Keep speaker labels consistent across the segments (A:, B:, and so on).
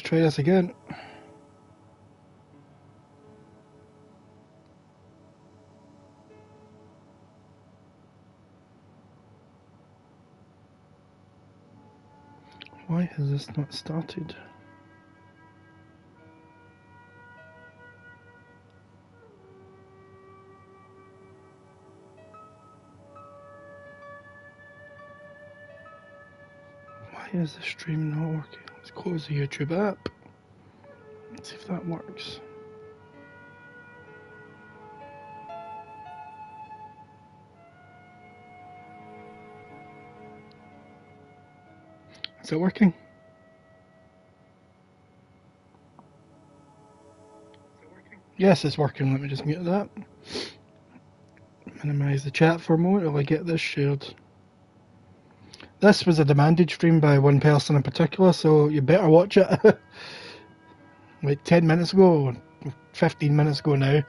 A: try this again. Why has this not started? Why is the stream not working? Let's close the YouTube app. Let's see if that works. Is it working? Yes, it's working. Let me just mute that. Minimize the chat for a moment while I get this shared. This was a demanded stream by one person in particular, so you better watch it. Like 10 minutes ago, 15 minutes ago now.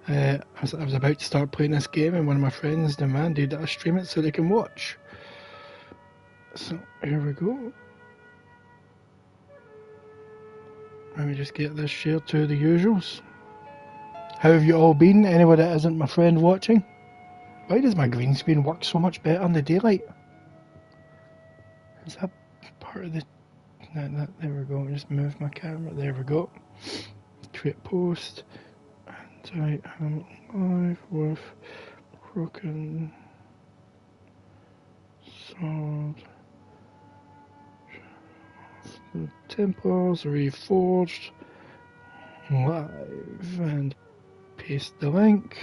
A: I was about to start playing this game and one of my friends demanded that I stream it so they can watch. So here we go. Let me just get this shared to the usuals. How have you all been? Anyone that isn't my friend watching? Why does my green screen work so much better in the daylight? Is that part of the... there we go, just move my camera, there we go. Create post. And I'm live with broken sword. The Templars Reforged live and paste the link.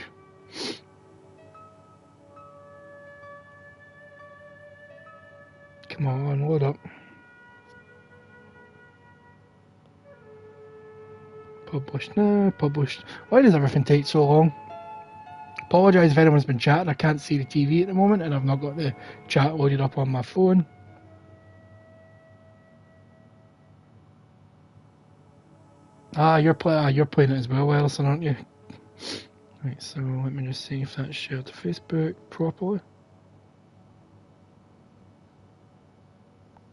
A: Come on, load up. Published now, published. Why does everything take so long? Apologise if anyone's been chatting, I can't see the TV at the moment and I've not got the chat loaded up on my phone. You're playing it as well, Alison, aren't you? Right, so let me just see if that's shared to Facebook properly.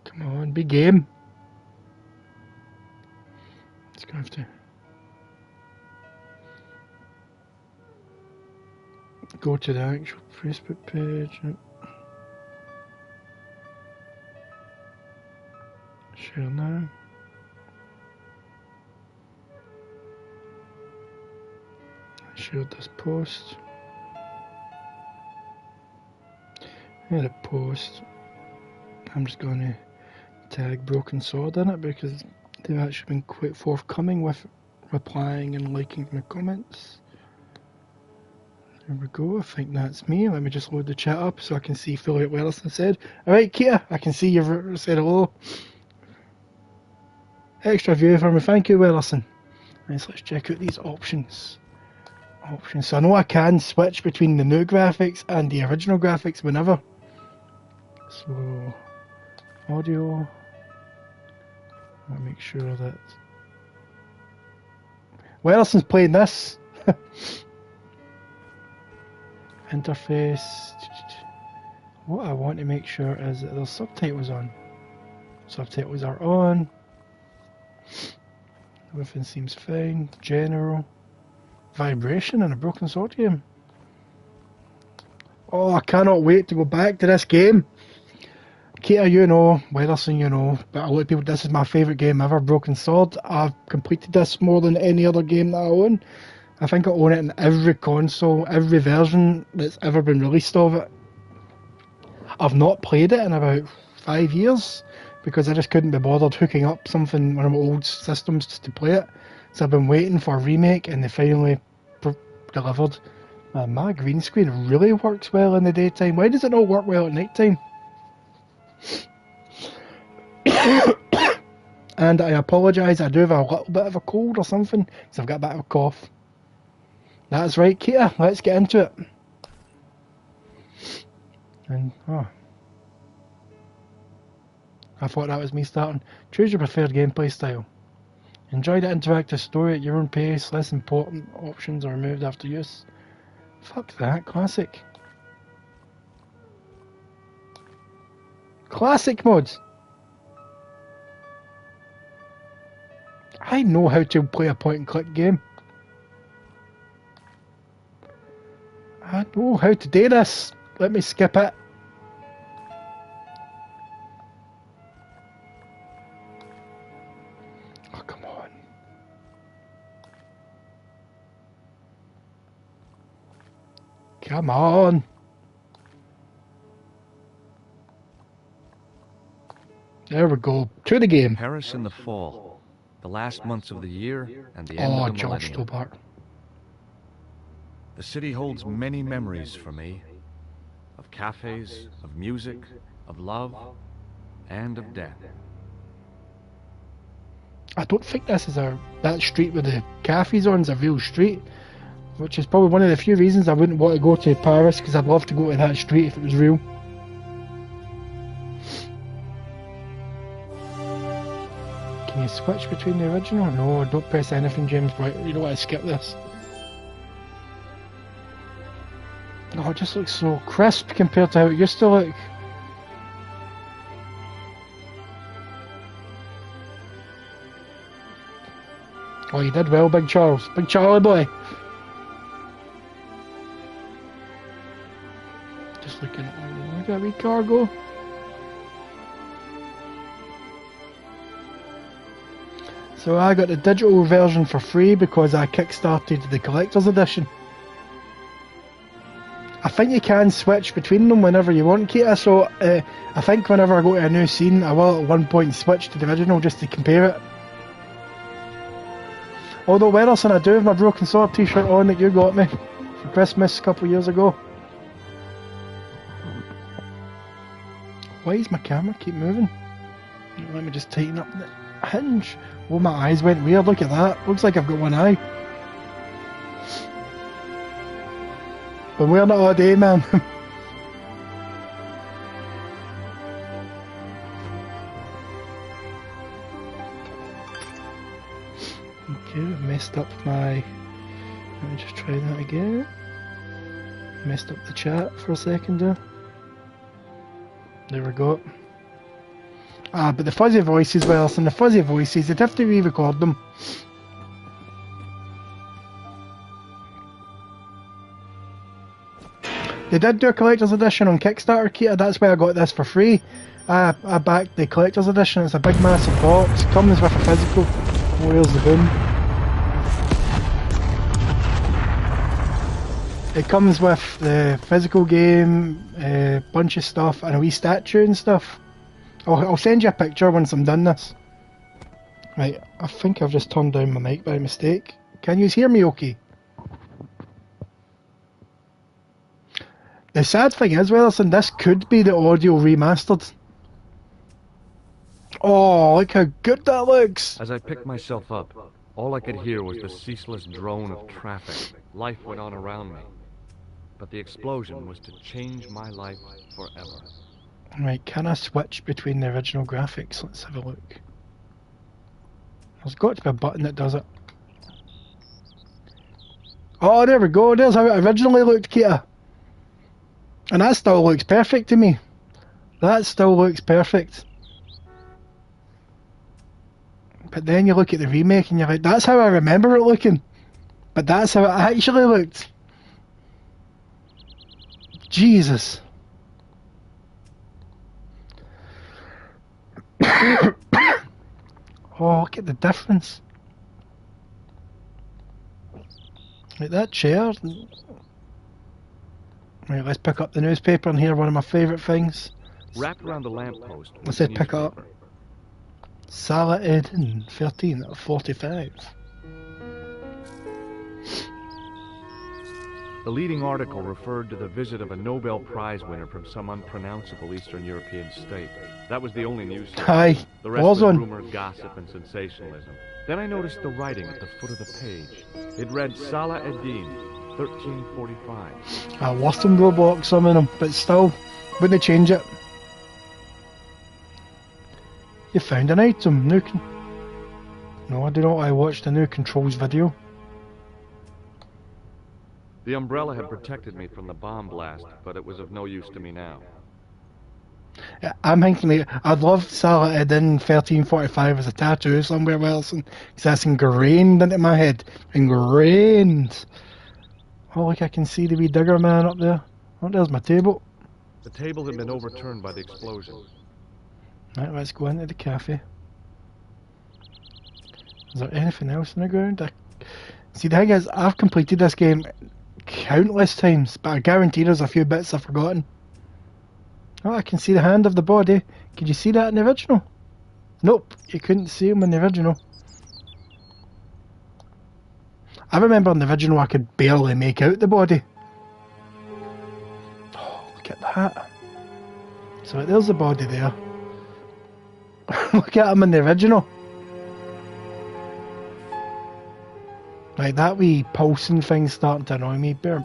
A: Come on, be game. It's gonna have to go to the actual Facebook page. Share now. Shared this post. Here's a post. I'm just going to tag Broken Sword in it because they've actually been quite forthcoming with replying and liking my comments. There we go, I think that's me. Let me just load the chat up so I can see fully what Wellison said. Alright, Kia, I can see you've said hello. Extra view for me, thank you, Wellison. Let's check out these options. So I know I can switch between the new graphics and the original graphics whenever. So, audio. I'll make sure that Wellison's playing this. Interface. What I want to make sure is that there's subtitles on. Subtitles are on. Everything seems fine. General. Vibration in a Broken Sword game. Oh, I cannot wait to go back to this game. Kater, you know, Wellison, you know, but a lot of people, this is my favourite game ever, Broken Sword. I've completed this more than any other game that I own. I think I own it in every console, every version that's ever been released of it. I've not played it in about 5 years because I just couldn't be bothered hooking up something, one of my old systems just to play it. So I've been waiting for a remake and they finally delivered. Man, my green screen really works well in the daytime. Why does it not work well at night time? And I apologise, I do have a little bit of a cold or something because I've got a bit of a cough. That's right, Keita, let's get into it. And, I thought that was me starting. Choose your preferred gameplay style. Enjoy the interactive story at your own pace. Less important options are removed after use. Fuck that, classic. Classic modes. I know how to play a point and click game. I know how to do this. Let me skip it. Oh, come on. Come on. There we go. To the game.
B: Paris in the fall. The last months of the year and the end of the
A: George
B: millennium.
A: Stobart.
B: The city holds many memories for me. Of cafes, of music, of love, and of death.
A: I don't think this is that street with the cafes on is a real street, which is probably one of the few reasons I wouldn't want to go to Paris, because I'd love to go to that street if it was real. Can you switch between the original? No, don't press anything, James. Right, you don't want to skip this. Oh, it just looks so crisp compared to how it used to look. Oh, you did well, Big Charles. Big Charlie boy. Just looking at, oh, look at that wee cargo. So I got the digital version for free because I kickstarted the collector's edition. I think you can switch between them whenever you want, Kita, so I think whenever I go to a new scene I will at one point switch to the original just to compare it. Although, Werrison, I do have my Broken Sword t-shirt on that you got me for Christmas a couple of years ago. Why does my camera keep moving? Let me just tighten up the hinge. Oh, my eyes went weird, look at that. Looks like I've got one eye. Been wearing it all day, man. Okay, messed up my... Let me just try that again. Messed up the chat for a second there. There we go. Ah, but the fuzzy voices, well, and the fuzzy voices, they'd have to re-record them. They did do a collector's edition on Kickstarter, Kita, that's why I got this for free. I backed the collector's edition, it's a big massive box, comes with a physical. Where's the boom? It comes with the physical game, a bunch of stuff, and a wee statue and stuff. I'll send you a picture once I'm done this. Right, I think I've just turned down my mic by mistake. Can you hear me okay? The sad thing is, Wilson, this could be the audio remastered. Oh, look how good that looks!
B: As I picked myself up, all I could hear was the ceaseless drone of traffic. Life went on around me. But the explosion was to change my life forever.
A: Right, can I switch between the original graphics? Let's have a look. There's got to be a button that does it. Oh, there we go. There's how it originally looked, Kita. And that still looks perfect to me. That still looks perfect. But then you look at the remake and you're like, that's how I remember it looking. But that's how it actually looked. Jesus. Oh, look at the difference. Like that chair. Right, let's pick up the newspaper and hear one of my favourite things.
B: Wrapped around the lamppost.
A: Let's say pick it up. Salah Eden, 13 out of 45.
B: The leading article referred to the visit of a Nobel Prize winner from some unpronounceable Eastern European state. That was the only news.
A: Hi.
B: The rest was rumor, gossip, and sensationalism. Then I noticed the writing at the foot of the page. It read Salah Eddin, 1345.
A: Worse than Roblox, some of them, but still, wouldn't change it. You found an item. No, I do not. I watched a new Controls video.
B: The umbrella had protected me from the bomb blast, but it was of no use to me now.
A: I'm thinking like, I'd love Salah in 1345 as a tattoo somewhere else, because that's ingrained into my head. Ingrained. Oh, look, I can see the wee digger man up there. Oh, there's my table.
B: The table had been overturned by the explosion.
A: Right, let's go into the cafe. Is there anything else in the ground? See, the thing is, I've completed this game countless times, but I guarantee there's a few bits I've forgotten. Oh, I can see the hand of the body. Could you see that in the original? Nope, you couldn't see him in the original. I remember in the original I could barely make out the body. Oh, look at that. So there's the body there. Look at him in the original. Right, that wee pulsing thing's starting to annoy me. Bear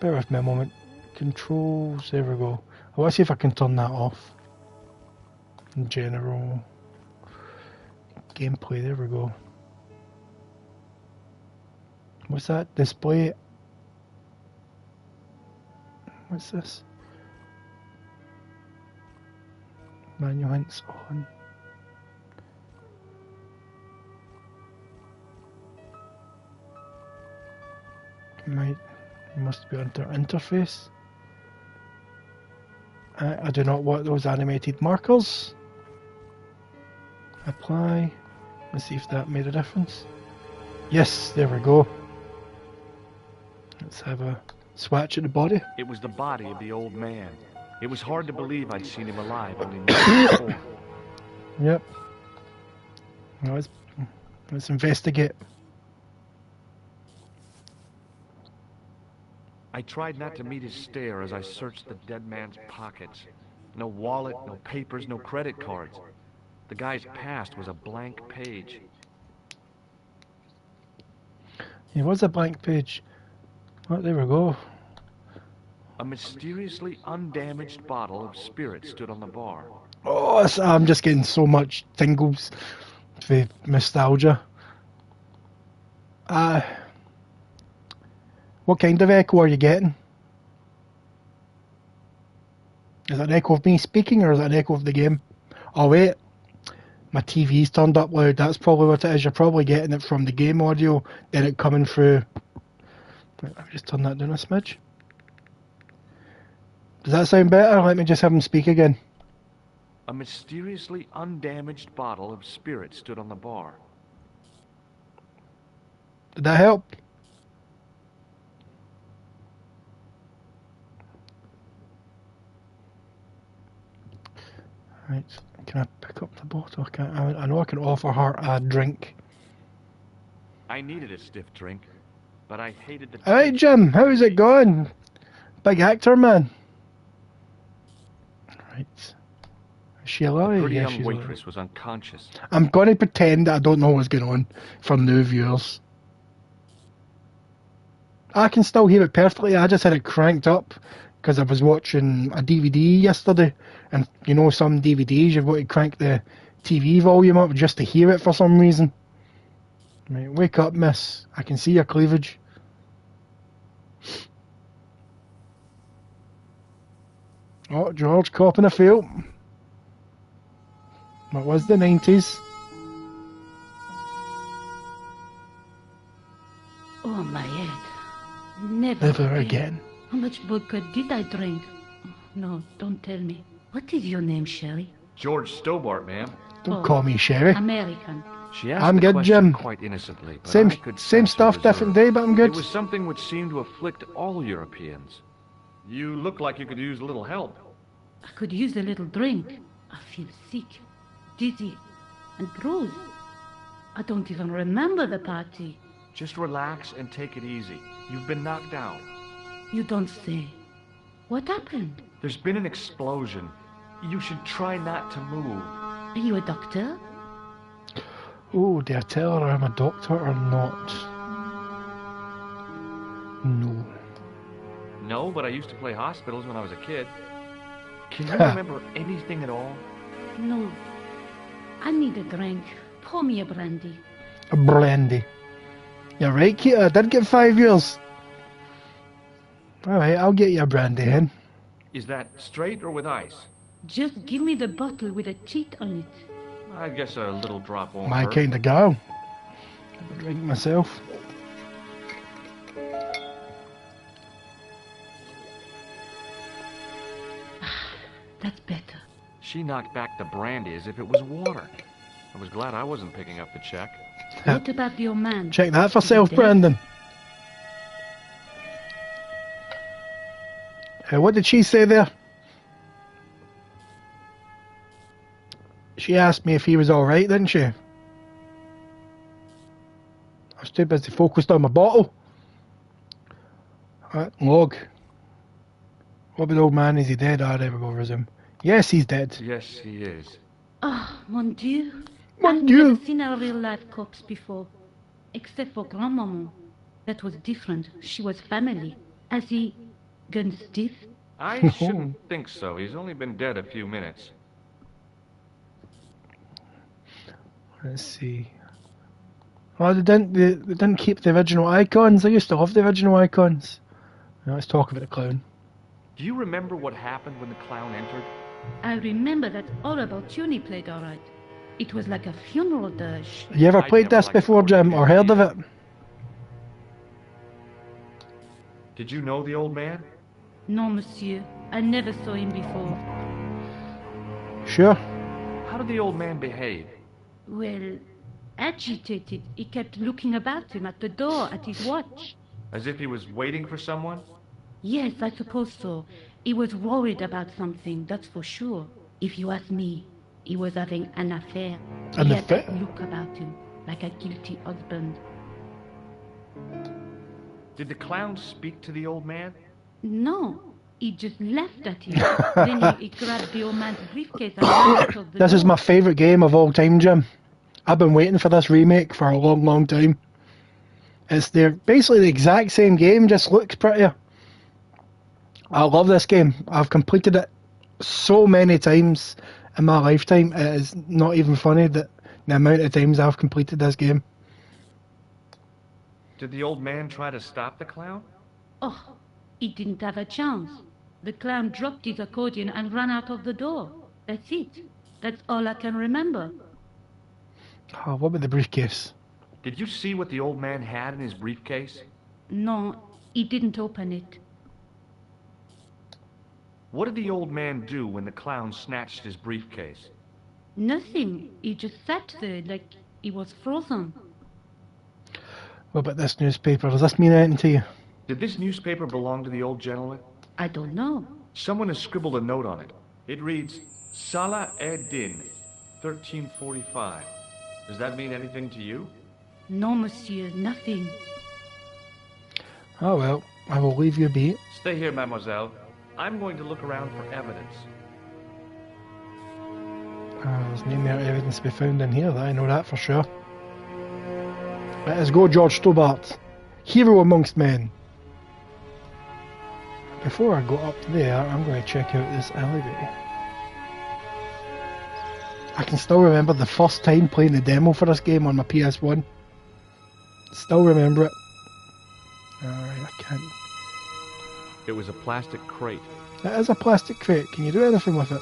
A: with me a moment. Controls, there we go. I want to see if I can turn that off. In general. Gameplay, there we go. What's that? Display. What's this? Manual hints on. Must be under interface. I do not want those animated markers. Apply. Let's see if that made a difference. Yes, there we go. Let's have a swatch at the body.
C: It was the body of the old man. It was hard to believe I'd seen him alive only minutes before.
A: Yep. Well, let's investigate.
C: I tried not to meet his stare as I searched the dead man's pockets. No wallet, no papers, no credit cards. The guy's past was a blank page.
A: It was a blank page. Oh, there we go.
C: A mysteriously undamaged bottle of spirit stood on the bar.
A: Oh, I'm just getting so much tingles with nostalgia. What kind of echo are you getting? Is it an echo of me speaking, or is it an echo of the game? Oh wait, my TV's turned up loud. That's probably what it is. You're probably getting it from the game audio, then it coming through. Let me just turn that down a smidge. Does that sound better? Let me just have him speak again.
C: A mysteriously undamaged bottle of spirit stood on the bar.
A: Did that help? Right, can I pick up the bottle? I know I can offer her a drink.
C: I needed a stiff drink, but I hated the...
A: Alright, Jim, how's it going? Big actor, man. Right. Is she alive?
C: The pretty
A: Yeah,
C: young
A: she's
C: waitress
A: alive.
C: was unconscious.
A: I'm going to pretend that I don't know what's going on for new viewers. I can still hear it perfectly. I just had it cranked up because I was watching a DVD yesterday, and you know, some DVDs you've got to crank the TV volume up just to hear it for some reason. Right, wake up, miss. I can see your cleavage. Oh, George, copping a feel. What was the 90s?
D: Oh, my head. Never
A: again.
D: How much vodka did I drink? No, don't tell me. What is your name, Sherry?
C: George Stobart, ma'am.
A: Don't call me Sherry.
D: American.
C: She asked
A: I'm
C: the
A: good,
C: question
A: Jim.
C: quite innocently, but
A: Same
C: I could
A: same
C: sense her
A: stuff,
C: reserve.
A: different day, but I'm good.
C: It was something which seemed to afflict all Europeans. You look like you could use a little help.
D: I could use a little drink. I feel sick, dizzy, and bruised. I don't even remember the party.
C: Just relax and take it easy. You've been knocked out.
D: You don't say. What happened?
C: There's been an explosion. You should try not to move.
D: Are you a doctor?
A: Oh, do I tell her I'm a doctor or not? No.
C: No, but I used to play hospitals when I was a kid. Can you remember anything at all?
D: No. I need a drink. Pour me a brandy.
A: A brandy. You're right, Keita. I did get 5 years. Alright, I'll get you a brandy, hen.
C: Is that straight or with ice?
D: Just give me the bottle with a cheat on it.
C: I guess a little drop won't
A: My
C: hurt.
A: kind of girl. I'll drink myself.
D: That's better.
C: She knocked back the brandy as if it was water. I was glad I wasn't picking up the check.
D: What about your man?
A: Check that for
D: Is he
A: self,
D: dead?
A: Brandon. What did she say there? She asked me if he was alright, didn't she? I was too busy focused on my bottle. Log. What about the old man? Is he dead? Ah, there we go, resume. Yes, he's dead.
C: Yes, he is.
D: Oh, mon Dieu.
A: Mon
D: I've
A: Dieu.
D: never seen a real-life corpse before. Except for Grandmaman. That was different. She was family. Has he gone stiff?
C: I shouldn't think so. He's only been dead a few minutes.
A: Let's see. Oh, they didn't keep the original icons. I used to love the original icons. Now let's talk about the clown.
C: Do you remember what happened when the clown entered?
D: I remember that all about Tuni played alright. It was like a funeral dirge.
A: You ever
C: I'd
A: played
C: never
A: this
C: liked
A: before,
C: the
A: Jim, or heard of it?
C: Did you know the old man?
D: No, monsieur. I never saw him before.
A: Sure.
C: How did the old man behave?
D: Well, agitated. He kept looking about him at the door, at his watch.
C: As if he was waiting for someone?
D: Yes, I suppose so. He was worried about something, that's for sure. If you ask me, he was having an affair.
A: An
D: He had
A: affair?
D: that look about him, like a guilty husband.
C: Did the clown speak to the old man?
D: No, he just laughed at him. Then he grabbed the old man's briefcase and ran out of the
A: This is
D: door.
A: my favourite game of all time, Jim. I've been waiting for this remake for a long, long time. They're basically the exact same game, just looks prettier. I love this game. I've completed it so many times in my lifetime. It is not even funny that the amount of times I've completed this game.
C: Did the old man try to stop the clown?
D: Oh, he didn't have a chance. The clown dropped his accordion and ran out of the door. That's it. That's all I can remember.
A: Oh, what about the briefcase?
C: Did you see what the old man had in his briefcase?
D: No, he didn't open it.
C: What did the old man do when the clown snatched his briefcase?
D: Nothing. He just sat there like he was frozen.
A: What about this newspaper? Does this mean anything to you?
C: Did this newspaper belong to the old gentleman?
D: I don't know.
C: Someone has scribbled a note on it. It reads, Salah Ed-Din, 1345. Does that mean anything to you?
D: No, monsieur, nothing.
A: Oh well, I will leave you be.
C: Stay here, mademoiselle. I'm going to look around for evidence.
A: There's no more evidence to be found in here, I know that for sure. Let us go, George Stobart. Hero amongst men. Before I go up there, I'm going to check out this alleyway. I can still remember the first time playing the demo for this game on my PS1. Still remember it. Alright, I can't.
B: It was a plastic crate.
A: It is a plastic crate. Can you do anything with it?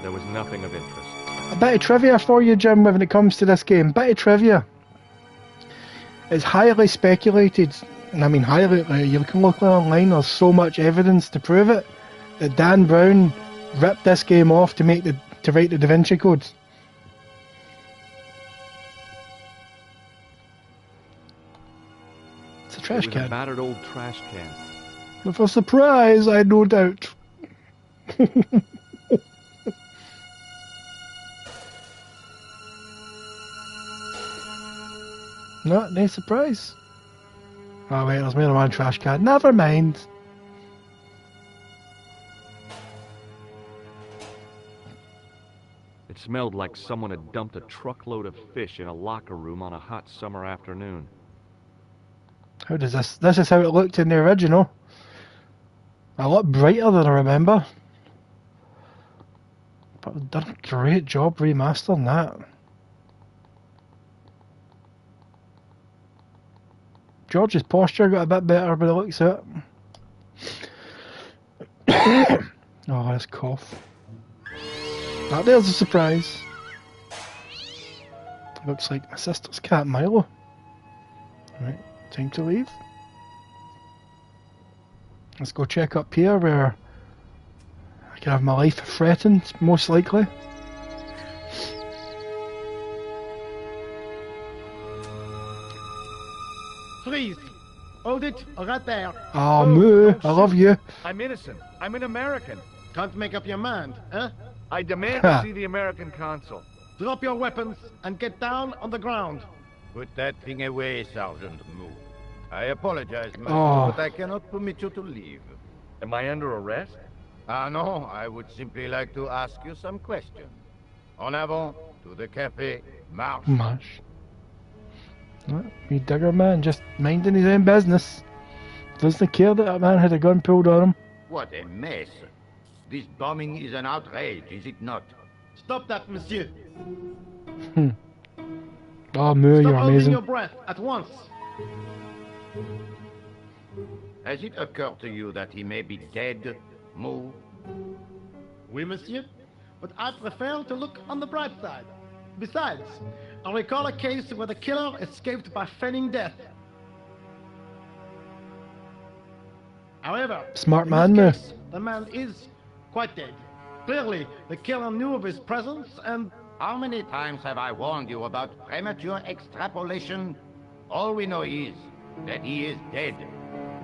B: There was nothing of interest.
A: A bit of trivia for you, Jim, when it comes to this game. Bit of trivia. It's highly speculated, and I mean highly, you can look online, there's so much evidence to prove it, that Dan Brown ripped this game off to write the Da Vinci Code. It's a trash
B: It was a
A: can.
B: battered old trash can.
A: With a surprise, I no doubt. No surprise. Oh wait, there's more than one trash can. Never mind.
B: It smelled like someone had dumped a truckload of fish in a locker room on a hot summer afternoon.
A: How does this? This is how it looked in the original. A lot brighter than I remember. But they've done a great job remastering that. George's posture got a bit better by the looks of it. Oh, that's cough. Ah, there's a surprise. Looks like my sister's cat Milo. Right, time to leave. Let's go check up here where I can have my life threatened, most likely.
E: Freeze! Hold it, right there.
A: Ah,
C: Oh,
A: Moo,
C: don't
A: I love
C: shoot.
A: you.
C: I'm innocent. I'm an American.
E: Can't make up your mind, huh?
C: I demand to see the American consul.
E: Drop your weapons and get down on the ground.
F: Put that thing away, Sergeant Moo. I apologize, monsieur,
A: Oh.
F: but I cannot permit you to leave.
C: Am I under arrest?
F: Ah, no, I would simply like to ask you some questions. En avant, to the cafe, marche.
A: Mush. Me digger man, just minding his own business. Doesn't care that that man had a gun pulled on him.
F: What a mess. This bombing is an outrage, is it not?
E: Stop that, monsieur.
A: Oh, Moo,
E: Stop
A: you're
E: holding
A: amazing.
E: your breath at once.
F: Has it occurred to you that he may be dead, Moo?
E: Oui, monsieur. But I prefer to look on the bright side. Besides, I recall a case where the killer escaped by feigning death. However,
A: Smart
E: in
A: man,
E: this
A: Moo.
E: case, the man is quite dead. Clearly, the killer knew of his presence and...
F: How many times have I warned you about premature extrapolation? All we know is that he is dead.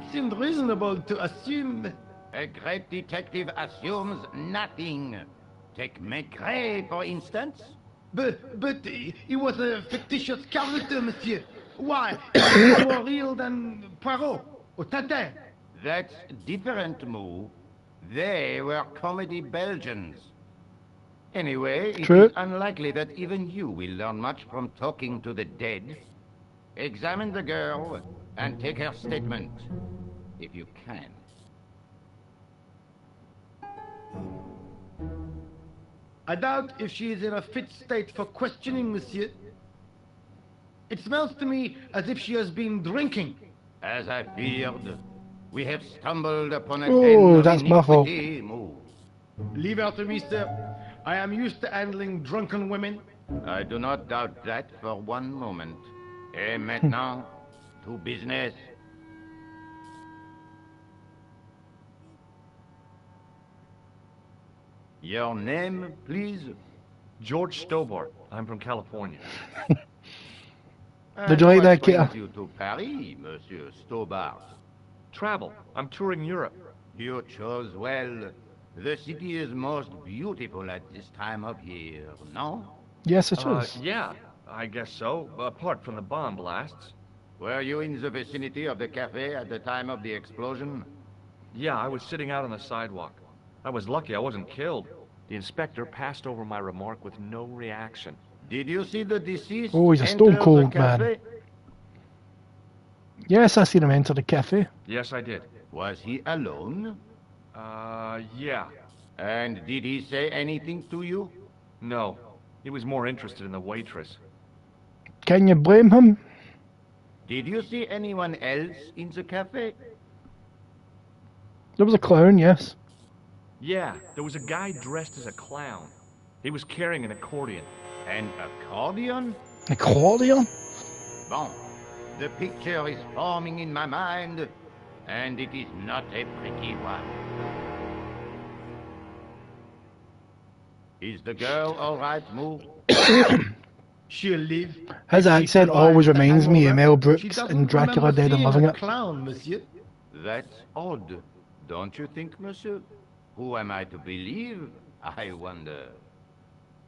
E: It seemed reasonable to assume...
F: A great detective assumes nothing. Take Maigret, for instance.
E: But he was a fictitious character, monsieur. Why? He was more real than Poirot or Tintin.
F: That's different, Moo. They were comedy Belgians. Anyway, it
A: True.
F: is unlikely that even you will learn much from talking to the dead. Examine the girl and take her statement, if you can.
E: I doubt if she is in a fit state for questioning, monsieur. It smells to me as if she has been drinking.
F: As I feared, we have stumbled upon a
A: Oh,
F: den of
A: that's my fault.
F: iniquity, Moo.
E: Leave her to me, sir. I am used to handling drunken women.
F: I do not doubt that for one moment. Et maintenant, to business. Your name, please?
C: George Stobart. I'm from California.
A: Did you like that,
F: What
A: Kit?
F: brings you to Paris, Monsieur Stobart?
C: Travel. I'm touring Europe.
F: You chose well. The city is most beautiful at this time of year, no?
A: Yes, it is.
C: Yeah, I guess so. Apart from the bomb blasts.
F: Were you in the vicinity of the cafe at the time of the explosion?
C: Yeah, I was sitting out on the sidewalk. I was lucky I wasn't killed. The inspector passed over my remark with no reaction.
F: Did you see the deceased
A: Oh, he's a
F: enter
A: stone
F: the
A: cold man.
F: cafe?
A: Yes, I seen him enter the cafe.
C: Yes, I did.
F: Was he alone?
C: Yeah.
F: And did he say anything to you?
C: No. He was more interested in the waitress.
A: Can you blame him?
F: Did you see anyone else in the cafe?
A: There was a clown, yes.
C: Yeah, there was a guy dressed as a clown. He was carrying an accordion.
F: An accordion?
A: Accordion?
F: Bon. The picture is forming in my mind, and it is not a pretty one. Is the girl all right, Moo?
E: She'll leave.
A: His
E: If she
A: accent
E: survives
A: always
E: the
A: reminds me of
E: hangover,
A: Mel
E: she
A: Brooks
E: doesn't
A: in Dracula
E: remember
A: Dead and
E: seeing
A: Loving
E: a
A: It.
E: clown, monsieur.
F: That's odd, don't you think, monsieur? Who am I to believe, I wonder?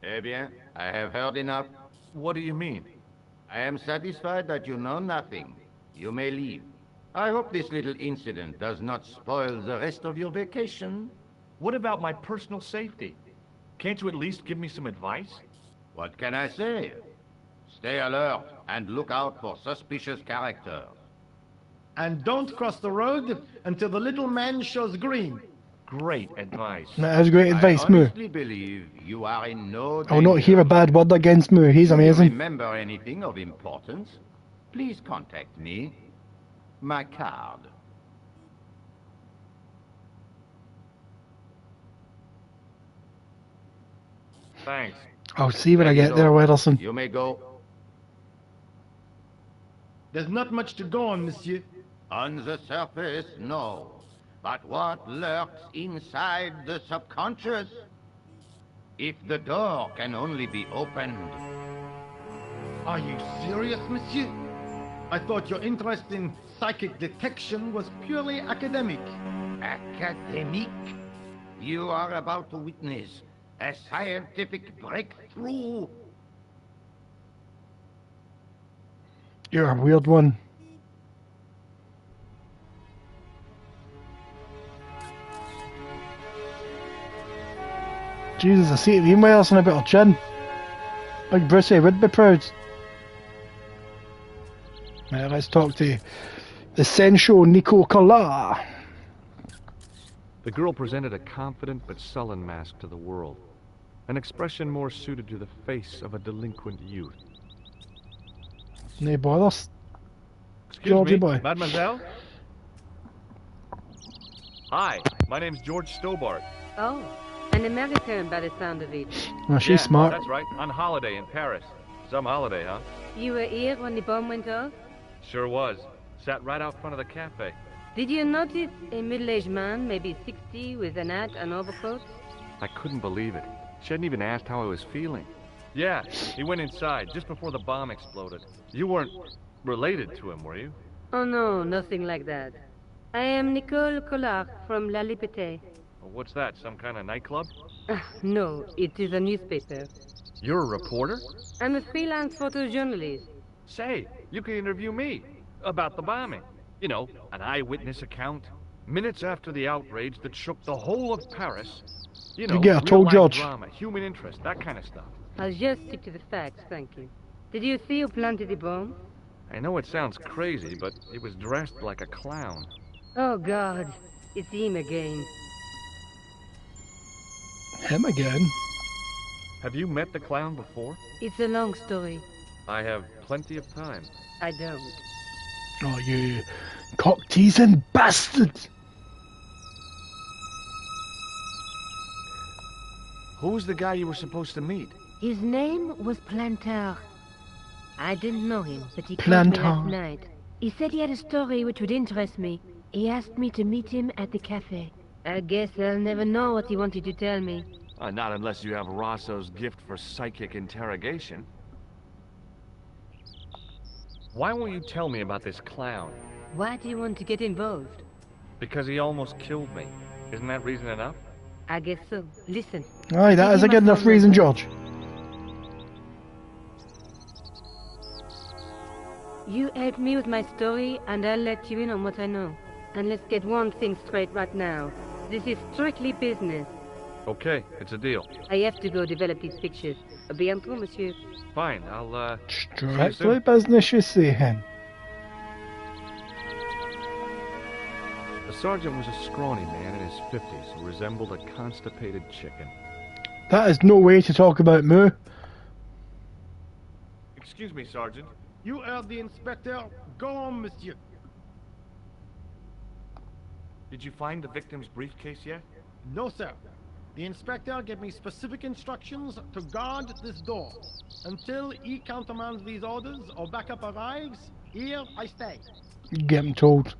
F: Eh bien, I have heard enough.
C: What do you mean?
F: I am satisfied that you know nothing. You may leave. I hope this little incident does not spoil the rest of your vacation.
C: What about my personal safety? Can't you at least give me some advice?
F: What can I say? Stay alert and look out for suspicious characters.
E: And don't cross the road until the little man shows green.
C: Great advice.
A: That is great advice,
F: I
A: Moo.
F: honestly believe you are in no danger.
A: I'll not hear a bad word against Moo. He's
F: If you
A: amazing.
F: remember anything of importance, please contact me. My card.
C: Thanks.
A: I'll see when I
F: Ready,
A: get there,
F: though.
A: Wederson.
F: You may go.
E: There's not much to go on, monsieur.
F: On the surface, no. But what lurks inside the subconscious? If the door can only be opened.
E: Are you serious, monsieur? I thought your interest in psychic detection was purely academic.
F: Academic? You are about to witness a scientific breakthrough.
A: You're a weird one. Jesus, I see the emails and a bit of chin. Big Brucey would be proud. Right, let's talk to the sensual Nico Collar.
B: The girl presented a confident but sullen mask to the world, an expression more suited to the face of a delinquent youth.
A: No bothers.
C: Excuse
A: Georgie
C: me,
A: boy.
C: mademoiselle? Hi, my name's George Stobart.
G: Oh, an American by the sound of it.
A: No, she's
C: Yeah,
A: smart.
C: That's right, on holiday in Paris. Some holiday, huh?
G: You were here when the bomb went off?
C: Sure was. Sat right out front of the cafe.
G: Did you notice a middle-aged man, maybe 60, with an hat and overcoat?
B: I couldn't believe it. She hadn't even asked how I was feeling.
C: Yeah, he went inside just before the bomb exploded. You weren't related to him, were you?
G: Oh no, nothing like that. I am Nicole Collard from La Liberté.
C: Well, what's that, some kind of nightclub?
G: No, it is a newspaper.
C: You're a reporter?
G: I'm a freelance photojournalist.
C: Say, you can interview me about the bombing. You know, an eyewitness account. Minutes after the outrage that shook the whole of Paris. You know,
A: get a toll,
C: real-life
A: George.
C: drama, human interest, that kind of stuff.
G: I'll just stick to the facts, thank you. Did you see who planted the bomb?
C: I know it sounds crazy, but it was dressed like a clown.
G: Oh God, it's him again.
A: Him again?
C: Have you met the clown before?
G: It's a long story.
C: I have plenty of time.
G: I don't.
A: Oh, you cock-teasing bastard!
C: Who's the guy you were supposed to meet?
G: His name was Planter. I didn't know him, but he called me
A: Planter.
G: last night. He said he had a story which would interest me. He asked me to meet him at the cafe. I guess I'll never know what he wanted to tell me.
C: Not unless you have Rosso's gift for psychic interrogation. Why won't you tell me about this clown?
G: Why do you want to get involved?
C: Because he almost killed me. Isn't that reason enough?
G: I guess so. Listen.
A: Aye, that is a good enough reason, George.
G: You help me with my story, and I'll let you in on what I know. And let's get one thing straight right now. This is strictly business.
C: Okay, it's a deal.
G: I have to go develop these pictures. À bientôt, monsieur.
C: Fine, I'll,
A: Strictly
C: soon.
A: business, you saying?
B: The sergeant was a scrawny man in his 50s who resembled a constipated chicken.
A: That is no way to talk about Moo.
C: Excuse me, Sergeant.
E: You heard the inspector. Go on, monsieur.
C: Did you find the victim's briefcase yet?
E: No, sir. The inspector gave me specific instructions to guard this door. Until he countermands these orders or backup arrives, here I stay.
A: Get him told.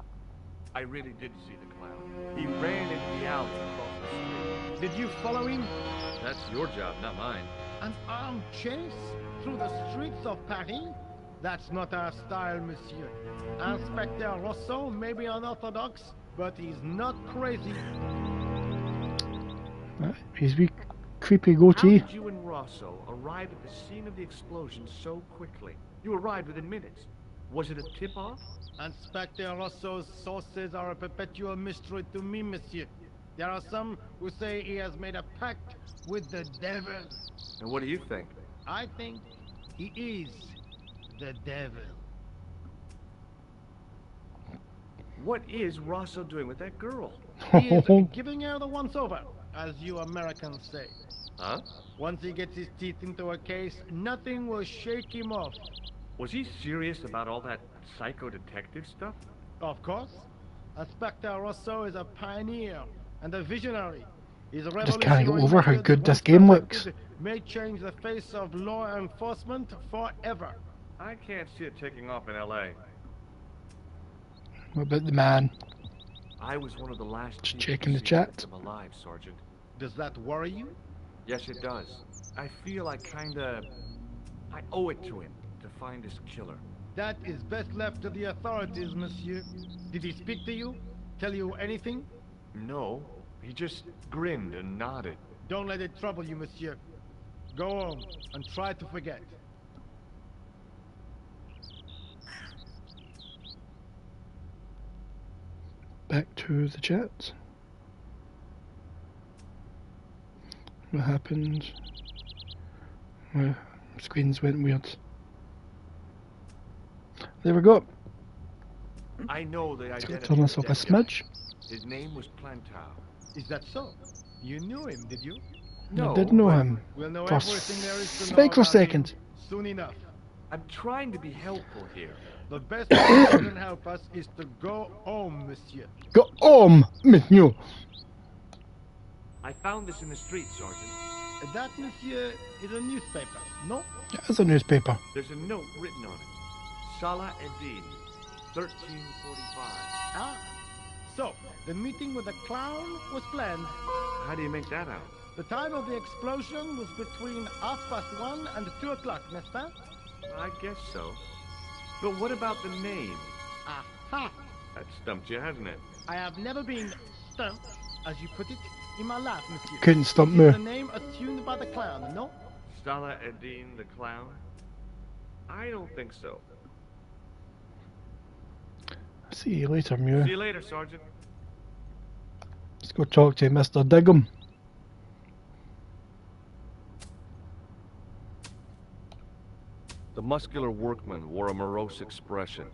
C: I really did see the clown. He ran into the alley across the street.
E: Did you follow him?
C: That's your job, not mine.
E: An armed chase through the streets of Paris? That's not our style, monsieur. Inspector Rosso may be unorthodox, but he's not crazy.
A: His wee creepy
C: How
A: goatee.
C: did you and Rosso arrive at the scene of the explosion so quickly? You arrived within minutes. Was it a tip-off?
E: Inspector Rosso's sources are a perpetual mystery to me, monsieur. There are some who say he has made a pact with the devil.
C: And what do you think?
E: I think he is the devil.
C: What is Rosso doing with that girl?
E: He is giving her the once-over, as you Americans say.
C: Huh?
E: Once he gets his teeth into a case, nothing will shake him off.
C: Was he serious about all that psycho-detective stuff?
E: Of course. Inspector Rosso is a pioneer and a visionary. His
A: Just can't get
E: revolutionary
A: over how
E: methods
A: good this
E: once
A: game looks.
E: perfected may change the face of law enforcement forever.
C: I can't see it taking off in L.A.
A: What about the man?
C: I was one of the last
A: Just
C: people
A: checking
C: to
A: the
C: see
A: chat.
C: him alive, Sergeant.
E: Does that worry you?
C: Yes, it does. I feel I owe it to him to find his killer.
E: That is best left to the authorities, monsieur. Did he speak to you? Tell you anything?
C: No, he just grinned and nodded.
E: Don't let it trouble you, monsieur. Go home and try to forget.
A: Back to the chat. What happened? My screens went weird. There we go.
C: I know the
A: Let's
C: identity
A: turn
C: of
A: this
C: the
A: up a
C: dead guy.
A: smidge.
C: His name was Plantow.
E: Is that so? You knew him, did you?
A: I did know
C: but
A: him.
E: We'll know
A: For a
E: everything there is to know about
A: microsecond.
E: him soon enough.
C: I'm trying to be helpful here.
E: The best way you can help us is to go home, monsieur.
A: Go home, monsieur.
C: I found this in the street, Sergeant.
E: That, monsieur, is a newspaper, no?
A: That's a newspaper.
C: There's a note written on it. Salah Eddin, 1345.
E: Ah. So, the meeting with the clown was planned.
C: How do you make that out?
E: The time of the explosion was between 1:30 and 2 o'clock, n'est-ce pas?
C: I guess so. But what about the name?
E: Aha!
C: That stumped you, hasn't it?
E: I have never been stumped, as you put it, in my life, monsieur.
A: Couldn't stump
E: It
A: me.
E: is the name attuned by the clown, no?
C: Salah Eddin the clown? I don't think so.
A: See you later, Mew.
C: See you later, Sergeant.
A: Let's go talk to Mr. Diggum.
B: The muscular workman wore a morose expression,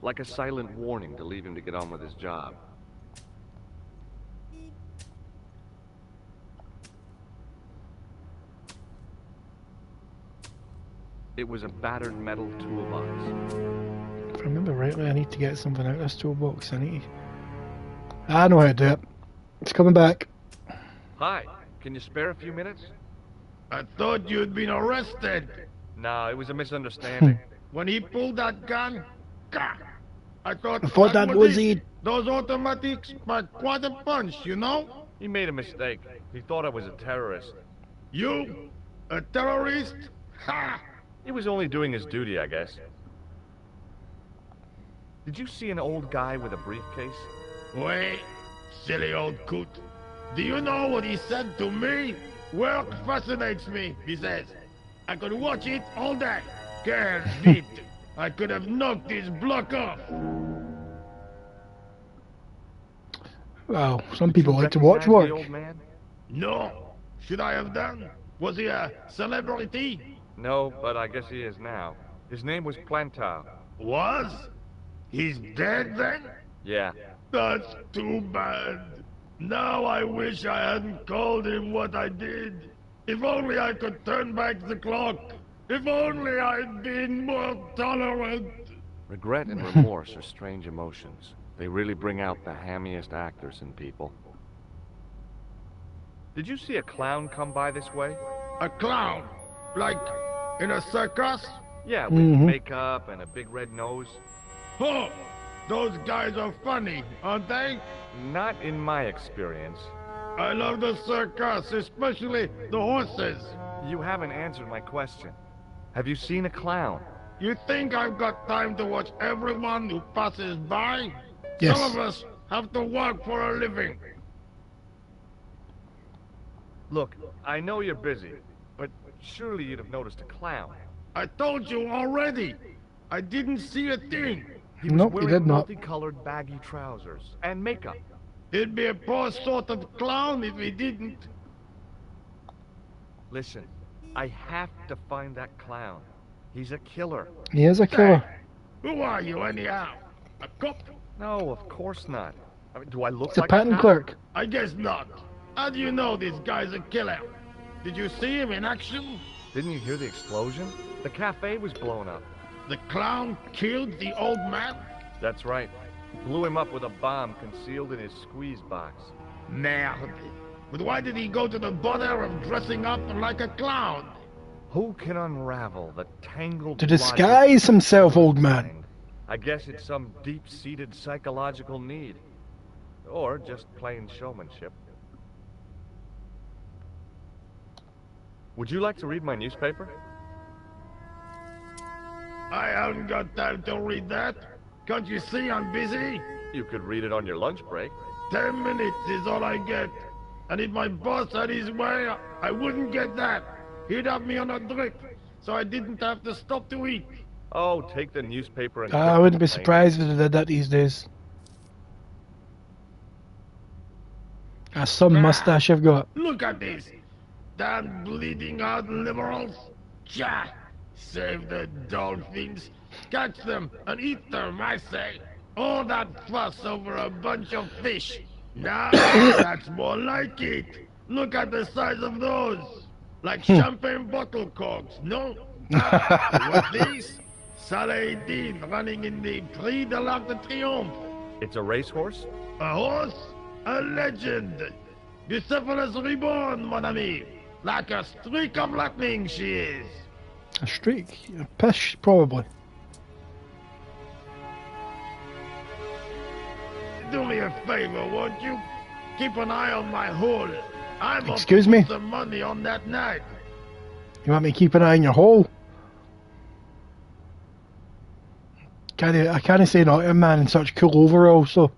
B: like a silent warning to leave him to get on with his job. It was a battered metal toolbox.
A: If I remember rightly, I need to get something out of this toolbox. I know how to do it. It's coming back.
B: Hi, can you spare a few minutes?
F: I thought you'd been arrested.
B: No, it was a misunderstanding.
F: When he pulled that gun, gah, I thought
A: that was it.
F: Those automatics pack quite a punch, you know?
B: He made a mistake. He thought I was a terrorist.
F: You? A terrorist? Ha!
B: He was only doing his duty, I guess. Did you see an old guy with a briefcase?
F: Wait, silly old coot. Do you know what he said to me? Work fascinates me, he says. I could watch it all day. Can't beat. I could have knocked his block off.
A: Well, some people like to watch work.
B: The old man?
F: No. Should I have done? Was he a celebrity?
B: No, but I guess he is now. His name was Plantow.
F: Was? He's dead then?
B: Yeah.
F: That's too bad. Now I wish I hadn't called him what I did. If only I could turn back the clock. If only I'd been more tolerant.
B: Regret and remorse are strange emotions. They really bring out the hammiest actors in people. Did you see a clown come by this way?
F: A clown? Like in a circus?
B: Yeah, with makeup and a big red nose.
F: Oh, those guys are funny, aren't they?
B: Not in my experience.
F: I love the circus, especially the horses.
B: You haven't answered my question. Have you seen a clown?
F: You think I've got time to watch everyone who passes by?
A: Yes.
F: Some of us have to work for a living.
B: Look, I know you're busy, but surely you'd have noticed a clown.
F: I told you already. I didn't see a thing.
B: He was
A: Nope, he
B: wearing
A: did not.
B: multicolored baggy trousers and makeup.
F: He'd be a poor sort of clown if he didn't.
B: Listen, I have to find that clown. He's a killer.
A: He is a killer.
F: Who are you anyhow? A cop?
B: No, of course not. I mean, do I look
A: It's a
B: like
A: patent
B: cop?
A: clerk.
F: I guess not. How do you know this guy's a killer? Did you see him in action?
B: Didn't you hear the explosion? The cafe was blown up.
F: The clown killed the old man?
B: That's right. Blew him up with a bomb concealed in his squeeze box.
F: Merde. But why did he go to the bother of dressing up like a clown?
C: Who can unravel the tangled
A: To
C: logic
A: disguise
C: of
A: himself, old man.
C: mankind? I guess it's some deep-seated psychological need. Or just plain showmanship. Would you like to read my newspaper?
F: I haven't got time to read that. Can't you see I'm busy?
C: You could read it on your lunch break.
F: 10 minutes is all I get. And if my boss had his way, I wouldn't get that. He'd have me on a drip, so I didn't have to stop to eat.
C: Oh, take the newspaper and...
A: I wouldn't be surprised if they did that these days. That's some mustache I've got.
F: Look at this. Damn bleeding out liberals. Cha! Save the dolphins. Catch them and eat them, I say. All that fuss over a bunch of fish. Now, that's more like it. Look at the size of those. Like champagne bottle corks, no? What's this? Saladin running in the Prix de l'Arc de Triomphe.
C: It's a racehorse?
F: A horse? A legend. Bucephalus reborn, mon ami. Like a streak of lightning she is.
A: A streak? A pish, probably.
F: Do me a favor, won't you? Keep an eye on my hole. I'm
A: Excuse
F: off to
A: me?
F: put some money on that night.
A: You want me to keep an eye on your hole? I can't say not to a man in such cool overalls, so.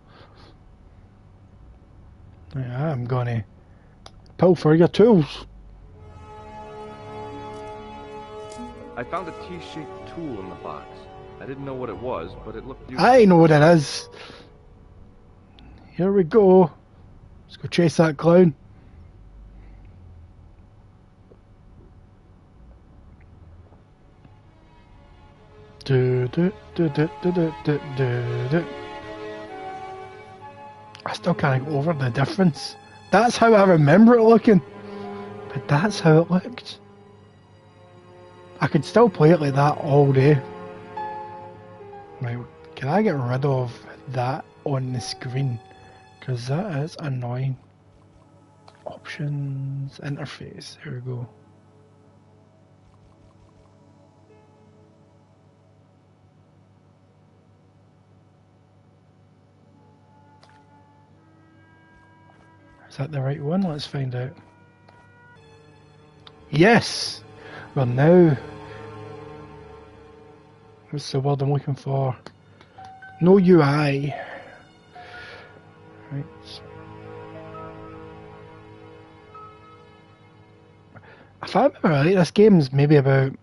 A: Yeah, I'm gonna pull for your tools.
C: I found a T-shaped tool in the box. I didn't know what it was, but it looked useful.
A: I know what it is. Here we go. Let's go chase that clown. I still can't go over the difference. That's how I remember it looking. But that's how it looked. I could still play it like that all day. Right, can I get rid of that on the screen? Because that is annoying. Options, interface, here we go. Is that the right one? Let's find out. Yes! Well now... What's the word I'm looking for? No UI. Right. If I remember right, this game's maybe about...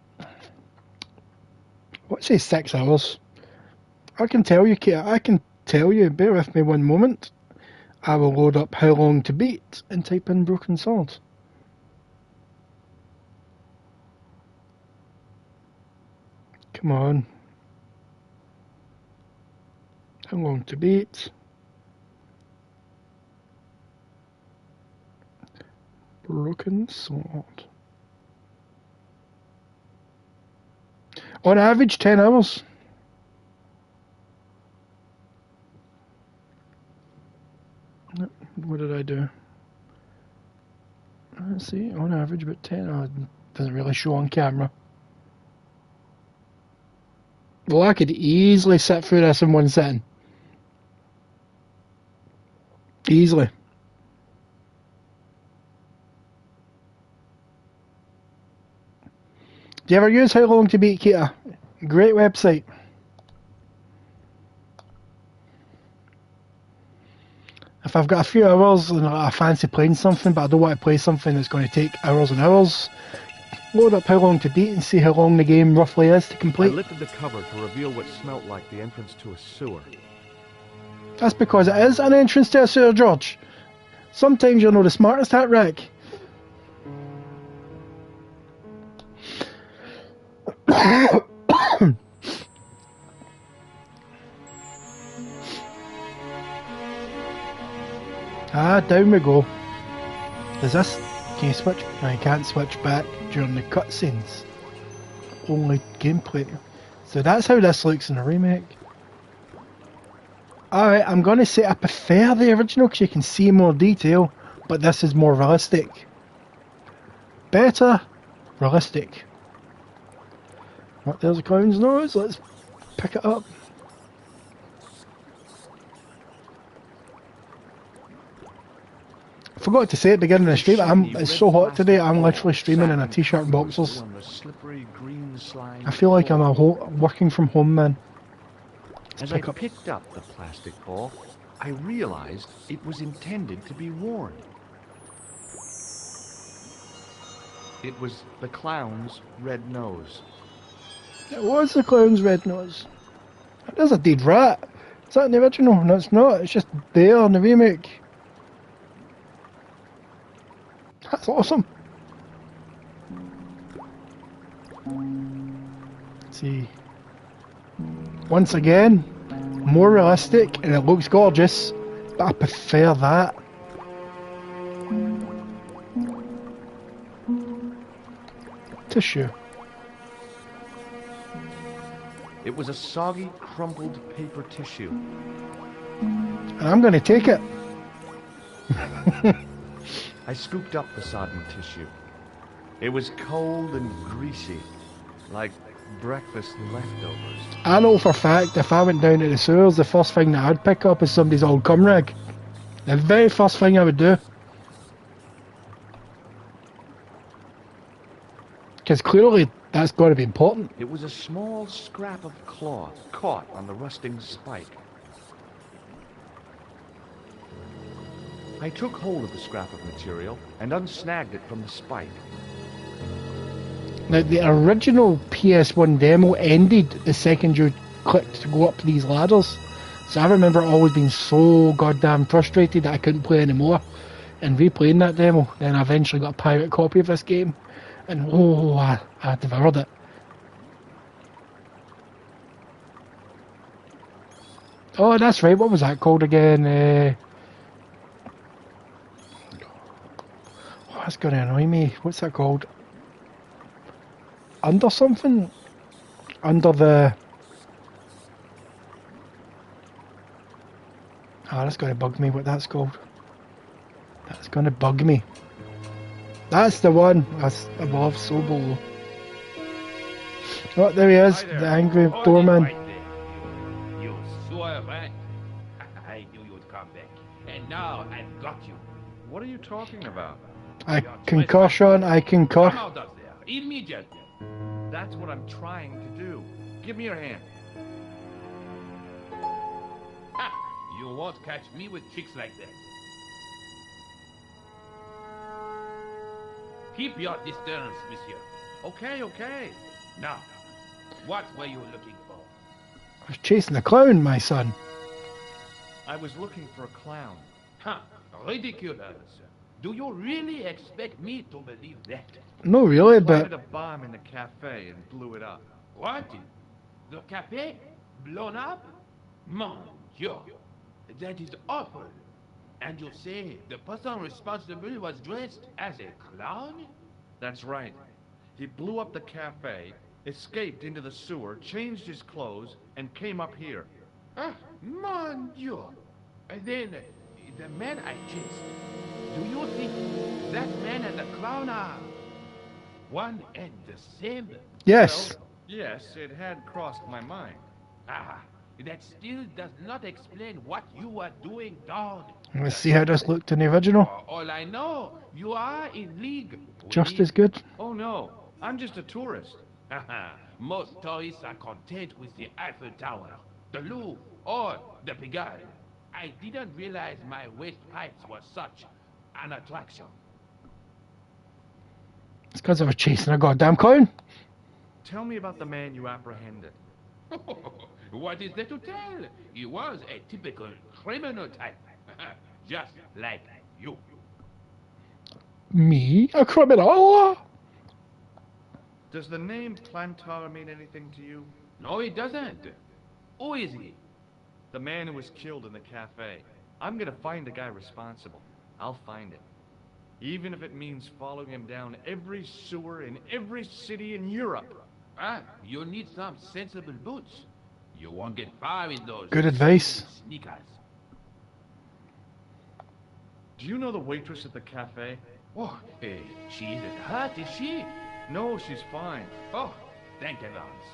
A: Let's say 6 hours. I can tell you, Kate, I can tell you, bear with me one moment. I will load up how long to beat and type in Broken Sword. Come on. How long to beat? Broken Sword. On average, 10 hours. What did I do? Let's see, on average, about 10. Oh, it doesn't really show on camera. Well, I could easily sit through this in one sitting. Easily. Do you ever use How Long to Beat, Kita? Great website. If I've got a few hours and I fancy playing something, but I don't want to play something that's going to take hours and hours, load up How Long to Beat and see how long the game roughly is to complete.
C: I lifted the cover to reveal what smelt like the entrance to a sewer.
A: That's because it is an entrance to a sewer, George. Sometimes you're not the smartest at Rick. Down we go. Does this... Can you switch? No, you can't switch back during the cutscenes. Only gameplay. So that's how this looks in the remake. Alright, I'm going to say I prefer the original because you can see more detail. but this is more realistic. Better, realistic. Right, there's a clown's nose. Let's pick it up. I forgot to say at the beginning of the stream, it's so hot today, I'm literally streaming in a t-shirt and boxers. I feel like I'm working from home, man.
C: As I picked up the plastic ball, I realized it was intended to be worn. It was the clown's red nose.
A: It was the clown's red nose. There's a dead rat. Is that in the original? No, it's not. It's just there in the remake. That's awesome. Let's see. Once again, more realistic and it looks gorgeous, but I prefer that. Tissue.
C: It was a soggy, crumpled paper tissue.
A: And I'm going to take it.
C: I scooped up the sodden tissue. It was cold and greasy, like breakfast leftovers.
A: I know for a fact if I went down to the sewers, the first thing that I'd pick up is somebody's old cum rag. The very first thing I would do. Because clearly that's got to be important.
C: It was a small scrap of cloth caught on the rusting spike. I took hold of the scrap of material and unsnagged it from the spike.
A: Now, the original PS1 demo ended the second you clicked to go up these ladders. So I remember always being so goddamn frustrated that I couldn't play anymore. And replaying that demo, then I eventually got a pirate copy of this game. And oh, I devoured it. Oh, that's right, what was that called again? Oh, that's going to annoy me. What's that called? Under something? Under the... Ah, that's going to bug me what that's called. That's going to bug me. That's the one. That's above, so below. Oh, there he is, the angry doorman.
H: You swore, right? I knew you'd come back. And now I've got you.
B: What are you talking about?
A: I concur, Sean, I concur.
H: Come out of there, immediately.
B: That's what I'm trying to do. Give me your hand.
H: Ha! You won't catch me with tricks like that. Keep your distance, monsieur.
B: Okay, okay.
H: Now, what were you looking for?
A: I was chasing a clown, my son.
B: I was looking for a clown.
H: Huh, ridiculous. Do you really expect me to believe that?
A: No, really,
B: Planted
A: but
B: a bomb in the cafe and blew it up.
H: What? The cafe? Blown up? Mon Dieu. That is awful. And you say the person responsible was dressed as a clown?
B: That's right. He blew up the cafe, escaped into the sewer, changed his clothes, and came up here.
H: Ah, mon Dieu. And then, the man I chased, do you think that man and the clown are one and the same?
A: yes.
B: Well, yes, it had crossed my mind.
H: Ah, that still does not explain what you are doing, dog.
A: Let's see how this looked in the original.
H: All I know, you are in league.
A: Just as good.
B: Oh no, I'm just a tourist.
H: Most tourists are content with the Eiffel Tower, the Louvre, or the Pigalle. I didn't realize my waste pipes were such an attraction.
A: It's because I was chasing a goddamn clown.
B: Tell me about the man you apprehended.
H: What is there to tell? He was a typical criminal type. Just like you.
A: Me? A criminal?
B: Does the name Plantar mean anything to you?
H: No, he doesn't. Who is he?
B: The man who was killed in the cafe. I'm gonna find the guy responsible. I'll find him. Even if it means following him down every sewer in every city in Europe.
H: Ah, you need some sensible boots. You won't get far in those
A: Good advice.
H: sneakers.
B: Do you know the waitress at the cafe?
H: Oh, she isn't hurt, is she?
B: No, she's fine.
H: Oh, thank heavens.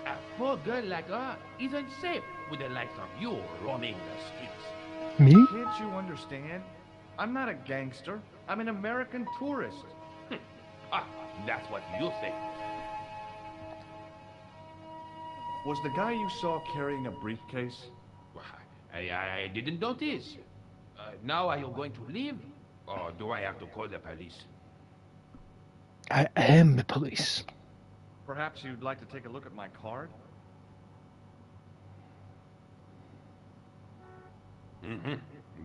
H: A poor girl like her isn't safe with the likes of you roaming the streets.
A: Me?
B: Can't you understand? I'm not a gangster. I'm an American tourist.
H: Ah, that's what you think.
B: Was the guy you saw carrying a briefcase?
H: Well, I didn't notice. Now are you going to leave? Or do I have to call the police?
A: I am the police.
B: Perhaps you'd like to take a look at my card?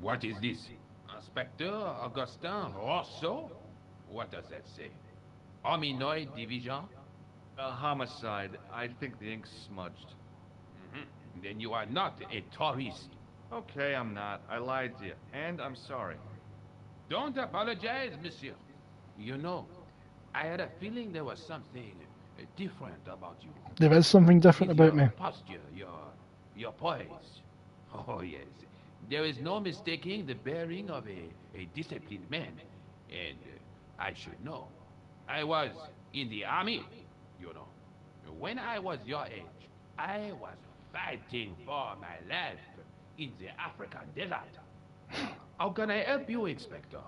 H: What is this? Inspector Augustin Rousseau? What does that say? Hominoid Division?
B: A homicide. I think the ink's smudged.
H: Then you are not a tourist.
B: Okay, I'm not. I lied to you. And I'm sorry.
H: Don't apologize, monsieur. You know, I had a feeling there was something different about you.
A: There is something different
H: It's
A: about
H: your
A: me.
H: posture, your poise. Oh, yes. There is no mistaking the bearing of a disciplined man. And I should know. I was in the army, you know. When I was your age, I was fighting for my life in the African desert. How can I help you, Inspector?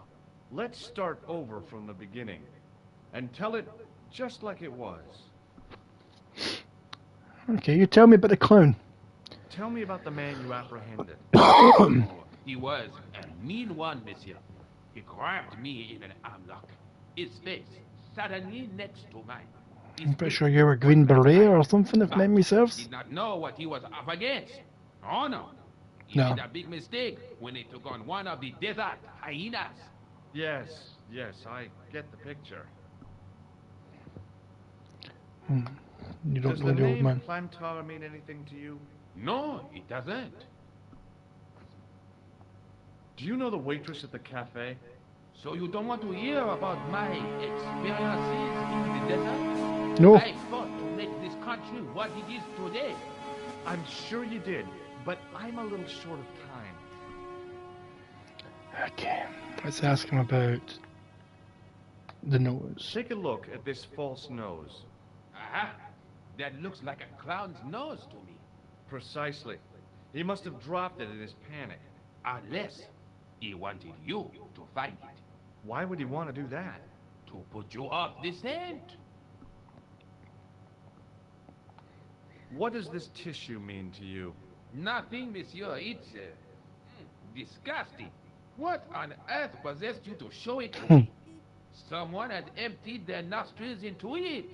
B: Let's start over from the beginning. And tell it just like it was.
A: Okay, you tell me about the clown.
B: Tell me about the man you apprehended.
H: He was a mean one, monsieur. He grabbed me in an armlock. His face suddenly next to mine.
A: I'm pretty sure you were Green Beret or something, if memory serves.
H: Did not know what he was up against. Oh no. He
A: No.
H: made a big mistake when he took on one of the desert hyenas.
B: Yes, I get the picture.
A: You don't
B: Does
A: know
B: the
A: the old
B: name
A: man.
B: Plantar mean anything to you?
H: No, it doesn't.
B: Do you know the waitress at the cafe?
H: So you don't want to hear about my experiences in the desert?
A: No.
H: I fought to make this country what it is today.
B: I'm sure you did, but I'm a little short of time.
A: Okay, let's ask him about the nose.
B: Take a look at this false nose.
H: Aha! That looks like a clown's nose to me.
B: Precisely. He must have dropped it in his panic.
H: Unless he wanted you to find it.
B: Why would he want to do that?
H: To put you off the scent.
B: What does this tissue mean to you?
H: Nothing, monsieur. It's disgusting. What on earth possessed you to show it to me? Someone had emptied their nostrils into it.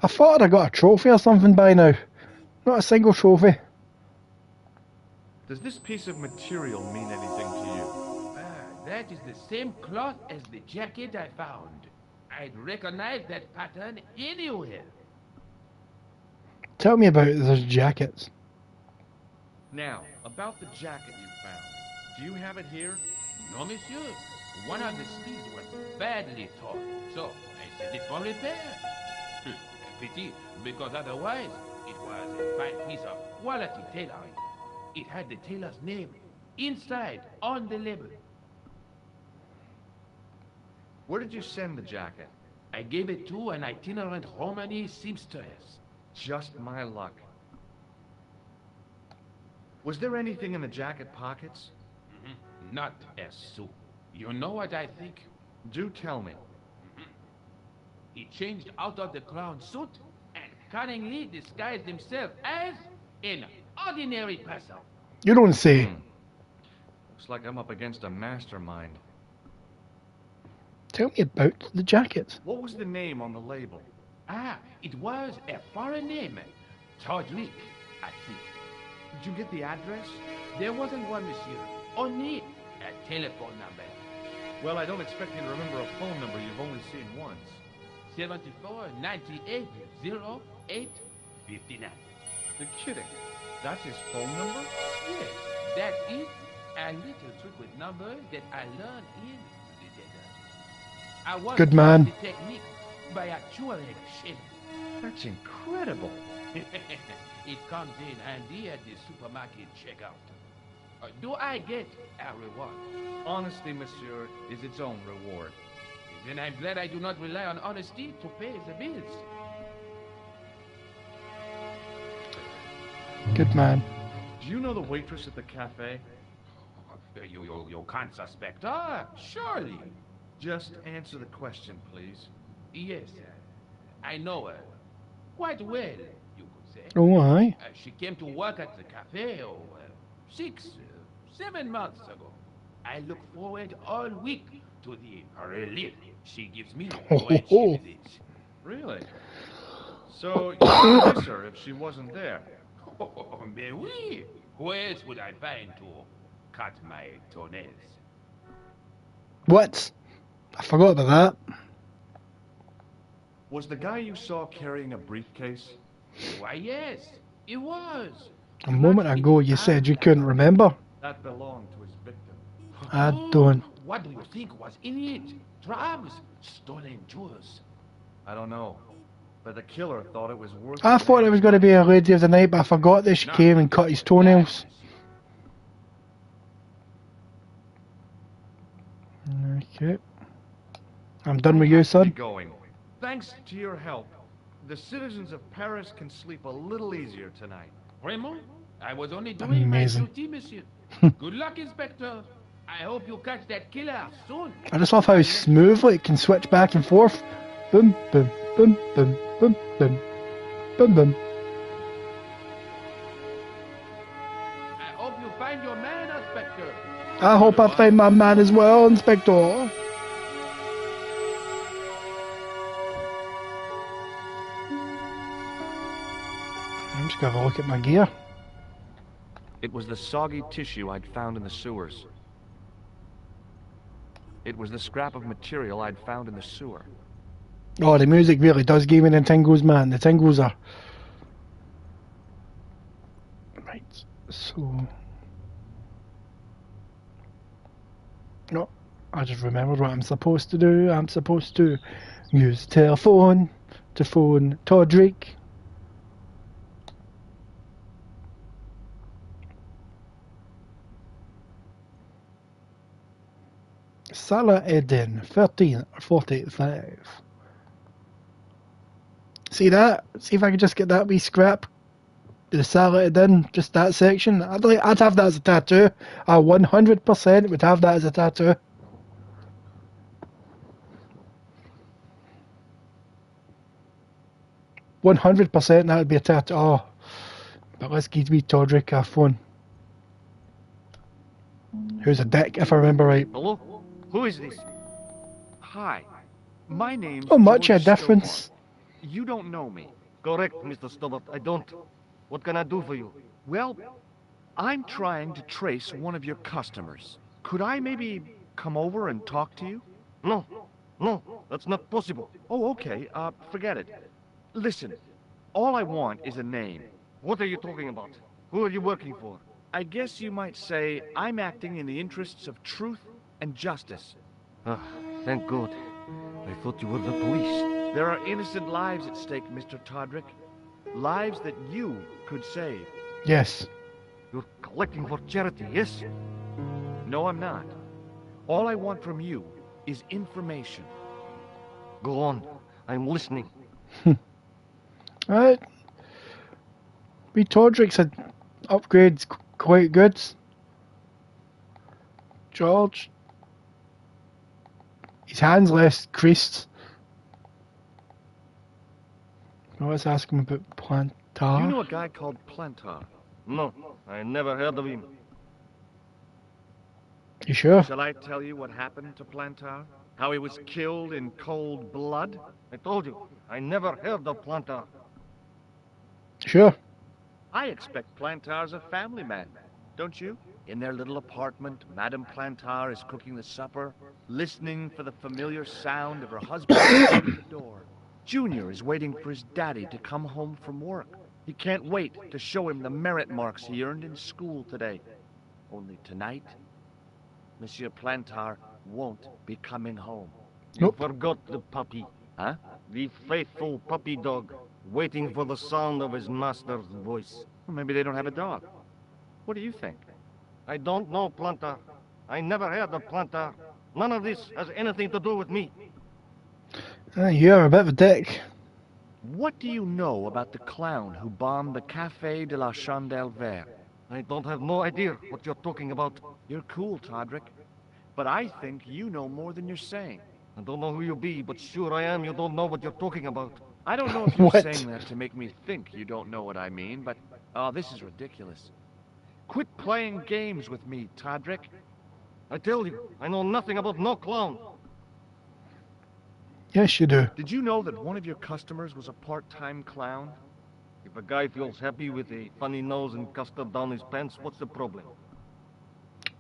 A: I thought I got a trophy or something by now. Not a single trophy.
B: Does this piece of material mean anything to you?
H: That is the same cloth as the jacket I found. I'd recognize that pattern anywhere.
A: Tell me about those jackets.
B: Now, about the jacket you found. Do you have it here?
H: No, monsieur. One of the sleeves was badly torn, so I sent it for repair. Pity, because otherwise, it was a fine piece of quality tailoring. It had the tailor's name inside on the label.
B: Where did you send the jacket?
H: I gave it to an itinerant Romany seamstress.
B: Just my luck. Was there anything in the jacket pockets?
H: Not a sou. You know what I think?
B: Do tell me.
H: He changed out of the clown suit and cunningly disguised himself as an ordinary person.
A: You don't say.
B: Looks like I'm up against a mastermind.
A: Tell me about the jackets.
B: What was the name on the label?
H: Ah, it was a foreign name. Todlik, I think.
B: Did you get the address?
H: There wasn't one, monsieur. Only a telephone number.
B: Well, I don't expect you to remember a phone number you've only seen once.
H: 74 98 08 59.
B: You're kidding. That's his phone number?
H: Yes, that is a little trick with numbers that I learned in the desert. I was
A: Good man.
H: taught the technique by a Tuareg shepherd.
B: That's incredible.
H: It comes in handy at the supermarket checkout. Do I get a reward?
B: Honesty, monsieur, is its own reward.
H: Then I'm glad I do not rely on honesty to pay the bills.
A: Good man.
B: Do you know the waitress at the cafe?
H: You can't suspect her, surely.
B: Just answer the question, please.
H: Yes, I know her. Quite well, you could say.
A: Oh, aye.
H: She came to work at the cafe 6, 7 months ago. I look forward all week to the relief she gives me when she visits.
B: Really? So you'd miss her if she wasn't there?
H: Oh, mais oui. Who else would I find to cut my toenails?
A: What? I forgot about that.
B: Was the guy you saw carrying a briefcase?
H: Why, yes, it was.
A: A moment ago you said you couldn't remember.
B: That belonged to his victim.
A: I don't.
H: What do you think was in it? Drugs? Stolen jewels?
B: I don't know. But the killer thought it was worth
A: I thought it was going to be a lady of the night, but I forgot that she came and cut his toenails. Okay. I'm done with you, son.
B: Going. Thanks to your help, the citizens of Paris can sleep a little easier tonight.
H: Raymond, I was only doing
A: Amazing.
H: my duty, monsieur. Good luck, Inspector. I hope you catch that killer soon.
A: I just love how smoothly it can switch back and forth. Boom, boom, boom, boom, boom, boom, boom, boom.
H: I hope you find your man, Inspector.
A: I hope I find my man as well, Inspector. I'm just gonna have a look at my gear.
C: It was the soggy tissue I'd found in the sewers. It was the scrap of material I'd found in the sewer.
A: Oh, the music really does give me the tingles, man. The tingles are... Right, so... No, I just remembered what I'm supposed to do. I'm supposed to use the telephone to phone Todrick. Salah Eden, 1345. See that? See if I could just get that wee scrap. The Salah Eden, just that section. I'd have that as a tattoo. I 100% would have that as a tattoo. %100% that would be a tattoo. Oh, but let's give me Todrick a phone. Who's a dick, if I remember right.
C: Hello? Who is this? Hi. My name's
A: Not much
C: George
A: a difference.
C: Stobart. You don't know me.
I: Correct, Mr. Stobart. I don't. What can I do for you?
C: Well, I'm trying to trace one of your customers. Could I maybe come over and talk to you?
I: No, that's not possible.
C: Oh, okay. Forget it. Listen, all I want is a name.
I: What are you talking about? Who are you working for?
C: I guess you might say I'm acting in the interests of truth and justice.
I: Ah, thank God. I thought you were the police.
C: There are innocent lives at stake, Mr. Todrick. Lives that you could save.
A: Yes.
I: You're collecting for charity, yes?
C: No, I'm not. All I want from you is information.
I: Go on. I'm listening.
A: Right. We Todrick said upgrades quite good. George. His hand's less creased. Now let's ask him about Plantar.
C: You know a guy called Plantar?
I: No, I never heard of him.
A: You sure?
C: Shall I tell you what happened to Plantar? How he was killed in cold blood?
I: I told you, I never heard of Plantar.
A: Sure.
C: I expect Plantar's a family man, don't you? In their little apartment, Madame Plantar is cooking the supper, listening for the familiar sound of her husband at the door. Junior is waiting for his daddy to come home from work. He can't wait to show him the merit marks he earned in school today. Only tonight, Monsieur Plantar won't be coming home.
I: You forgot the puppy.
C: Huh?
I: The faithful puppy dog, waiting for the sound of his master's voice.
C: Well, maybe they don't have a dog. What do you think?
I: I don't know, Plantar. I never heard of Plantar. None of this has anything to do with me.
A: You're a bit of a dick.
C: What do you know about the clown who bombed the Café de la Chandelle Verte?
I: I don't have no idea what you're talking about.
C: You're cool, Todrick. But I think you know more than you're saying.
I: I don't know who you be, but sure I am you don't know what you're talking about.
C: I don't know if you're
A: What?
C: saying that to make me think you don't know what I mean, but... Oh, this is ridiculous. Quit playing games with me, Todrick.
I: I tell you, I know nothing about no clown.
A: Yes, you do.
C: Did you know that one of your customers was a part-time clown?
I: If a guy feels happy with a funny nose and custard down his pants, what's the problem?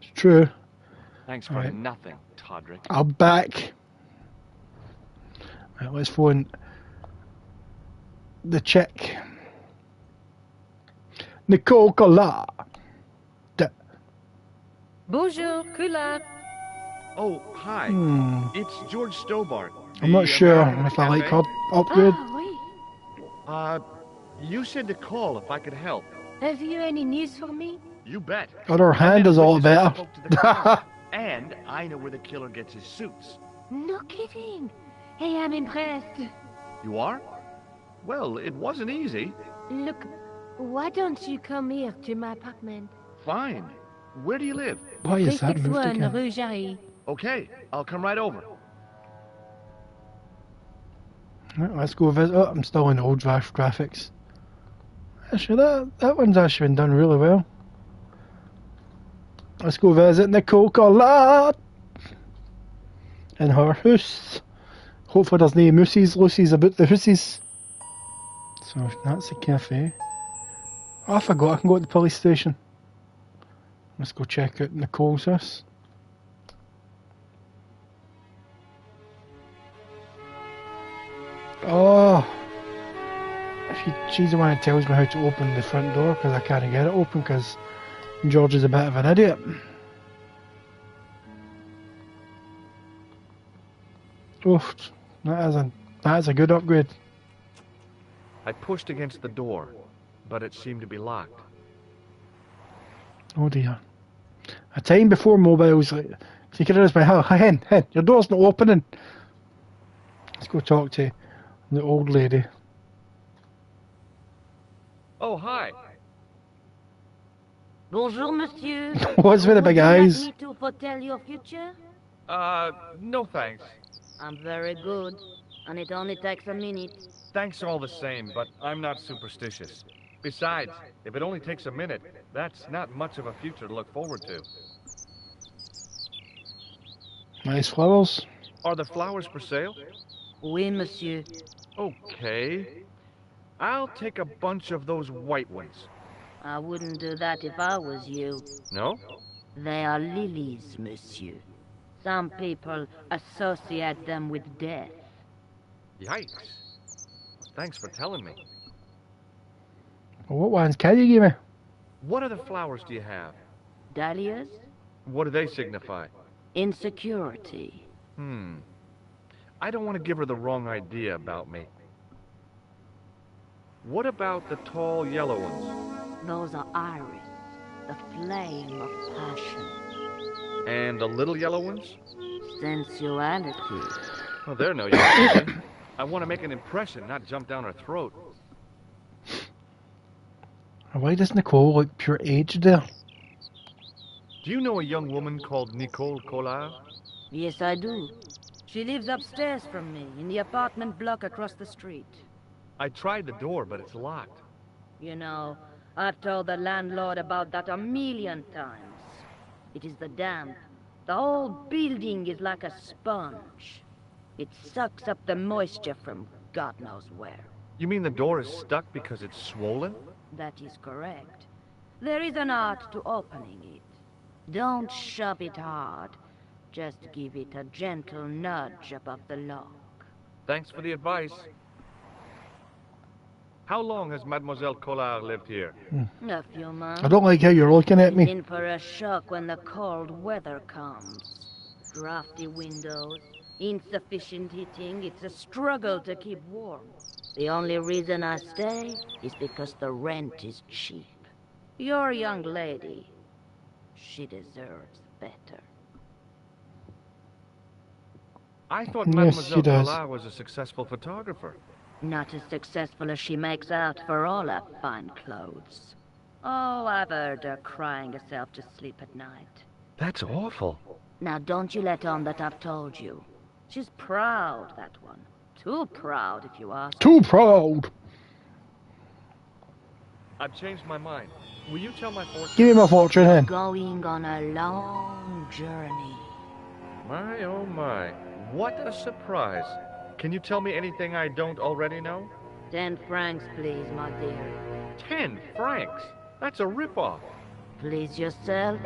A: It's true.
C: Thanks for
A: Right.
C: nothing, Todrick.
A: I'm back. Right, let's phone the chick. Nicole Collard.
G: Bonjour, Collard.
C: Oh, hi. It's George Stobart.
A: I'm not
C: the
A: sure
C: American
A: if I like
C: Cafe.
A: upgrade.
G: Ah, oui.
C: You said to call if I could help.
G: Have you any news for me?
C: You bet.
A: Other hand is all
C: Witnesses
A: better.
C: spoke to the clown, and I know where the killer gets his suits.
G: No kidding. Hey, I'm impressed.
C: You are? Well, it wasn't easy.
G: Look, why don't you come here to my apartment?
C: Fine. Where do you live?
A: Why is that moved
G: 361
A: again?
G: Rue Jarry.
C: Okay, I'll come right over.
A: Right, let's go visit. Oh, I'm still in old graphics. Actually, that one's actually been done really well. Let's go visit Nicole Collard in her house. Hopefully there's no moosies. Lucy's about the hoosies. So that's the cafe. Oh, I forgot I can go to the police station. Let's go check out Nicole's house. Oh, she's the one that tells me how to open the front door because I can't get it open because George is a bit of an idiot. Oof, that is a good upgrade.
B: I pushed against the door, but it seemed to be locked.
A: Oh dear. A time before mobiles, like, secret by how hen, your door's not opening. Let's go talk to the old lady.
B: Oh, hi.
G: Bonjour, monsieur.
A: What's with the big
G: Would you like
A: eyes?
G: me to foretell your future?
B: No thanks.
G: I'm very good, and it only takes a minute.
B: Thanks all the same, but I'm not superstitious. Besides, if it only takes a minute, that's not much of a future to look forward to.
A: Nice flowers.
B: Are the flowers for sale?
G: Oui, monsieur.
B: Okay. I'll take a bunch of those white ones.
G: I wouldn't do that if I was you.
B: No?
G: They are lilies, monsieur. Some people associate them with death.
B: Yikes. Thanks for telling me.
A: Well, what ones can you give me?
B: What other flowers do you have?
G: Dahlias?
B: What do they signify?
G: Insecurity.
B: I don't want to give her the wrong idea about me. What about the tall yellow ones?
G: Those are iris, the flame of passion.
B: And the little yellow ones?
G: Sensuality.
B: Oh, they're no use to me. I want to make an impression, not jump down her throat.
A: Why does Nicole look pure aged there?
B: Do you know a young woman called Nicole Collard?
G: Yes, I do. She lives upstairs from me, in the apartment block across the street.
B: I tried the door, but it's locked.
G: You know, I've told the landlord about that a million times. It is the damp. The whole building is like a sponge. It sucks up the moisture from God knows where.
B: You mean the door is stuck because it's swollen?
G: That is correct. There is an art to opening it. Don't shove it hard. Just give it a gentle nudge above the lock.
B: Thanks for the advice. How long has Mademoiselle Collard lived here?
G: A few months.
A: I don't like how you're looking at me.
G: In for a shock when the cold weather comes. Drafty windows, insufficient heating. It's a struggle to keep warm. The only reason I stay is because the rent is cheap. You're a young lady. She deserves better.
B: I thought
A: Yes,
B: Mademoiselle
A: she does.
B: Goulart was a successful photographer.
G: Not as successful as she makes out for all her fine clothes. Oh, I've heard her crying herself to sleep at night.
B: That's awful.
G: Now don't you let on that I've told you. She's proud, that one. Too proud, if you ask.
A: Too proud.
B: I've changed my mind. Will you tell my fortune?
A: Give me my fortune then.
G: Going on a long journey.
B: My, oh my. What a surprise. Can you tell me anything I don't already know?
G: 10 francs, please, my dear.
B: 10 francs? That's a ripoff.
G: Please yourself.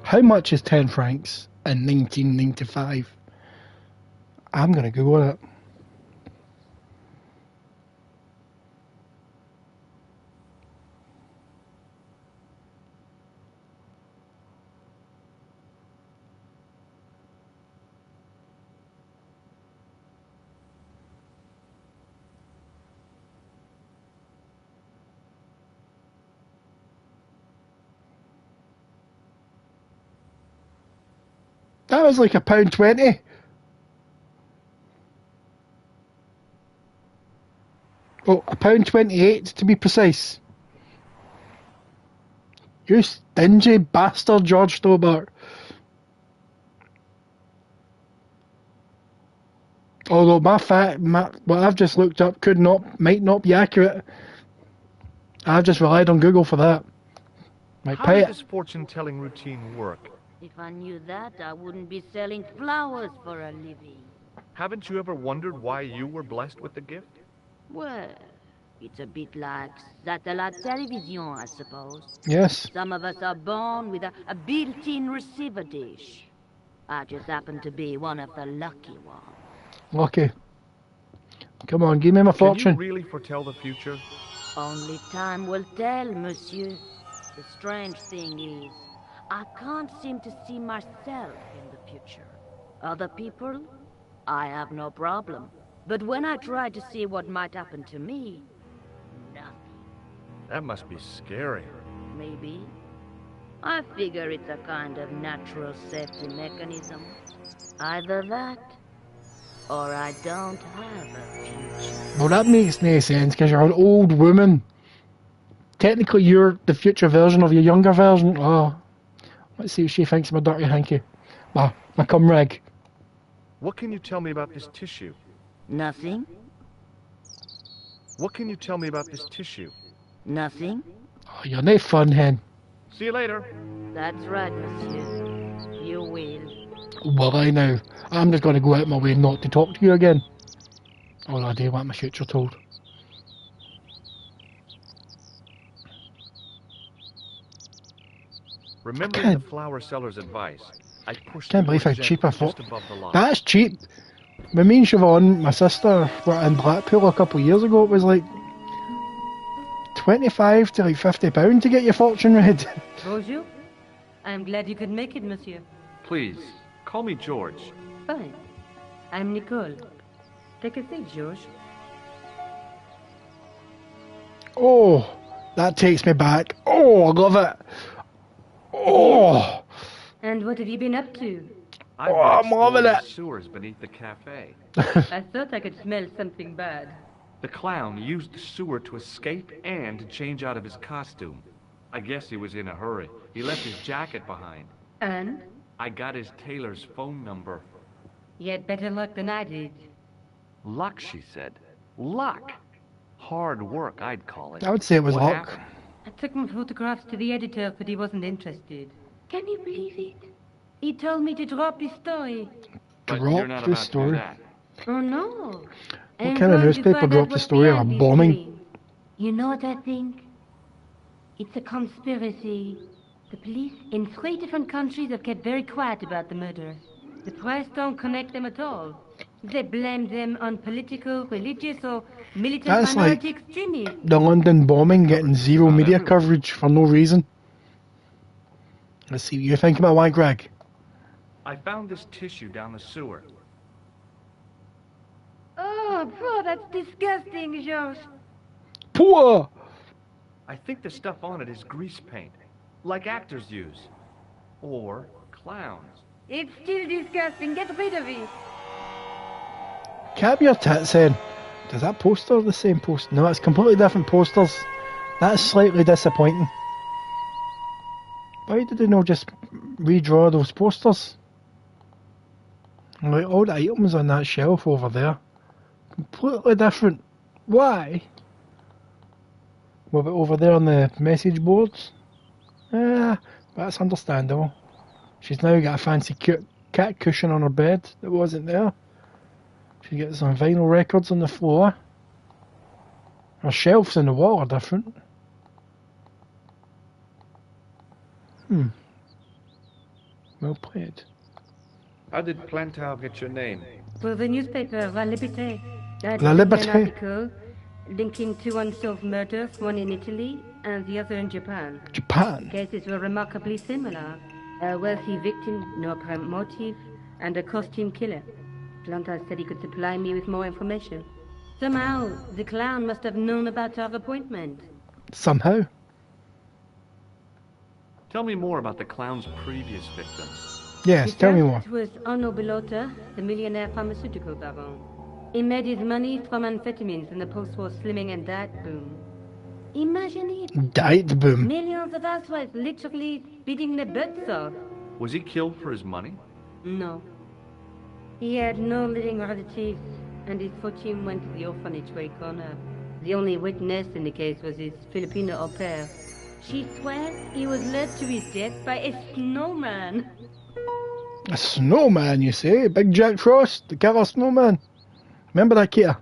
A: How much is 10 francs in 1995? I'm gonna Google it. That was like £1.20. Oh, £1.28 to be precise. You stingy bastard, George Stobart. Although what I've just looked up might not be accurate. I've just relied on Google for that.
B: How does this fortune-telling routine work?
G: If I knew that, I wouldn't be selling flowers for a living.
B: Haven't you ever wondered why you were blessed with the gift?
G: Well, it's a bit like satellite television, I suppose.
A: Yes.
G: Some of us are born with a built-in receiver dish. I just happen to be one of the lucky ones.
A: Lucky. Come on, give me my fortune.
B: Can you really foretell the future?
G: Only time will tell, monsieur. The strange thing is, I can't seem to see myself in the future. Other people, I have no problem. But when I try to see what might happen to me, nothing.
B: That must be scary.
G: Maybe. I figure it's a kind of natural safety mechanism. Either that, or I don't have a future.
A: Well, that makes no sense because you're an old woman. Technically, you're the future version of your younger version. Oh, let's see what she thinks of my dirty hanky. My cum rag.
B: What can you tell me about this tissue?
G: Nothing?
B: What can you tell me about this tissue?
G: Nothing?
A: Oh, you're no fun, hen.
B: See you later.
G: That's right, monsieur. You will.
A: Will I now? I'm just going to go out my way not to talk to you again. All I do want my future told.
B: Remembering the flower seller's advice, I pushed
A: Can't believe how
B: the
A: cheap I
B: just
A: thought.
B: above the line.
A: That's cheap. When me and Siobhan, my sister, were in Blackpool a couple of years ago, it was like 25 to like £50 to get your fortune read.
J: Bonjour. I'm glad you could make it, monsieur.
B: Please, call me George.
J: Fine. I'm Nicole. Take a seat, George.
A: Oh, that takes me back. Oh, I love it. Oh,
J: And what have you been up to?
A: I'm loving
B: the
A: it.
B: sewers beneath the cafe.
J: I thought I could smell something bad.
B: The clown used the sewer to escape and to change out of his costume. I guess he was in a hurry. He left his jacket behind.
J: And?
B: I got his tailor's phone number.
J: You had better luck than I did.
B: Luck, she said. Luck! Hard work, I'd call it.
A: I would say it was
B: What
A: luck.
B: happened?
J: I took my photographs to the editor, but he wasn't interested. Can you believe it? He told me to drop his story.
B: But
A: Drop
B: you're not
A: the
B: about to do
A: story.
B: that.
J: Oh, no.
A: What kind of newspaper dropped the story of a bombing?
J: You know what I think? It's a conspiracy. The police in 3 different countries have kept very quiet about the murder. The press don't connect them at all. They blame them on political, religious, or militant
A: That's like
J: minority extremism.
A: the London bombing getting zero media coverage for no reason. Let's see what you think about why, Greg.
B: I found this tissue down the sewer.
J: Oh, bro, that's disgusting, George.
A: Poor!
B: I think the stuff on it is grease paint. like actors use. Or clowns.
J: It's still disgusting. Get rid of it.
A: Cap your tits then. Does that poster the same poster? No, it's completely different posters. That's slightly disappointing. Why did they not just redraw those posters? Like all the items on that shelf over there. Completely different. Why? With it over there on the message boards? That's understandable. She's now got a fancy cat cushion on her bed that wasn't there. She gets some vinyl records on the floor. Her shelves in the wall are different. Well played.
B: How did Plantar get your name?
J: For the newspaper, La Liberté.
A: La Liberté.
J: An article linking two unsolved murders, one in Italy and the other in Japan.
A: Japan?
J: Cases were remarkably similar. A wealthy victim, no apparent motive, and a costume killer. Plantar said he could supply me with more information. Somehow, the clown must have known about our appointment.
A: Somehow?
B: Tell me more about the clown's previous victims.
A: Yes, tell me more.
J: It was Arno Bellota, the millionaire pharmaceutical baron. He made his money from amphetamines in the post-war slimming and diet boom. Imagine it.
A: Diet boom.
J: Millions of housewives literally beating their butts off.
B: Was he killed for his money?
J: No. He had no living relatives, and his fortune went to the orphanage where he grew up. The only witness in the case was his Filipino au pair. She swears he was led to his death by a snowman.
A: A snowman, you say? Big Jack Frost, the killer snowman. Remember that, Kita?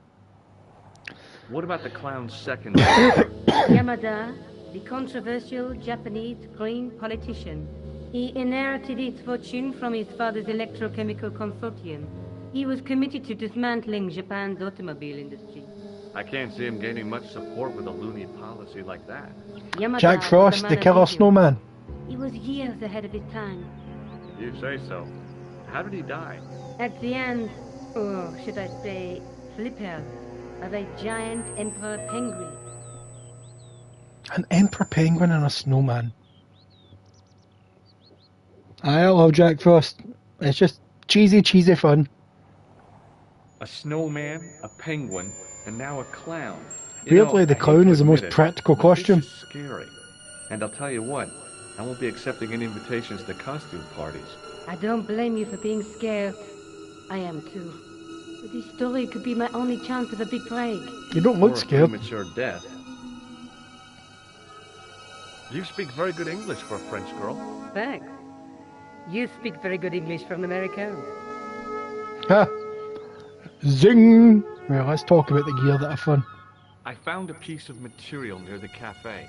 B: What about the clown's second?
J: Yamada, the controversial Japanese green politician. He inherited his fortune from his father's electrochemical consortium. He was committed to dismantling Japan's automobile industry.
B: I can't see him gaining much support with a loony policy like that.
J: Yamada
A: Jack Frost, the killer snowman.
J: He was years ahead of his time.
B: You say so. How did he die?
J: At the end, or should I say, flipper, of a giant emperor penguin.
A: An emperor penguin and a snowman. I love Jack Frost. It's just cheesy fun.
B: A snowman, a penguin, and now a clown.
A: Weirdly, the clown is the most practical costume.
B: This is scary. And I'll tell you what, I won't be accepting any invitations to costume parties.
J: I don't blame you for being scared. I am too. But this story could be my only chance of a big break.
A: You don't look scared.
B: Premature death. You speak very good English for a French girl.
J: Thanks. You speak very good English for an American.
A: Ha! Zing! Well, let's talk about the gear that are fun.
B: I found a piece of material near the cafe.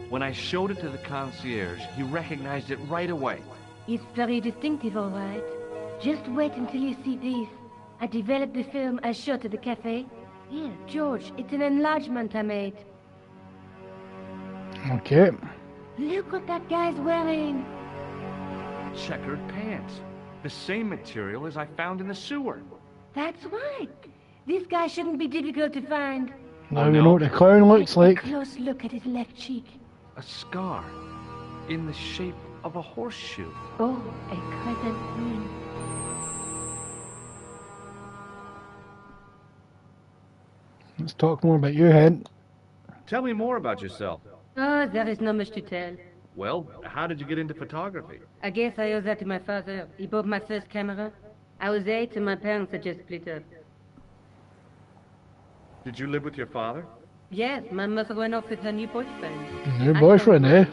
B: When I showed it to the concierge, he recognized it right away.
J: It's very distinctive, all right. Just wait until you see this. I developed the film I showed at the cafe. Here, George, it's an enlargement I made.
A: Okay.
J: Look what that guy's wearing.
B: Checkered pants. The same material as I found in the sewer.
J: That's right. This guy shouldn't be difficult to find.
A: Now we know what the clown looks like.
J: Take a close look at his left cheek.
B: A scar. In the shape of a horseshoe.
J: Oh, a crescent moon.
A: Let's talk more about you, Hen.
B: Tell me more about yourself.
J: Oh, there is not much to tell.
B: Well, how did you get into photography?
J: I guess I owe that to my father. He bought my first camera. I was 8 and my parents had just split up.
B: Did you live with your father?
J: Yes, my mother went off with her new boyfriend.
A: New boyfriend, eh?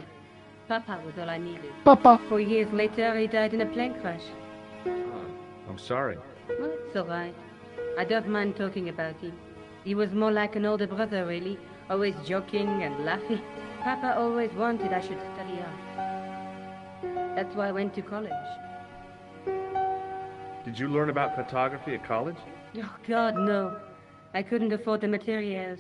J: Papa was all I needed.
A: Papa.
J: 4 years later, he died in a plane crash.
B: I'm sorry.
J: Well, it's all right. I don't mind talking about him. He was more like an older brother, really. Always joking and laughing. Papa always wanted I should study art. That's why I went to college.
B: Did you learn about photography at college?
J: Oh, God, no. I couldn't afford the materials.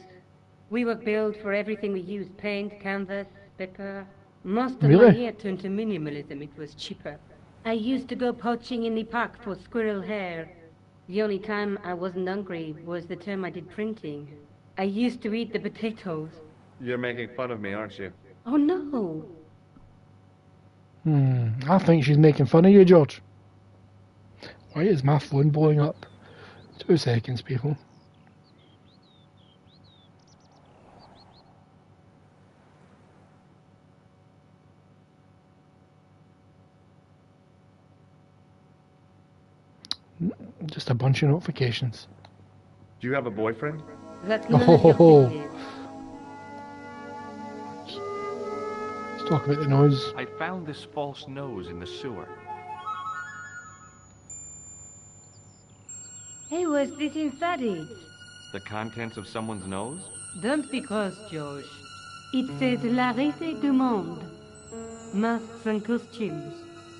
J: We were billed for everything we used. Paint, canvas, paper. Most of my hair turned to minimalism. It was cheaper. I used to go poaching in the park for squirrel hair. The only time I wasn't hungry was the term I did printing. I used to eat the potatoes.
B: You're making fun of me, aren't you?
J: Oh no.
A: I think she's making fun of you, George. Why is my phone blowing up? 2 seconds, people. Just a bunch of notifications.
B: Do you have a boyfriend?
J: That's none of your business.
A: Let's talk about the nose.
B: I found this false nose in the sewer.
J: Hey, what's this inside it?
B: The contents of someone's nose?
J: Don't be cross, Josh. It says La Rese du Monde. Masks and costumes.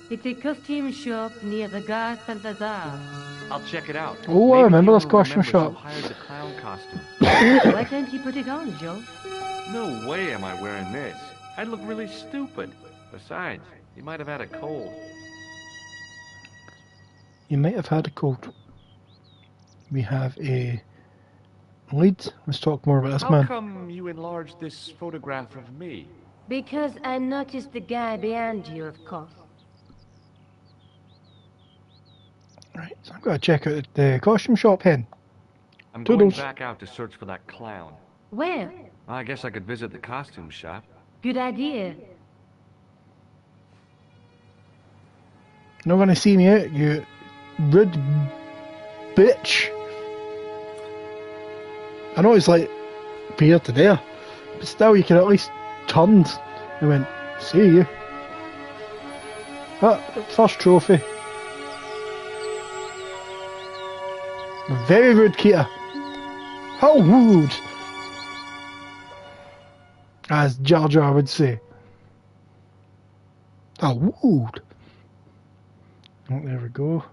J: It's a costume shop near the Gare Saint-Lazare.
B: I'll check it out.
A: Oh, I
B: Maybe
A: remember
B: you'll
A: this costume
B: remember
A: shop.
B: who hired the clown costume.
J: Why don't you put it on, Josh?
B: No way am I wearing this. I'd look really stupid. Besides, you might have had a cold.
A: You might have had a cold. We have a lead. Let's talk more about this
B: How
A: man.
B: come you enlarged this photograph of me?
J: Because I noticed the guy behind you, of course.
A: Right, so I'm going to check out the costume shop, hen.
B: I'm
A: Toodles.
B: going back out to search for that clown.
J: Where?
B: I guess I could visit the costume shop.
J: Good idea.
A: Not going to see me out, you rude bitch. I know it's like here to there, but still you could at least turned and went, see you. Ah, first trophy. Very rude, Kita. How rude! As Jar Jar would say. How rude! Oh, there we go.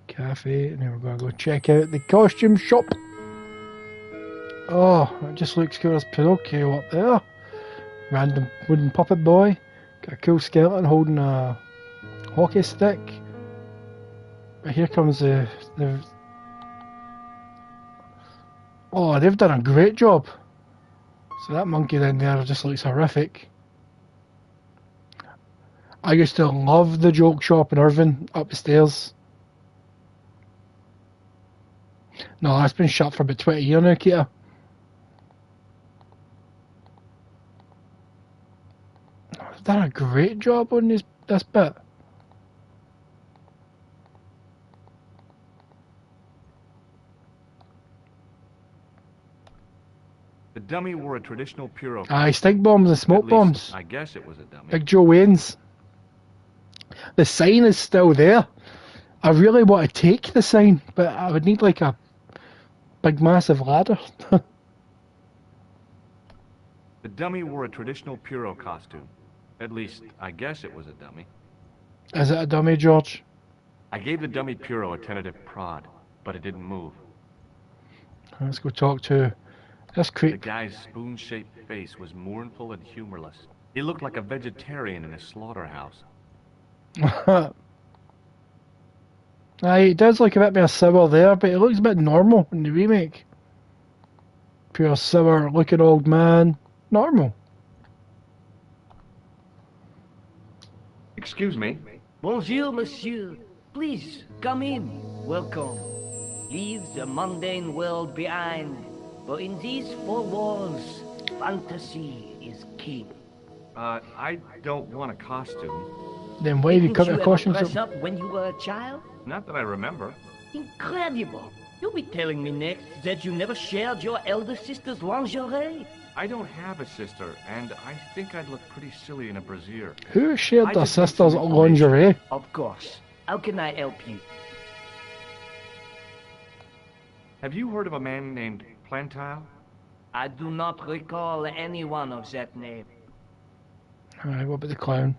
A: Cafe, and then we're going to go check out the costume shop. Oh, it just looks cool as Pinocchio up there. Random wooden puppet boy. Got a cool skeleton holding a hockey stick. But here comes the... Oh, they've done a great job. So that monkey down there just looks horrific. I used to love the joke shop in Irvine up the stairs. No, it's been shut for about 20 years now, Kita. They've done a great job on this bit.
B: The dummy wore a traditional Puro.
A: Aye, stink bombs and smoke
B: At least,
A: bombs.
B: I guess it was a dummy.
A: Big Joe Wayne's. The sign is still there. I really want to take the sign, but I would need like a big massive ladder.
B: The dummy wore a traditional Puro costume. At least, I guess it was a dummy.
A: Is it a dummy, George?
B: I gave the dummy Puro a tentative prod, but it didn't move.
A: Let's go talk to this
B: The
A: creep.
B: guy's spoon-shaped face was mournful and humorless. He looked like a vegetarian in a slaughterhouse.
A: Aye, it does look a bit more sour there, but it looks a bit normal in the remake. Pure sour looking old man. Normal.
B: Excuse me.
K: Bonjour, monsieur. Please, come in. Welcome. Leave the mundane world behind. For in these four walls, fantasy is king.
B: I don't want a costume.
A: Then why have you cut the
K: Didn't
A: costumes
K: dress
A: up?
K: up when you were a child?
B: Not that I remember.
K: Incredible. You'll be telling me next that you never shared your elder sister's lingerie.
B: I don't have a sister, and I think I'd look pretty silly in a brassiere.
A: Who shared
B: I
A: their
B: just need
A: sister's
B: some
A: lingerie?
K: Of course. How can I help you?
B: Have you heard of a man named Plantar?
K: I do not recall anyone of that name.
A: Alright, what about the clown?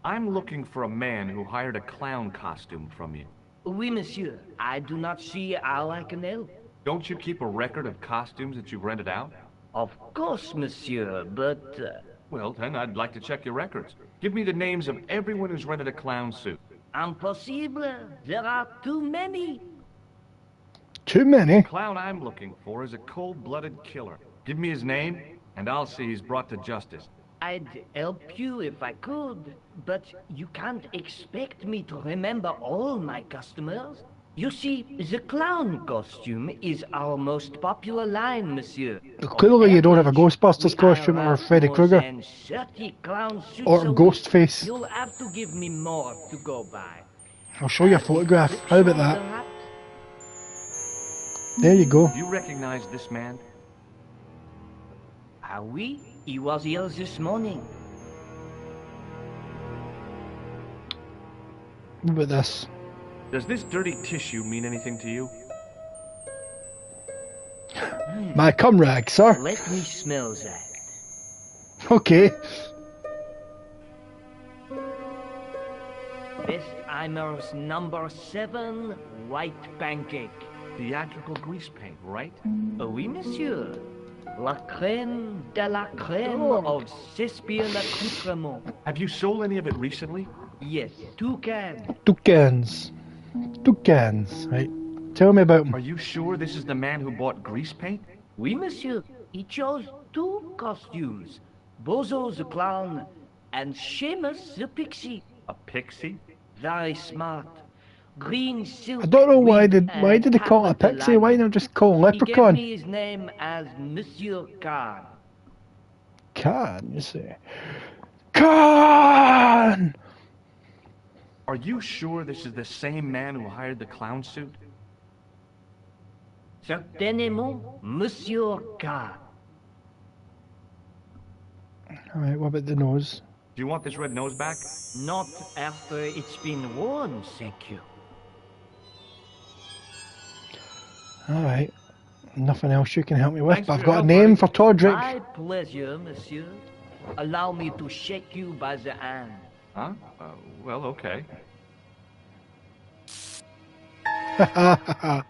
B: I'm looking for a man who hired a clown costume from you.
K: Oui, monsieur. I do not see how I can help.
B: Don't you keep a record of costumes that you've rented out?
K: Of course, monsieur, but...
B: Well, then, I'd like to check your records. Give me the names of everyone who's rented a clown suit.
K: Impossible. There are too many.
A: too many.
B: The clown I'm looking for is a cold-blooded killer. Give me his name, and I'll see he's brought to justice.
K: I'd help you if I could, but you can't expect me to remember all my customers. You see, the clown costume is our most popular line, monsieur.
A: Clearly you don't have a Ghostbusters costume or a Freddy Krueger. Or Ghostface.
K: You'll have to give me more to go by.
A: I'll show you a photograph. How about that? There you go.
B: You recognize this man?
K: Ah oui, he was here this morning.
A: What about this?
B: Does this dirty tissue mean anything to you?
A: My cum rag, sir.
K: Let me smell that.
A: Okay.
K: Bestheimer's number 7 white pancake.
B: Theatrical grease paint, right?
K: Oui, monsieur. La crème de la crème of Shakespeare accoutrement.
B: Have you sold any of it recently?
K: Yes, 2 cans.
A: 2 cans. 2 cans, right. Tell me about him.
B: Are you sure this is the man who bought grease paint?
K: Oui, monsieur. He chose 2 costumes. Bozo the clown and Seamus the pixie.
B: A pixie?
K: Very smart. Green silk.
A: I don't know why did they call it a pixie? Why not just call him Leprechaun?
K: He gave me his name as Monsieur Khan.
A: Khan, you say? Khan!
B: Are you sure this is the same man who hired the clown suit?
K: Certainement, Monsieur Khan.
A: Alright, what about the nose?
B: Do you want this red nose back?
K: Not after it's been worn, thank you.
A: Alright. Nothing else you can help me with,
B: Thanks
A: but I've
B: for
A: got
B: your
A: a
B: help,
A: name
B: buddy.
A: for Todrick.
K: My pleasure, monsieur. Allow me to shake you by the hand.
B: Huh? Well, okay.
A: What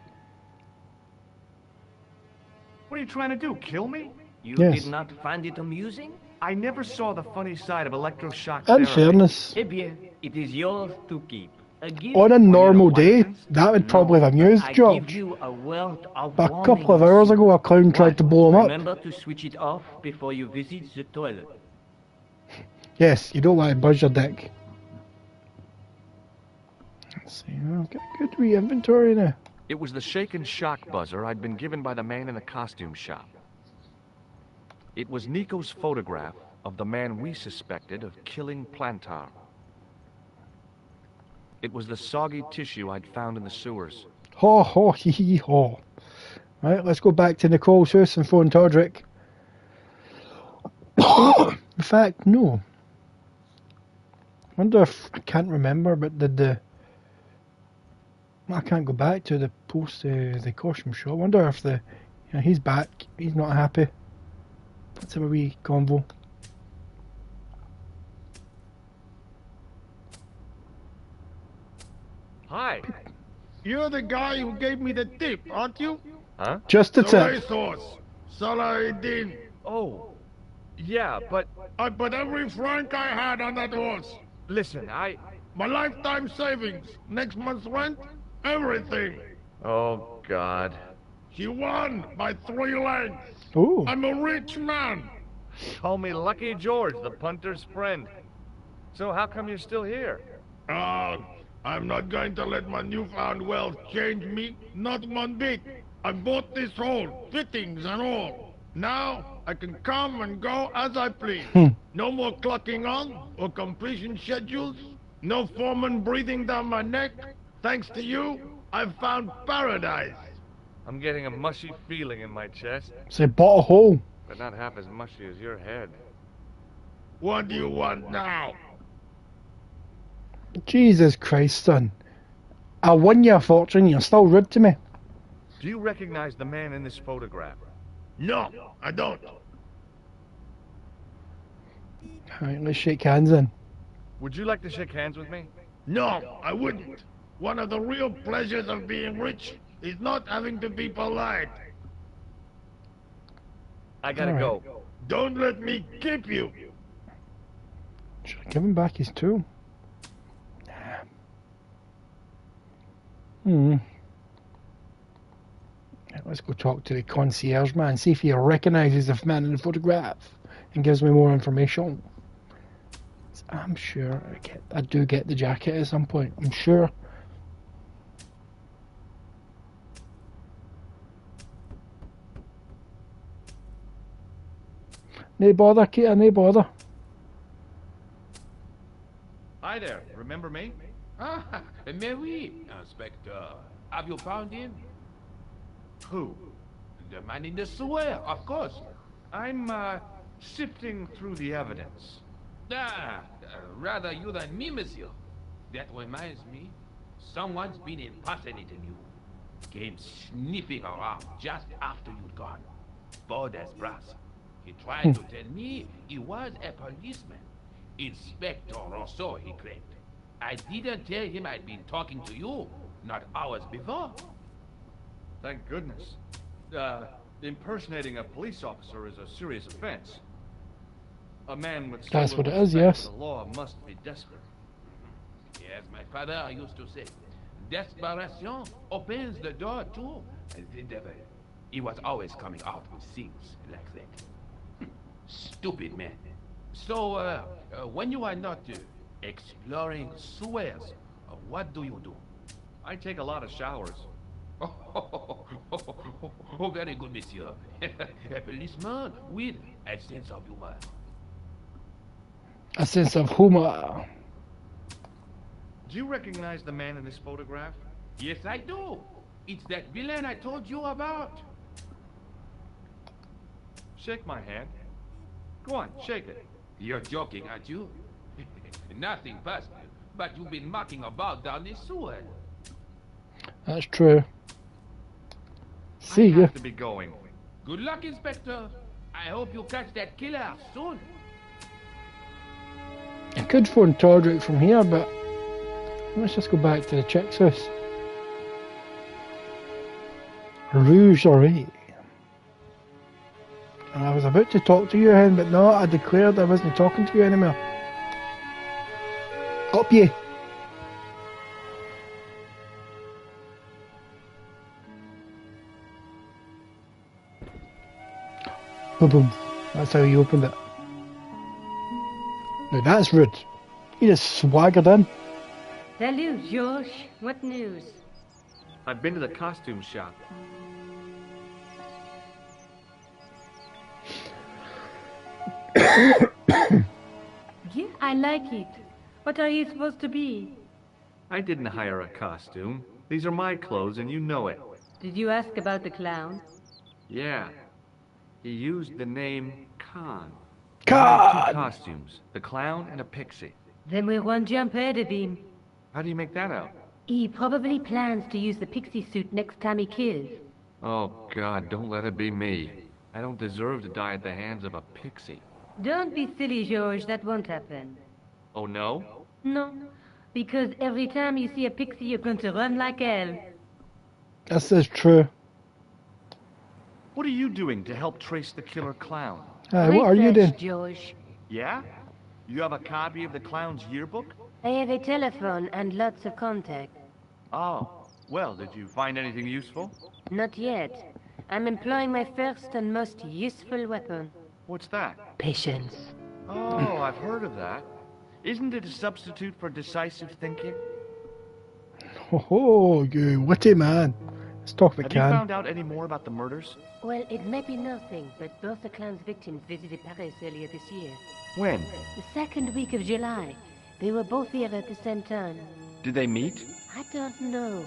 B: What are you trying to do, kill me?
K: You
A: Yes.
K: did not find it amusing?
B: I never saw the funny side of electroshock
A: In
B: therapy.
A: fairness,
K: Eh bien, it is yours to keep. A gift.
A: on a normal
B: a
A: day,
B: license?
A: that would probably have amused
K: I give
A: George.
K: you a word of
A: But a
K: warning,
A: couple of hours
K: monsieur.
A: ago, a clown tried to blow him up.
K: Remember to switch it off before you visit the toilet.
A: Yes, you don't want to buzz your dick. Let's see, I've got a good wee inventory now.
B: It was the shake and shock buzzer I'd been given by the man in the costume shop. It was Nico's photograph of the man we suspected of killing Plantar. It was the soggy tissue I'd found in the sewers.
A: Ho ho hee hee ho. Right, let's go back to Nicole's house and phone Todrick. In fact, no. Wonder if I can't remember, but did the I can't go back to the post the costume shop. Wonder if the he's back. He's not happy. Let's have a wee convo.
B: Hi.
F: You're the guy who gave me the tip, aren't you?
B: Huh?
A: Just a
F: The
A: tip.
F: racehorse. Saladin.
B: Oh, yeah, but
F: I put every franc I had on that horse.
B: listen,
F: My lifetime savings, next month's rent, everything.
B: Oh, God.
F: She won by 3 lengths.
A: Oh,
F: I'm a rich man.
B: Call me Lucky George, the punter's friend. So how come you're still here?
F: I'm not going to let my newfound wealth change me, not one bit. I bought this hole, fittings and all. Now, I can come and go as I please. No more clocking on or completion schedules. No foreman breathing down my neck. Thanks to you, I've found paradise.
B: I'm getting a mushy feeling in my chest,
A: say bought a hole.
B: but not half as mushy as your head.
F: What do you want now?
A: Jesus Christ, son. I won you a fortune. You're still rude to me.
B: Do you recognize the man in this photograph?
F: No, I don't.
A: Alright, let's shake hands then.
B: Would you like to shake hands with me?
F: No, I wouldn't. One of the real pleasures of being rich is not having to be polite.
B: I gotta
A: All
B: go.
F: Don't let me keep you.
A: Should I give him back his tool? Let's go talk to the concierge man, see if he recognises the man in the photograph and gives me more information. I'm sure I do get the jacket at some point, I'm sure. No bother, Kita, no bother.
B: Hi there, remember me?
H: Ah, mais oui, Inspector. Have you found him?
B: Who?
H: The man in the sewer, of course.
B: I'm, sifting through the evidence.
H: Rather you than me, monsieur. That reminds me, someone's been impersonating you. Came sniffing around just after you'd gone. Bold as brass. He tried to tell me he was a policeman. Inspector Rousseau, he claimed. I didn't tell him I'd been talking to you, not hours before.
B: Thank goodness. Impersonating a police officer is a serious offense. A man with so
A: That's what
B: little
A: it is,
B: respect
A: yes.
B: for the law must be desperate.
H: Yes, my father used to say, desperation opens the door to the devil. He was always coming out with things like that. Stupid man. So, when you are not exploring sewers, what do you do?
B: I take a lot of showers.
H: Oh, very good, monsieur. A policeman with a sense of humor.
A: A sense of humor.
B: Do you recognize the man in this photograph?
H: Yes, I do. It's that villain I told you about.
B: Shake my hand. Go on, shake it.
H: You're joking, aren't you? Nothing personal, but you've been mucking about down this sewer.
A: That's true. See
B: I
A: ya.
B: have to be going.
H: Good luck, Inspector. I hope you catch that killer soon.
A: I could phone Todrick from here, but let's just go back to the chick's house. Rouge Oreille. And I was about to talk to you, Hen, but no, I declared I wasn't talking to you anymore. Up ye! Boom, boom. That's how he opened it. Now that's rude. He just swaggered in.
J: Salut, George. What news?
B: I've been to the costume shop.
J: Yeah, I like it. What are you supposed to be?
B: I didn't hire a costume. These are my clothes and you know it.
J: Did you ask about the clown?
B: Yeah. He used the name Khan.
A: Khan!
B: Two costumes, the clown and a pixie.
J: Then we're one jump ahead of him.
B: How do you make that out?
J: He probably plans to use the pixie suit next time he kills.
B: Oh God, don't let it be me. I don't deserve to die at the hands of a pixie.
J: Don't be silly, George. That won't happen.
B: Oh no?
J: No, because every time you see a pixie, you're going to run like hell.
A: This is true.
B: What are you doing to help trace the killer clown?
A: What are you doing?
J: George.
B: Yeah? You have a copy of the clown's yearbook?
J: I have a telephone and lots of contact.
B: Oh, well, did you find anything useful?
J: Not yet. I'm employing my first and most useful weapon.
B: What's that?
J: Patience.
B: Oh, I've heard of that. Isn't it a substitute for decisive thinking?
A: Oh, you witty man. Let's talk about
B: Have you
A: Khan.
B: found out any more about the murders?
J: Well, it may be nothing, but both the clown's victims visited Paris earlier this year.
B: When?
J: The second week of July. They were both here at the same time.
B: Did they meet?
J: I don't know,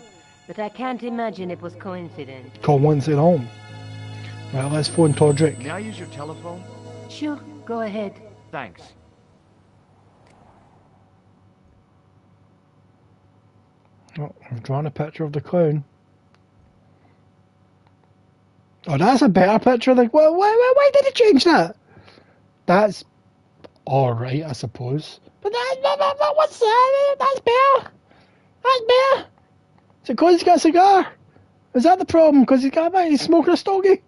J: but I can't imagine it was coincidence.
A: Call once at home. Well, let's phone Todrick.
B: May I use your telephone?
J: Sure, go ahead.
B: Thanks.
A: Oh, I've drawn a picture of the clown. Oh, that's a better picture. Like, why did it change that? That's alright, I suppose. But what's that? That's better. That's better. Is it because he's got a cigar? Is that the problem? Because he's smoking a stogie?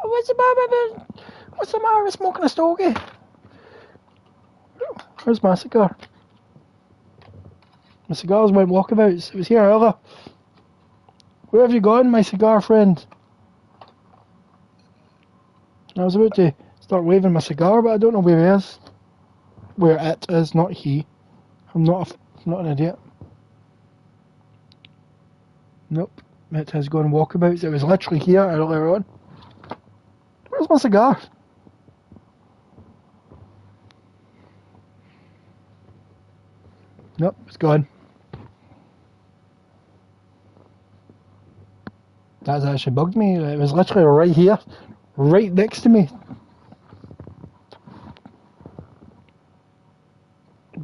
A: What's the matter with smoking a stogie? Where's my cigar? My cigars went walkabouts. It was here earlier. Where have you gone, my cigar friend? I was about to start waving my cigar, but I don't know where he is. Where it is, not he. I'm not an idiot. Nope. It has gone walkabouts. It was literally here earlier on. Where's my cigar? Nope, it's gone. That's actually bugged me. It was literally right here. Right next to me.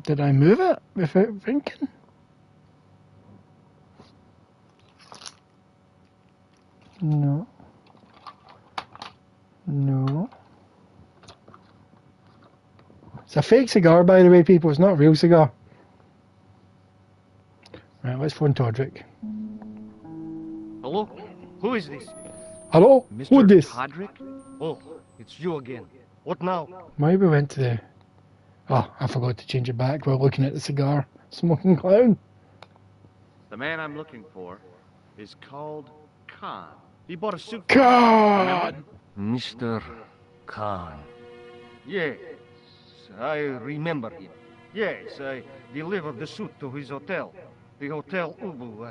A: Did I move it without thinking? No. No. It's a fake cigar, by the way, people. It's not a real cigar. Right, let's phone Todrick.
I: Hello? Who is this?
A: Hello?
I: Mr.
A: Who is this?
I: Todrick? Oh, it's you again. What now?
A: Why we went to the... Oh, I forgot to change it back while looking at the cigar. Smoking clown.
B: The man I'm looking for is called Khan. He bought a suit.
A: God!
I: Mr. Khan. Yes, I remember him. Yes, I delivered the suit to his hotel. The Hotel Ubu.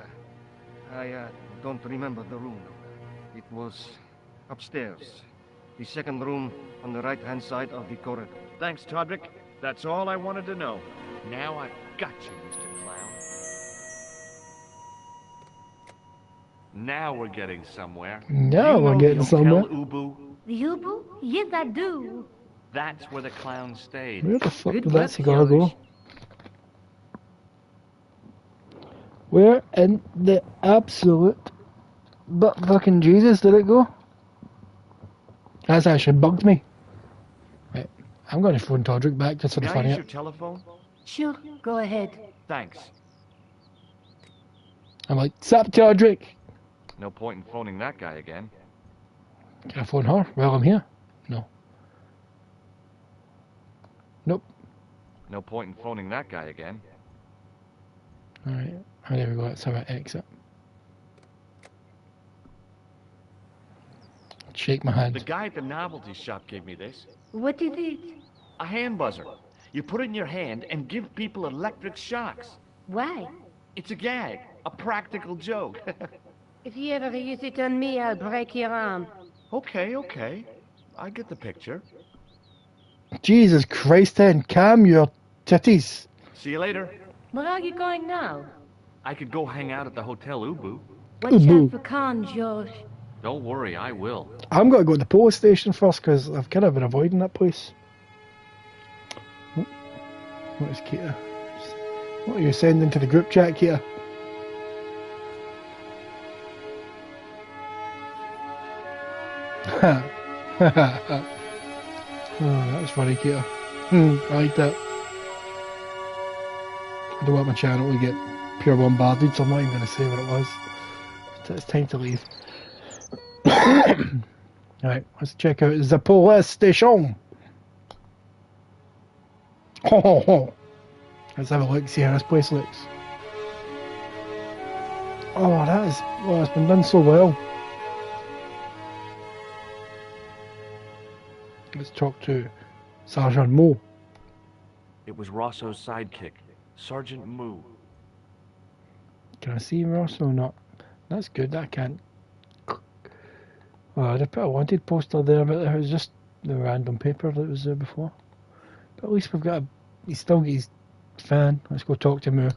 I: I don't remember the room. It was upstairs. The second room on the right-hand side of the corridor.
B: Thanks, Todrick. That's all I wanted to know. Now I've got you, Mr. Clown. Now we're getting somewhere.
A: Now we're getting somewhere.
B: Ubu?
J: The Ubu? Yes, I do.
B: That's where the clown stayed.
A: Where the fuck
J: Good
A: did that
J: work,
A: cigar go?
J: George.
A: Where in the absolute but fucking Jesus did it go? That's actually bugged me. Right, I'm going to phone Todrick back just for the
B: Can I
A: fun
B: use
A: of
B: your
A: it.
B: telephone?
J: Sure, go ahead.
B: Thanks.
A: I'm like, sup Todrick?
B: No point in phoning that guy again.
A: Can I phone her while I'm here? No. Nope.
B: No point in phoning that guy again.
A: Alright, oh, there we go, that's how I exit. Shake my
B: The
A: hand.
B: guy at the novelty shop gave me this.
J: What is it?
B: A hand buzzer. You put it in your hand and give people electric shocks.
J: Why?
B: It's a gag. A practical joke.
J: If you ever use it on me, I'll break your arm.
B: Okay. I get the picture.
A: Jesus Christ then, calm your titties.
B: See you later.
J: Where are you going now?
B: I could go hang out at the Hotel Ubu.
J: Watch
A: Ubu.
J: out for Khan, George.
B: Don't worry, I will.
A: I'm going to go to the police station first because I've kind of been avoiding that place. Oh, what is Keita? What are you sending to the group chat, Keita? Oh, that's funny, Keita. I like that. I don't want my channel to get pure bombarded, so I'm not even going to say what it was. It's time to leave. Right, let's check out the police station. Let's have a look, see how this place looks. Oh, it's been done so well. Let's talk to Sergeant Mo.
B: It was Rosso's sidekick, Sergeant Moo.
A: Can I see Ross or not? That's good, I can't. Oh, I'd put a wanted poster there, but it was just the random paper that was there before. But at least we've got he's still got his fan. Let's go talk to Moo.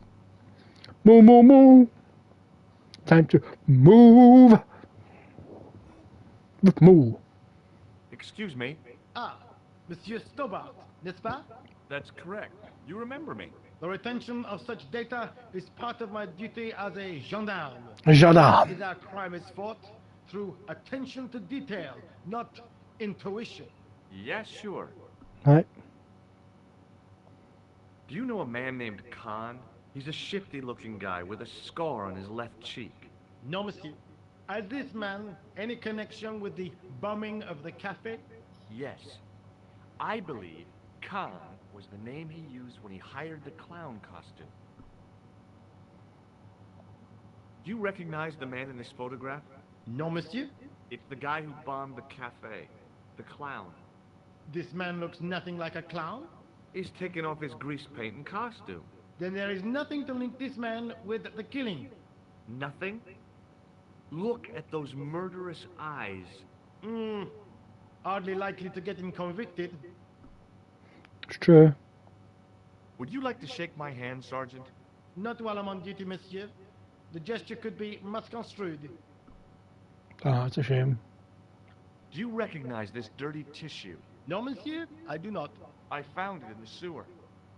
A: Moo. Time to move. With Moo.
B: Excuse me.
E: Ah, Monsieur Stobart, n'est-ce pas?
B: That's correct. You remember me.
E: The retention of such data is part of my duty as a gendarme.
A: Gendarme.
E: Is our crime is fought through attention to detail, not intuition.
B: Yes, sure.
A: Right.
B: Do you know a man named Khan? He's a shifty-looking guy with a scar on his left cheek.
E: No, monsieur. Has this man any connection with the bombing of the cafe?
B: Yes. I believe Khan was the name he used when he hired the clown costume. Do you recognize the man in this photograph?
E: No, monsieur.
B: It's the guy who bombed the cafe. The clown.
E: This man looks nothing like a clown.
B: He's taken off his grease paint and costume.
E: Then there is nothing to link this man with the killing.
B: Nothing? Look at those murderous eyes.
E: Hardly likely to get him convicted.
A: It's true.
B: Would you like to shake my hand, Sergeant?
E: Not while I'm on duty, monsieur. The gesture could be misconstrued.
A: Oh, it's a shame.
B: Do you recognize this dirty tissue?
E: No, monsieur, I do not.
B: I found it in the sewer.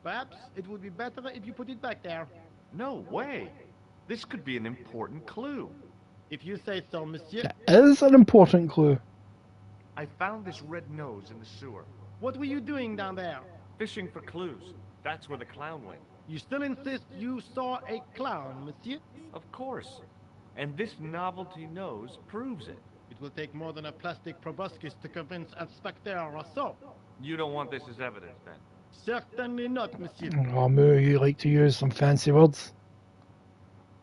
E: Perhaps it would be better if you put it back there.
B: No way. This could be an important clue.
E: If you say so, monsieur.
A: That is an important clue.
B: I found this red nose in the sewer.
E: What were you doing down there?
B: Fishing for clues. That's where the clown went.
E: You still insist you saw a clown, monsieur?
B: Of course. And this novelty nose proves it.
E: It will take more than a plastic proboscis to convince Inspector Rousseau.
B: You don't want this as evidence, then?
E: Certainly not, monsieur.
A: Oh, Moo, you like to use some fancy words.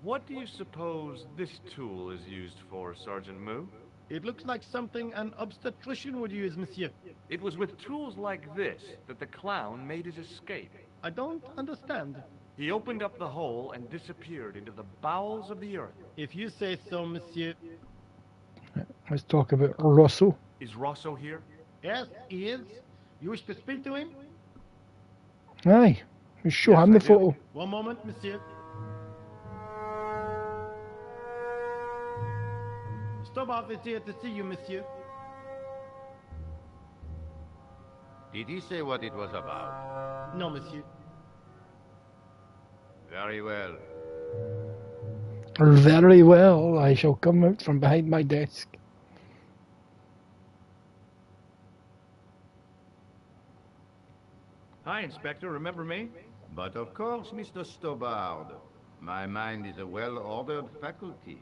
B: What do you suppose this tool is used for, Sergeant Moo?
E: It looks like something an obstetrician would use, monsieur.
B: It was with tools like this that the clown made his escape.
E: I don't understand.
B: He opened up the hole and disappeared into the bowels of the earth.
E: If you say so, monsieur.
A: Let's talk about Rosso.
B: Is Rosso here?
E: Yes, he is. You wish to speak to him?
A: Aye. You show
B: Yes,
A: him the
B: I do.
A: photo.
E: One moment, monsieur. Stobart is here to see you, monsieur.
F: Did he say what it was about?
E: No, monsieur.
F: Very well.
A: Very well. I shall come out from behind my desk.
B: Hi, Inspector. Remember me?
F: But of course, Mr. Stobart. My mind is a well-ordered faculty.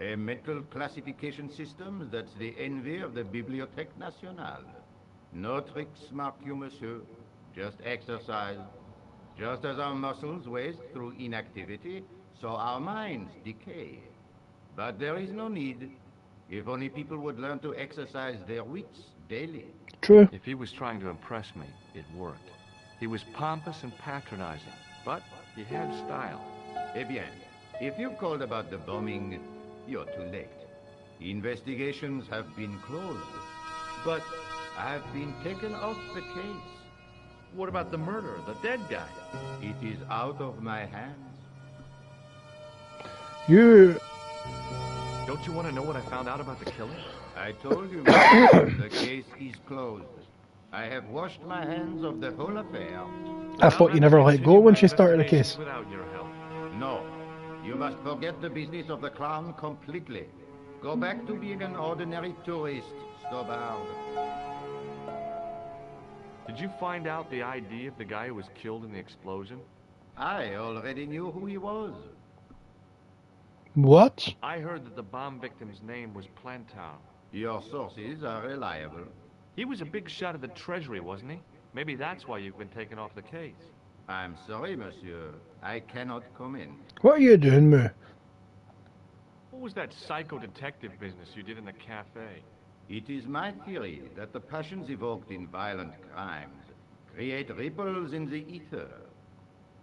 F: A mental classification system that's the envy of the Bibliothèque Nationale. No tricks, mark you, monsieur. Just exercise. Just as our muscles waste through inactivity, so our minds decay. But there is no need. If only people would learn to exercise their wits daily.
A: True.
B: If he was trying to impress me, it worked. He was pompous and patronizing, but he had style.
F: Eh bien, if you called about the bombing, you're too late. Investigations have been closed, but I've been taken off the case.
B: What about the murderer, the dead guy?
F: It is out of my hands.
A: You.
B: Don't you want to know what I found out about the killing?
F: I told you, the case is closed. I have washed my hands of the whole affair.
A: I thought you never let go when she started the case.
B: Without your help.
F: No, you must forget the business of the clown completely. Go back to being an ordinary tourist, Stobart.
B: Did you find out the ID of the guy who was killed in the explosion?
F: I already knew who he was.
A: What?
B: I heard that the bomb victim's name was Plantar.
F: Your sources are reliable.
B: He was a big shot at the Treasury, wasn't he? Maybe that's why you've been taken off the case.
F: I'm sorry, monsieur. I cannot come in.
A: What are you doing, Moo?
B: What was that psycho-detective business you did in the cafe?
F: It is my theory that the passions evoked in violent crimes create ripples in the ether,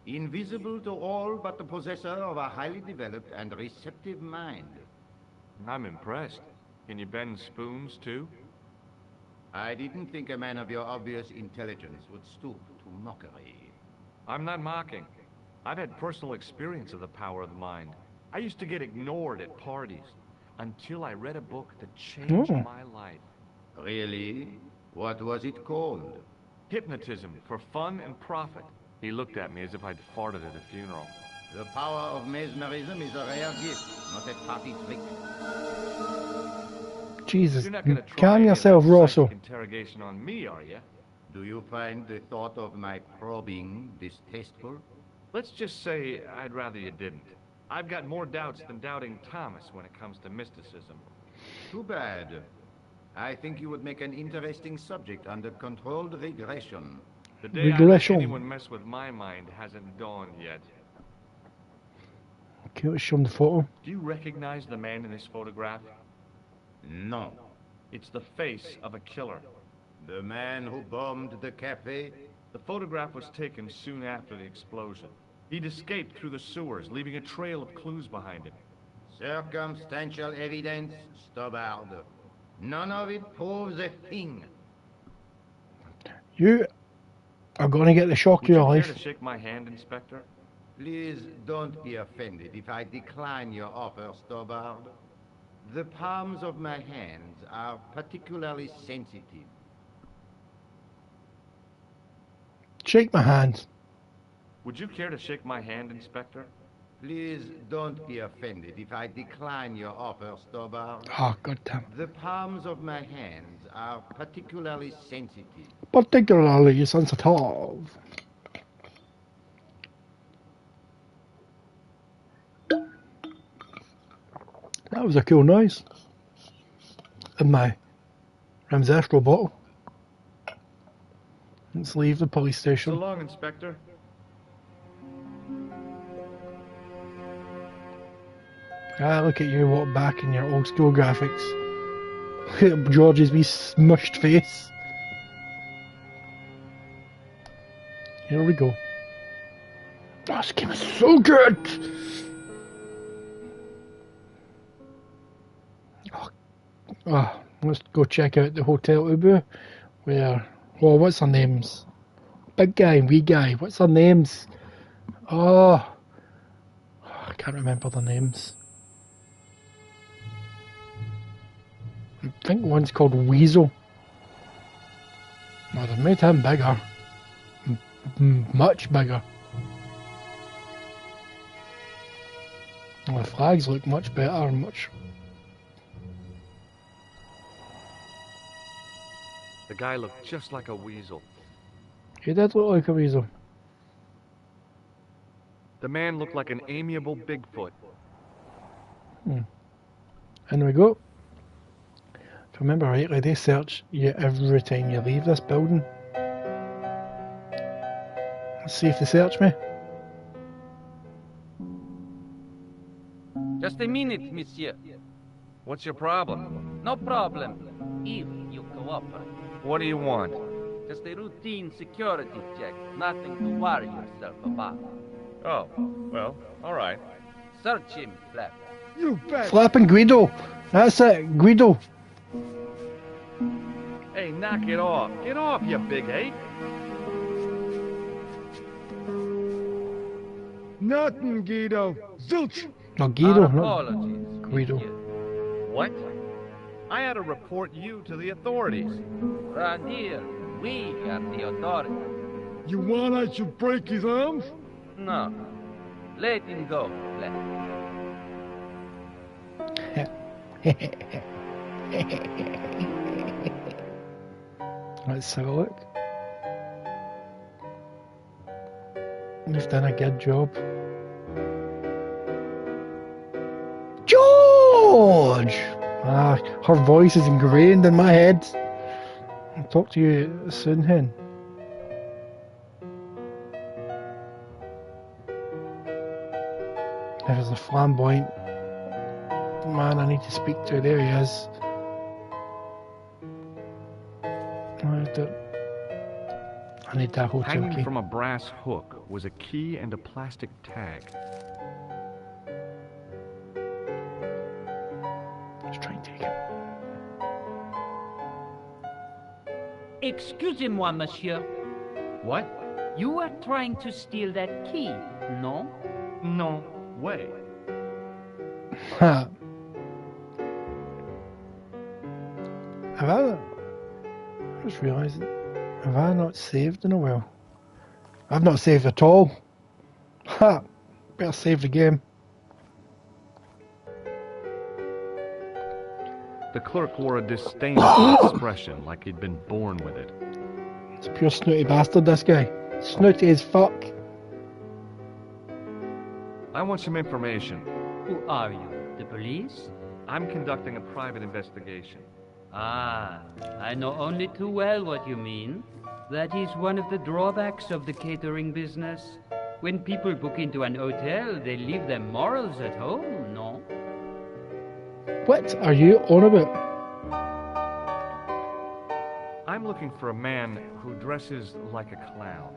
F: invisible to all but the possessor of a highly developed and receptive mind.
B: I'm impressed. Can you bend spoons, too?
F: I didn't think a man of your obvious intelligence would stoop to mockery.
B: I'm not mocking. I've had personal experience of the power of the mind. I used to get ignored at parties until I read a book that changed my life.
F: Really? What was it called?
B: Hypnotism for Fun and Profit. He looked at me as if I'd farted at a funeral.
F: The power of mesmerism is a rare gift, not a party trick.
A: Jesus,
B: You're not gonna try
A: calm
B: any of
A: yourself,
B: that
A: Rosso.
B: psychic interrogation on me, are you?
F: Do you find the thought of my probing distasteful?
B: Let's just say I'd rather you didn't. I've got more doubts than doubting Thomas when it comes to mysticism.
F: Too bad. I think you would make an interesting subject under controlled regression.
B: The day I let
A: Regression.
B: anyone mess with my mind hasn't dawned yet.
A: Okay, let's show him the photo.
B: Do you recognize the man in this photograph?
F: No.
B: It's the face of a killer.
F: The man who bombed the cafe?
B: The photograph was taken soon after the explosion. He'd escaped through the sewers, leaving a trail of clues behind him.
F: Circumstantial evidence, Stobbard. None of it proves a thing.
A: You are going to get the shock of your
B: Would you
A: life.
B: care to shake my hand, Inspector?
F: Please don't be offended if I decline your offer, Stobbard. The palms of my hands are particularly sensitive.
A: Shake my hand.
B: Would you care to shake my hand, Inspector?
F: Please don't be offended if I decline your offer, Stobbard.
A: Oh, goddamn.
F: The palms of my hands are particularly sensitive.
A: Particularly sensitive. That was a cool noise. In my Ramsastro bottle. Let's leave the police
B: So
A: station.
B: long, Inspector.
A: Ah, look at you walk back in your old school graphics. Look at George's wee smushed face. Here we go. Oh, this game is so good! Oh, let's go check out the Hotel Ubu. Where, oh, what's their names? Big guy, wee guy, what's their names? Oh, I can't remember their names. I think one's called Weasel. No, they've made him bigger. Much bigger. And the flags look much better, much...
B: The guy looked just like a weasel.
A: He did look like a weasel.
B: The man looked like an amiable Bigfoot.
A: In we go. If I remember rightly, they search you every time you leave this building. Let's see if they search me.
L: Just a minute, monsieur.
B: What's your problem?
L: No problem. If you cooperate.
B: What do you want?
L: Just a routine security check. Nothing to worry yourself about.
B: Oh, well, all right.
L: Search him, Flap.
E: You bet.
A: Flapping Guido. That's it, Guido.
B: Hey, knock it off. Get off, you big ape.
E: Nothing, Guido. Zilch.
A: No, Guido,
L: Our
A: not
L: apologies,
A: Guido.
L: monsieur.
B: What? I had to report you to the authorities.
L: Round here, we are the authority.
E: You want I should break his arms?
L: No. Let him go, Flap.
A: Let's have a look. You've done a good job. George! Ah, her voice is ingrained in my head. I'll talk to you soon, hen. There's a flamboyant man I need to speak to. There he is. I need that hotel
B: Hanging
A: key.
B: from a brass hook was a key and a plastic tag.
A: Let's try and take it.
L: Excusez-moi, monsieur.
B: What?
L: You are trying to steal that key, no?
B: No way.
A: Ha. Have I just realised, have I not saved in a while? I've not saved at all. Ha! Better save the game.
B: The clerk wore a disdainful expression like he'd been born with it.
A: It's a pure snooty bastard, this guy. Snooty as fuck.
B: I want some information.
L: Who are you? The police?
B: I'm conducting a private investigation.
L: Ah, I know only too well what you mean. That is one of the drawbacks of the catering business.
M: When people book into an hotel, they leave their morals at home, no?
A: What are you on about?
B: I'm looking for a man who dresses like a clown.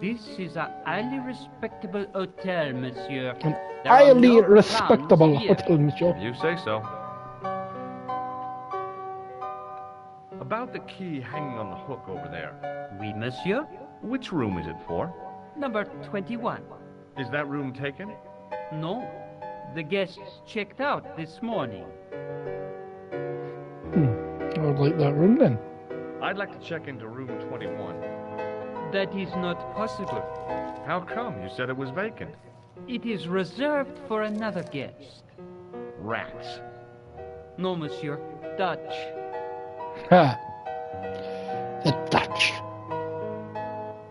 M: This is a highly respectable hotel, monsieur.
A: An
M: There are
A: highly
M: no
A: respectable
M: clowns here.
A: hotel, monsieur.
B: If you say so. About the key hanging on the hook over there.
M: Oui, monsieur.
B: Which room is it for?
M: Number 21.
B: Is that room taken?
M: No. The guests checked out this morning.
A: I would like that room then.
B: I'd like to check into room 21.
M: That is not possible.
B: How come? You said it was vacant.
M: It is reserved for another guest.
B: Rats.
M: No, monsieur. Dutch.
A: Ha! The Dutch.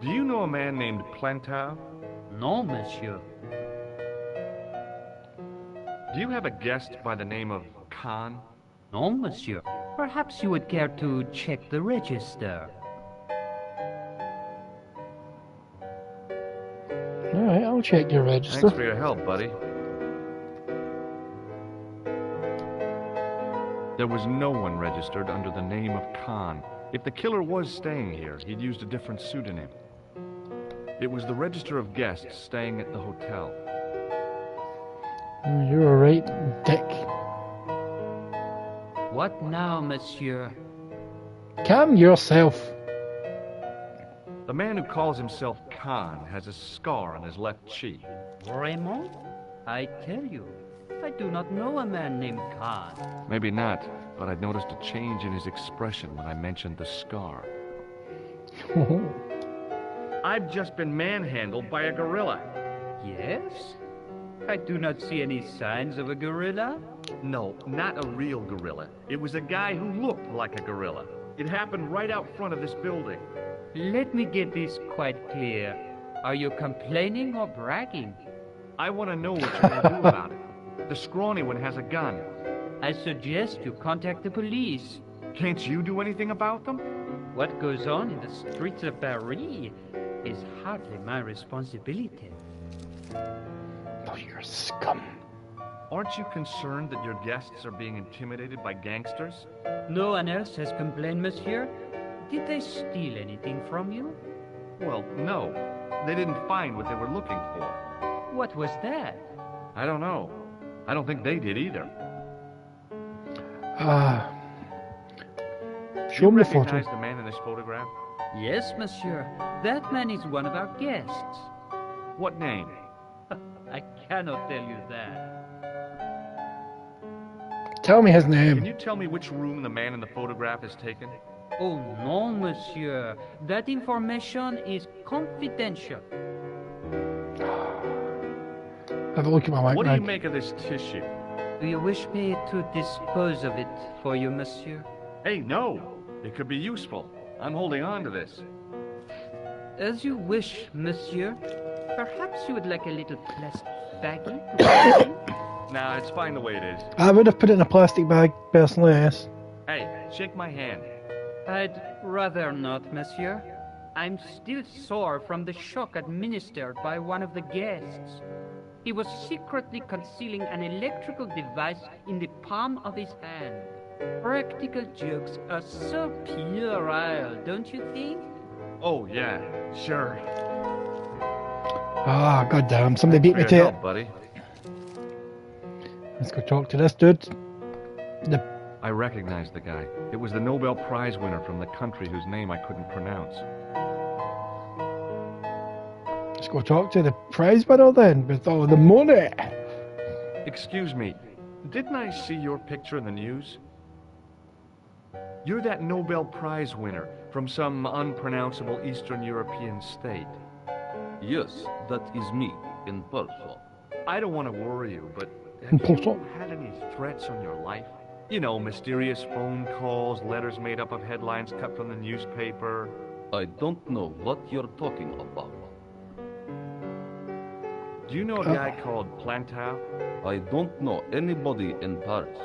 B: Do you know a man named Plantar?
M: No, monsieur.
B: Do you have a guest by the name of Khan?
M: No, monsieur. Perhaps you would care to check the register.
A: Alright, I'll check your register.
B: Thanks for your help, buddy. There was no one registered under the name of Khan. If the killer was staying here, he'd used a different pseudonym. It was the register of guests staying at the hotel.
A: You're right, dick.
M: What now, monsieur?
A: Calm yourself.
B: The man who calls himself Khan has a scar on his left cheek.
M: Raymond? I tell you, I do not know a man named Khan.
B: Maybe not, but I'd noticed a change in his expression when I mentioned the scar. I've just been manhandled by a gorilla.
M: Yes? I do not see any signs of a gorilla.
B: No, not a real gorilla. It was a guy who looked like a gorilla. It happened right out front of this building.
M: Let me get this quite clear. Are you complaining or bragging?
B: I want to know what you're going to do about it. The scrawny one has a gun.
M: I suggest you contact the police.
B: Can't you do anything about them?
M: What goes on in the streets of Paris is hardly my responsibility.
A: Oh, you're a scum.
B: Aren't you concerned that your guests are being intimidated by gangsters?
M: No one else has complained, monsieur. Did they steal anything from you?
B: Well, no. They didn't find what they were looking for.
M: What was that?
B: I don't know. I don't think they did either.
A: Show me the photo.
B: Recognize the man in this photograph?
M: Yes, monsieur. That man is one of our guests.
B: What name?
M: I cannot tell you that.
A: Tell me his
B: Can
A: name.
B: you tell me which room the man in the photograph has taken?
M: Oh, no, monsieur. That information is confidential.
A: Have a look at my mic.
B: What do you make of this tissue?
M: Do you wish me to dispose of it for you, monsieur?
B: Hey, no. It could be useful. I'm holding on to this.
M: As you wish, monsieur. Perhaps you would like a little plastic baggie to put it in?
B: Nah, it's fine the way it is.
A: I would have put it in a plastic bag, personally, yes.
B: Hey, shake my hand.
M: I'd rather not, monsieur. I'm still sore from the shock administered by one of the guests. He was secretly concealing an electrical device in the palm of his hand. Practical jokes are so puerile, don't you think?
B: Oh, yeah, sure.
A: Ah, goddamn! Somebody beat me
B: Thanks
A: to
B: for your
A: it.
B: help, buddy.
A: Let's go talk to this dude.
B: I recognize the guy. It was the Nobel Prize winner from the country whose name I couldn't pronounce.
A: Let's go talk to the prize winner then, with all the money.
B: Excuse me, didn't I see your picture in the news? You're that Nobel Prize winner from some unpronounceable Eastern European state.
L: Yes, that is me, in person.
B: I don't want to worry you, but have
A: In
B: you had any threats on your life? You know, mysterious phone calls, letters made up of headlines cut from the newspaper.
L: I don't know what you're talking about.
B: Do you know a guy called Plantar?
L: I don't know anybody in Paris.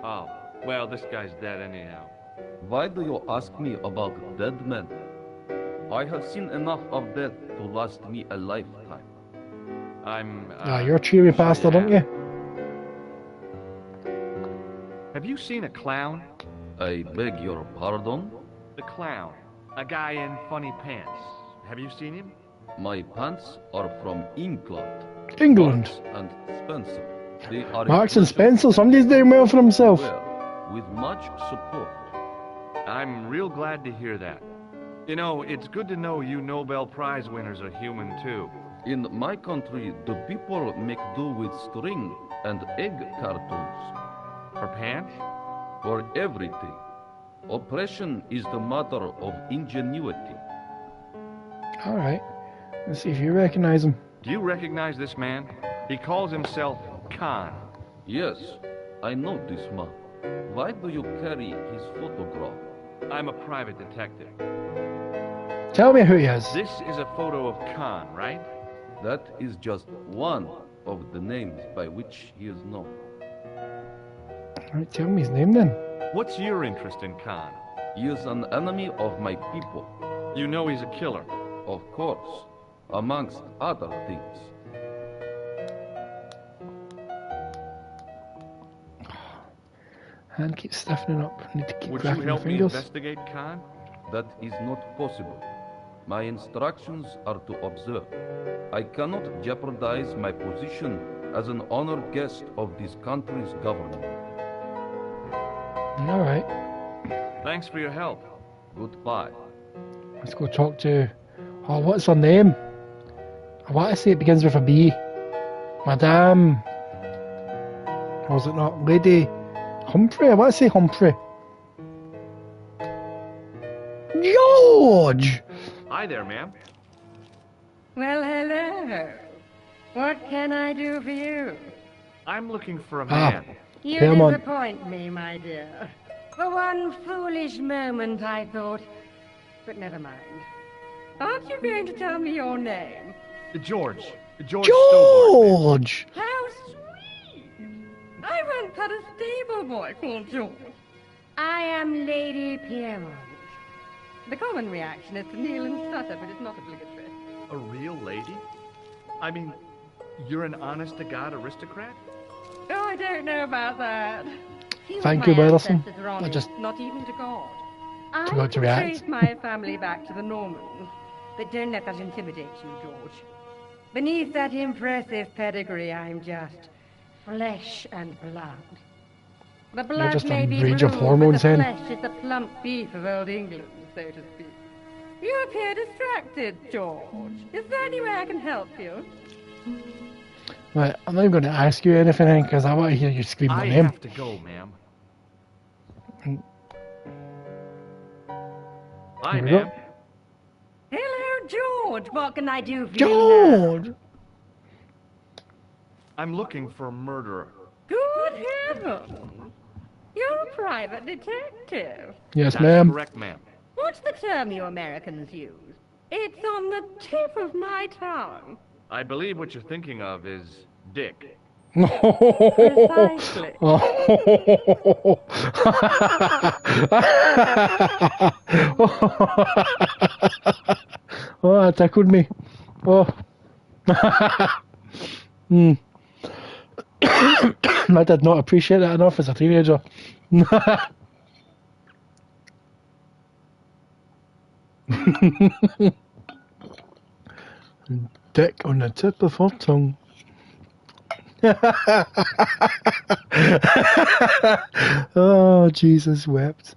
B: Oh, well, this guy's dead anyhow.
L: Why do you ask me about dead men? I have seen enough of death to last me a lifetime.
B: I'm,
A: You're a cheery bastard, aren't you?
B: Have you seen a clown?
N: I beg your pardon?
B: The clown. A guy in funny pants. Have you seen him?
N: My pants are from England.
A: England.
N: Marks and Spencer. They are
A: Marks and Spencer, somebody's doing well for himself.
N: well, with much support.
B: I'm real glad to hear that. You know, it's good to know you Nobel Prize winners are human too.
N: In my country, the people make do with string and egg cartoons.
B: For pants?
N: For everything. Oppression is the mother of ingenuity.
A: Alright. Let's see if you recognize him.
B: Do you recognize this man? He calls himself Khan.
N: Yes, I know this man. Why do you carry his photograph?
B: I'm a private detective.
A: Tell me who he is.
B: This is a photo of Khan, right?
N: That is just one of the names by which he is known.
A: Alright, tell me his name then.
B: What's your interest in Khan?
N: He is an enemy of my people.
B: You know he's a killer.
N: Of course, amongst other things.
A: Hand keeps stiffening up. Need to keep
B: Would you
A: cracking my
B: help me
A: fingers.
B: investigate Khan?
N: That is not possible. My instructions are to observe. I cannot jeopardize my position as an honored guest of this country's government.
A: Alright,
B: Thanks for your help.
N: Goodbye.
A: let's go talk to... Oh, what's her name? I want to say it begins with a B. Madame... Or is it not? Lady... Humphrey? I want to say Humphrey. George!
B: Hi there, ma'am.
O: Well, hello. What can I do for you?
B: I'm looking for a man.
O: You
A: Come on.
O: disappoint me, my dear. For one foolish moment I thought... But never mind. Aren't you going to tell me your name?
B: George. George Stillborn.
A: George!
O: How sweet! I once had a stable boy called George. I am Lady Piermont. The common reaction is to kneel and stutter, but it's not obligatory.
B: A real lady? I mean, you're an honest-to-God aristocrat?
O: Oh, I don't know about that. Few of
A: Thank
O: my
A: you, Wilson.
O: ancestors are
A: I
O: honest,
A: just
O: not even to God. I
A: forgot to
O: can
A: react.
O: trace my family back to the Normans, but don't let that intimidate you, George. Beneath that impressive pedigree, I'm just flesh and blood. The blood
A: just
O: may
A: a
O: be
A: rage
O: blue,
A: of hormones,
O: but the
A: hen.
O: flesh is the plump beef of old England, so to speak. You appear distracted, George. Is there any way I can help you?
A: Right, I'm not even going to ask you anything because I want to hear you scream my
B: I
A: name.
B: have to go, ma'am. Hi,
A: Here we go.
B: ma'am.
O: Hello, George. What can I do for you
A: George!
B: I'm looking for a murderer.
O: now? Good heavens. You're a private detective.
A: Yes,
B: That's
A: ma'am.
B: correct, ma'am.
O: What's the term you Americans use? It's on the tip of my tongue.
B: I believe what you're thinking of is Dick.
O: Precisely.
A: Oh, that tickled me. Oh. I did not appreciate that enough as a teenager. Dick on the tip of her tongue. Oh, Jesus wept.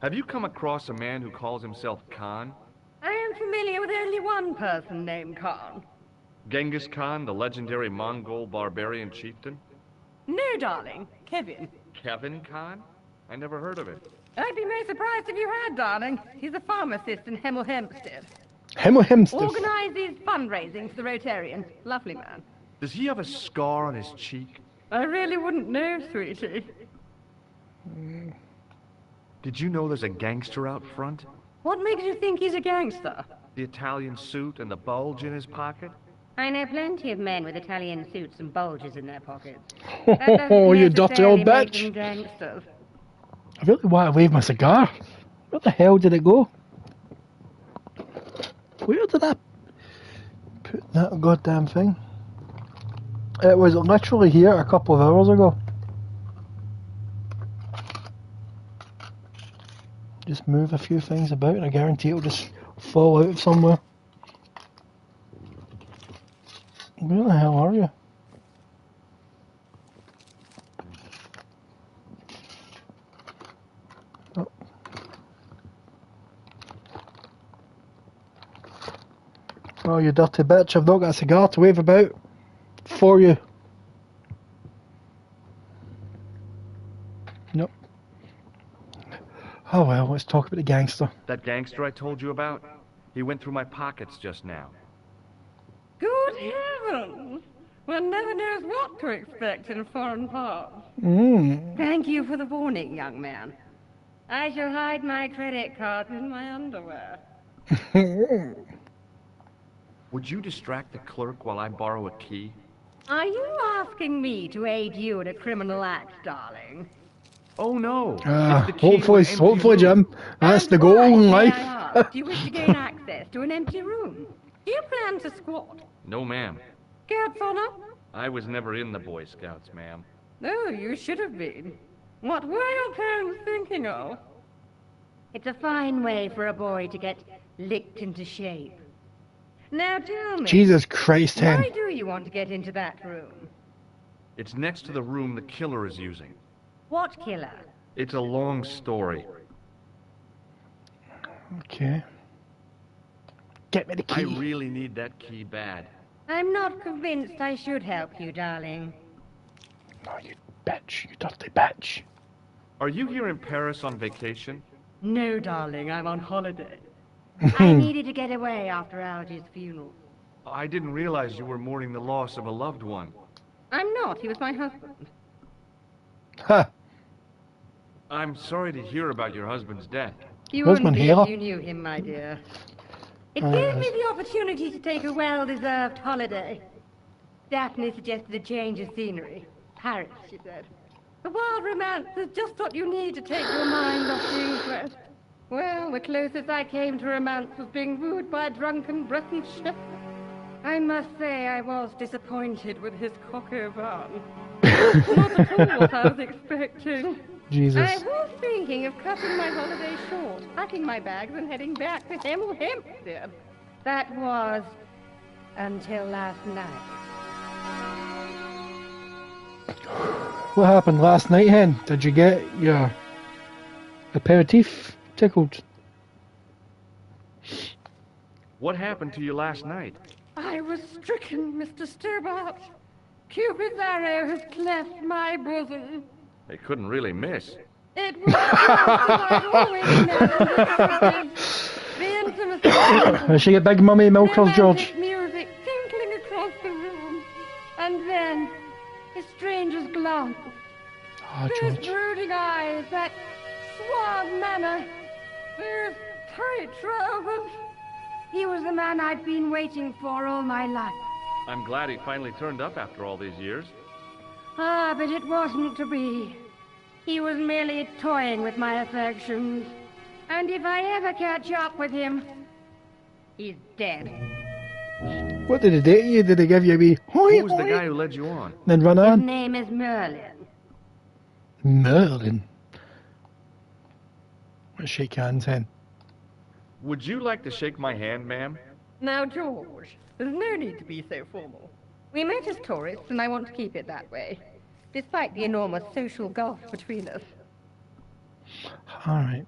B: Have you come across a man who calls himself Khan?
O: I am familiar with only one person named Khan.
B: Genghis Khan, the legendary Mongol barbarian chieftain?
O: No, darling. Kevin.
B: Kevin Khan? I never heard of it.
O: I'd be most surprised if you had, darling. He's a pharmacist in Hemel Hempstead.
A: Hemel Hempstead.
O: Organizes fundraising for the Rotarians. Lovely man.
B: Does he have a scar on his cheek?
O: I really wouldn't know, sweetie.
B: Did you know there's a gangster out front?
O: What makes you think he's a gangster?
B: The Italian suit and the bulge in his pocket?
J: I know plenty of men with Italian suits and bulges in their pockets.
A: Oh, you dirty old
O: Make
A: bitch.
O: them gangsters.
A: I really want to wave my cigar. Where the hell did it go? Where did I put that goddamn thing? It was literally here a couple of hours ago. Just move a few things about and I guarantee it'll just fall out of somewhere. Where the hell are you? Oh. Oh, you dirty bitch, I've not got a cigar to wave about for you. Nope. Oh well, let's talk about the gangster.
B: That gangster I told you about? He went through my pockets just now.
O: Good heavens! One never knows what to expect in foreign parts. Thank you for the warning, young man. I shall hide my credit cards in my underwear.
B: Would you distract the clerk while I borrow a key?
O: Are you asking me to aid you in a criminal act, darling?
B: Oh no! It's the key
A: hopefully, Jim. That's the goal in life.
O: Do you wish to gain access to an empty room? Do you plan to squat?
B: No, ma'am.
O: Scouts honor?
B: I was never in the Boy Scouts, ma'am.
O: No, you should have been. What were your parents thinking of? It's a fine way for a boy to get licked into shape. Now tell me.
A: Jesus Christ, Hen.
O: Why do you want to get into that room?
B: It's next to the room the killer is using.
O: What killer?
B: It's a long story.
A: Okay. Get me the key.
B: I really need that key bad.
O: I'm not convinced I should help you, darling.
A: Oh, you bitch. You dirty bitch.
B: Are you here in Paris on vacation?
O: No, darling, I'm on holiday. I needed to get away after Algy's funeral.
B: I didn't realize you were mourning the loss of a loved one.
O: I'm not. He was my husband.
A: Ha!
B: I'm sorry to hear about your husband's death.
O: You wouldn't be if you knew him, my dear. It gave me the opportunity to take a well-deserved holiday. Daphne suggested a change of scenery. Paris, she said. The wild romance is just what you need to take your mind off the inquest. Well, the closest I came to romance was being wooed by a drunken Breton shepherd. I must say I was disappointed with his coq au vin. Not at all what I was expecting.
A: Jesus.
O: I was thinking of cutting my holiday short, packing my bags and heading back to Hemel Hempstead. That was until last night.
A: What happened last night, Hen? Did you get your aperitif tickled?
B: What happened to you last night?
O: I was stricken, Mr. Stobart. Cupid's arrow has cleft my bosom.
B: They couldn't really miss.
O: It was I'd always imagined the intimacy.
A: Is she a big mummy milkers, George?
O: Music tinkling across the room, and then a stranger's glance.
A: Oh,
O: Those
A: George.
O: brooding eyes, that suave manner, those tight trousers. He was the man I'd been waiting for all my life.
B: I'm glad he finally turned up after all these years.
O: Ah, but it wasn't to be. He was merely toying with my affections. And if I ever catch up with him, he's dead.
A: What did they do to you? Did they give you a wee
B: Who was the guy who led you on?
A: then run
O: His
A: on?
O: name is Merlin.
A: Merlin. Let's shake hands, Hen.
B: Would you like to shake my hand, ma'am?
O: Now, George, there's no need to be so formal. We met as tourists, and I want to keep it that way, despite the enormous social gulf between us.
A: Alright.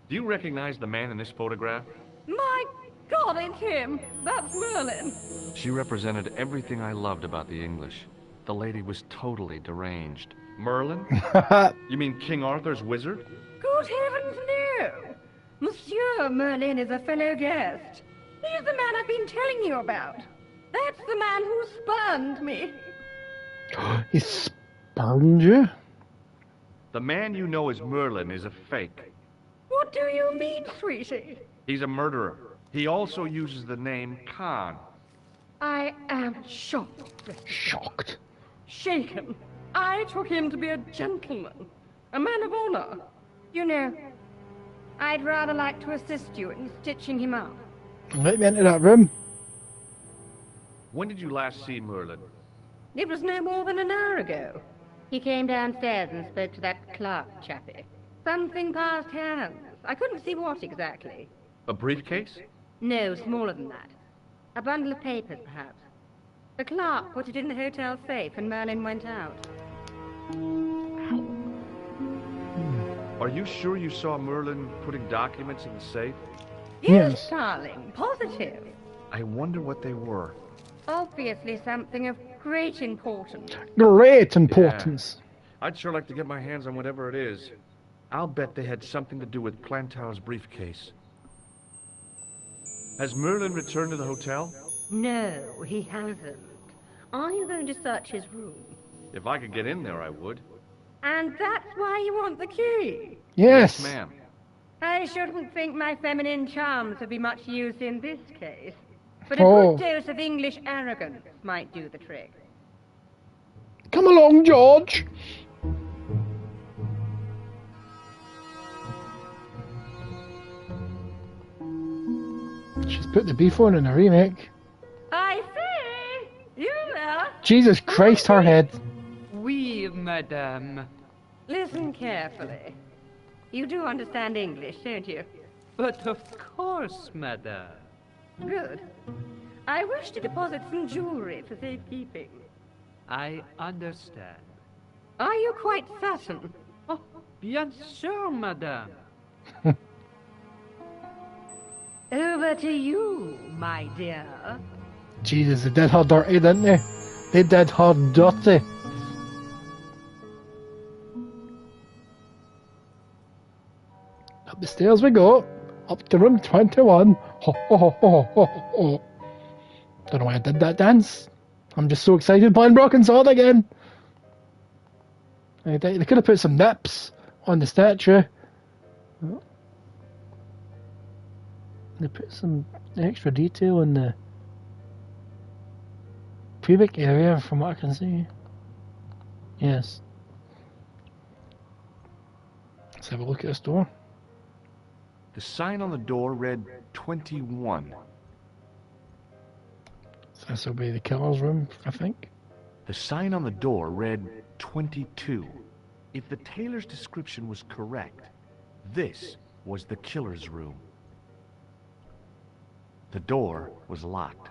B: Do you recognize the man in this photograph?
O: My God, it's him! That's Merlin!
B: She represented everything I loved about the English. The lady was totally deranged. Merlin? You mean King Arthur's wizard?
O: Good heavens, no! Monsieur Merlin is a fellow guest. He's the man I've been telling you about. That's the man who spurned me.
A: He spurned you?
B: The man you know as Merlin is a fake.
O: What do you mean, sweetie?
B: He's a murderer. He also uses the name Khan.
O: I am shocked.
A: Shocked.
O: Shaken. I took him to be a gentleman. A man of honor. You know, I'd rather like to assist you in stitching him up.
A: Let me into that room.
B: When did you last see Merlin?
O: It was no more than an hour ago.
J: He came downstairs and spoke to that clerk chappie.
O: Something passed hands. I couldn't see what exactly.
B: A briefcase?
J: No, smaller than that. A bundle of papers, perhaps.
O: The clerk put it in the hotel safe and Merlin went out.
B: Are you sure you saw Merlin putting documents in the safe?
O: Yes, darling. Positive.
B: I wonder what they were.
O: Obviously something of great importance.
A: Great importance.
B: Yeah. I'd sure like to get my hands on whatever it is. I'll bet they had something to do with Plantar's briefcase. Has Merlin returned to the hotel?
O: No, he hasn't. Are you going to search his room?
B: If I could get in there, I would.
O: And that's why you want the key?
A: Yes,
B: ma'am.
O: I shouldn't think my feminine charms would be much use in this case. But a good dose of English arrogance might do the trick.
A: Come along, George. She's put the beef on in a remake.
O: I say, you there?
A: Jesus Christ, her head.
M: Oui, madame.
O: Listen carefully. You do understand English, don't you?
M: But of course, madame.
O: Good. I wish to deposit some jewelry for safekeeping.
M: I understand.
O: Are you quite certain?
M: Oh, bien sûr, madame.
O: Over to you, my dear.
A: Jesus, they did her dirty, didn't they? They did her dirty. Up the stairs we go. Up to room 21. Ho, ho, ho, ho, ho, ho. Don't know why I did that dance. I'm just so excited playing Broken Sword again. They could have put some nips on the statue. They put some extra detail in the pubic area from what I can see. Yes. Let's have a look at this door.
B: The sign on the door read 21.
A: So this will be the killer's room, I think.
B: The sign on the door read 22. If the tailor's description was correct, this was the killer's room. The door was locked.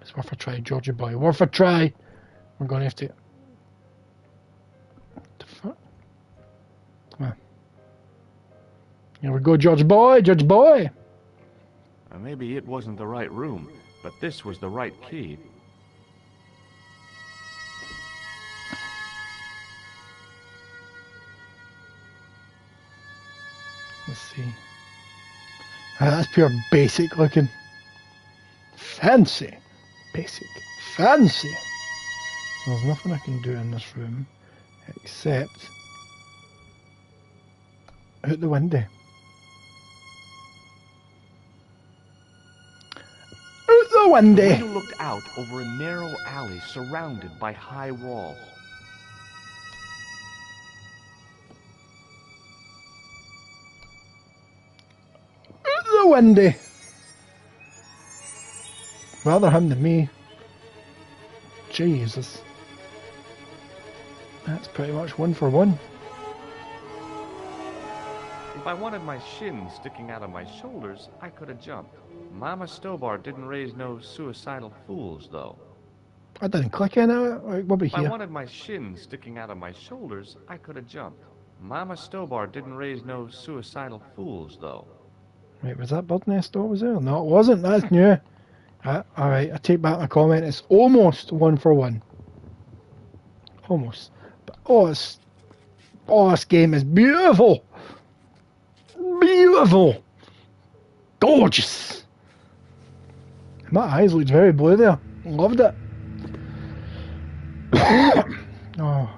A: It's worth a try, Georgie boy. Worth a try. We're going to have to... What the fuck? Come on. Here we go, George boy, George boy.
B: Maybe it wasn't the right room, but this was the right key.
A: Let's see. That's pure basic looking. Fancy. Basic. Fancy. So there's nothing I can do in this room except out the window. Out the window!
B: The window looked out over a narrow alley surrounded by high walls.
A: Out the window! Rather him than me. Jesus. That's pretty much one for one.
B: If I wanted my shins sticking out of my shoulders, I could have jumped. Mama Stobart didn't raise no suicidal fools, though.
A: I didn't click in it. What about
B: If I
A: here?
B: wanted my shins sticking out of my shoulders, I could have jumped. Mama Stobart didn't raise no suicidal fools, though.
A: Wait, was that bird nest over there? No, it wasn't. That's new. Alright, I take back my comment. It's almost one for one. Almost. But, this game is beautiful. Beautiful. Gorgeous. My eyes looked very blue there. Loved it. Oh.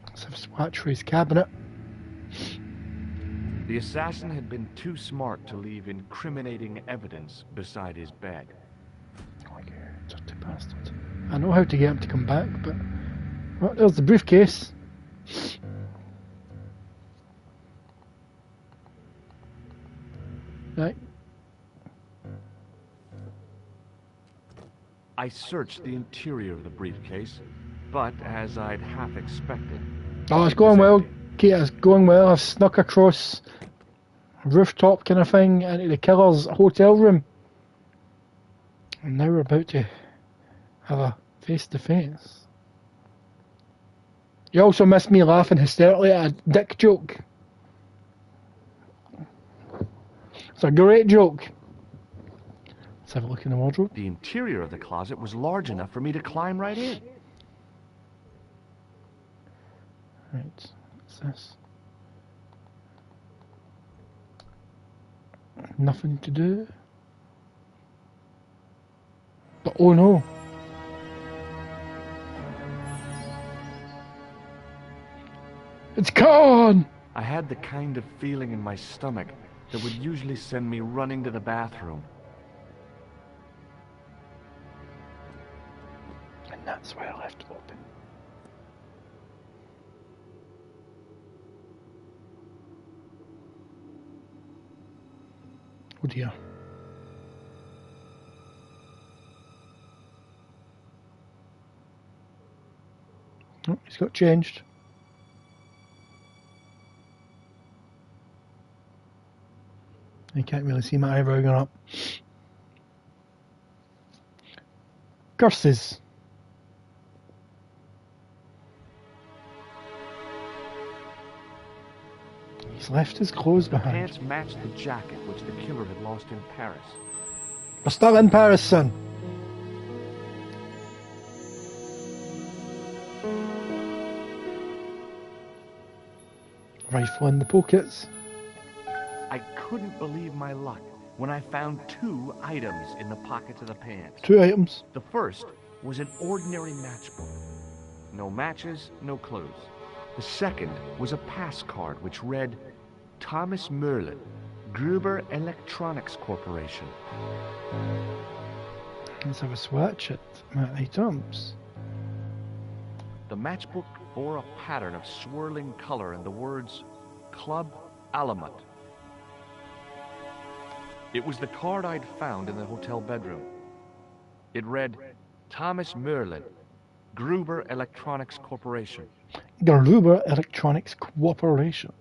A: Let's have a swatch for his cabinet.
B: The assassin had been too smart to leave incriminating evidence beside his bed.
A: Okay, dirty bastard. I know how to get him to come back, but... Well, there's the briefcase. Right.
B: I searched the interior of the briefcase, but as I'd half expected...
A: Oh, it's going well, Kate, it's going well. I've snuck across a rooftop kind of thing into the killer's hotel room. And now we're about to have a face-to-face. You also missed me laughing hysterically at a dick joke. It's a great joke. Let's have a look in the wardrobe.
B: The interior of the closet was large enough for me to climb right in.
A: Right, what's this? Nothing to do. But oh no. It's gone!
B: I had the kind of feeling in my stomach that would usually send me running to the bathroom.
A: And that's why I left it open. Oh dear. Oh, he's got changed. You can't really see my eyebrow going up. Curses. He's left his clothes behind.
B: Pants matched the jacket which the killer had lost in Paris.
A: We're still in Paris, son. Rifle in the pockets.
B: I couldn't believe my luck when I found 2 items in the pockets of the pants.
A: 2 items.
B: The first was an ordinary matchbook. No matches, no clues. The second was a pass card which read, Thomas Merlin, Gruber Electronics Corporation.
A: Let's have a swatch at my items.
B: The matchbook bore a pattern of swirling color and the words, Club Alamut. It was the card I'd found in the hotel bedroom. It read, Thomas Merlin, Gruber Electronics Corporation.
A: Gruber Electronics Corporation.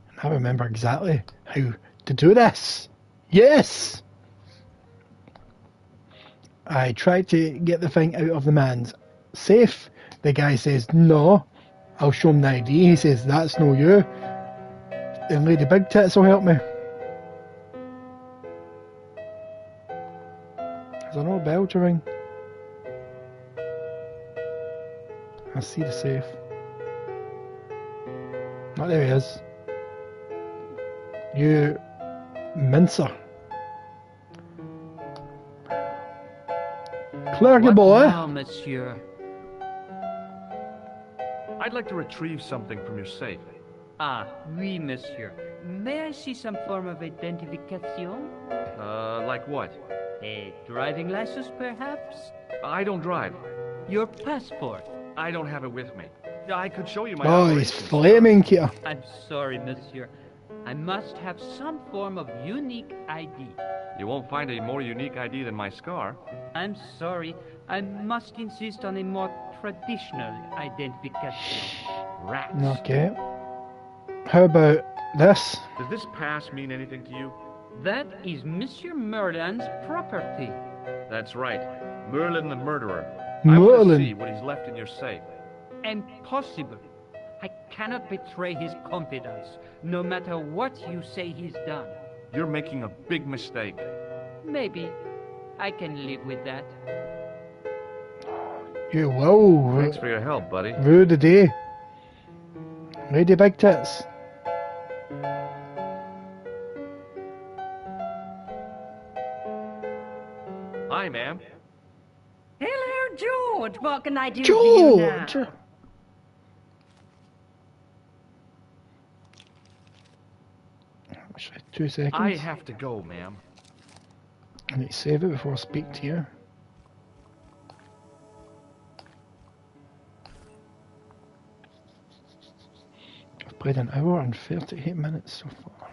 A: And I remember exactly how to do this. Yes! I tried to get the thing out of the man's safe. The guy says, no. I'll show him the ID. He says, that's no you. And Lady Big Tits will help me. Is there no bell to ring? I see the safe. Oh, there he is. You mincer. Clergy boy.
M: Now, monsieur?
B: I'd like to retrieve something from your safe.
M: Ah, oui, monsieur. May I see some form of identification?
B: Like what?
M: A driving license, perhaps?
B: I don't drive.
M: Your passport?
B: I don't have it with me. I could show you my
A: Oh, he's flaming here.
M: I'm sorry, monsieur. I must have some form of unique ID.
B: You won't find a more unique ID than my scar.
M: I'm sorry. I must insist on a more traditional identification.
B: Rats.
A: Okay. How about this?
B: Does this pass mean anything to you?
M: That is Monsieur Merlin's property.
B: That's right. Merlin the murderer.
A: Merlin.
B: I want to see what he's left in your safe.
M: Impossible. I cannot betray his confidence, no matter what you say he's done.
B: You're making a big mistake.
M: Maybe. I can live with that.
A: You will.
B: Thanks for your help, buddy.
A: Rue the day. Lady Big Tits.
B: Hi, ma'am.
O: Hello, George. What can I do for you now?
A: George! Actually, 2 seconds.
B: I have to go, ma'am.
A: I need to save it before I speak to you. I've played an hour and 38 minutes so far.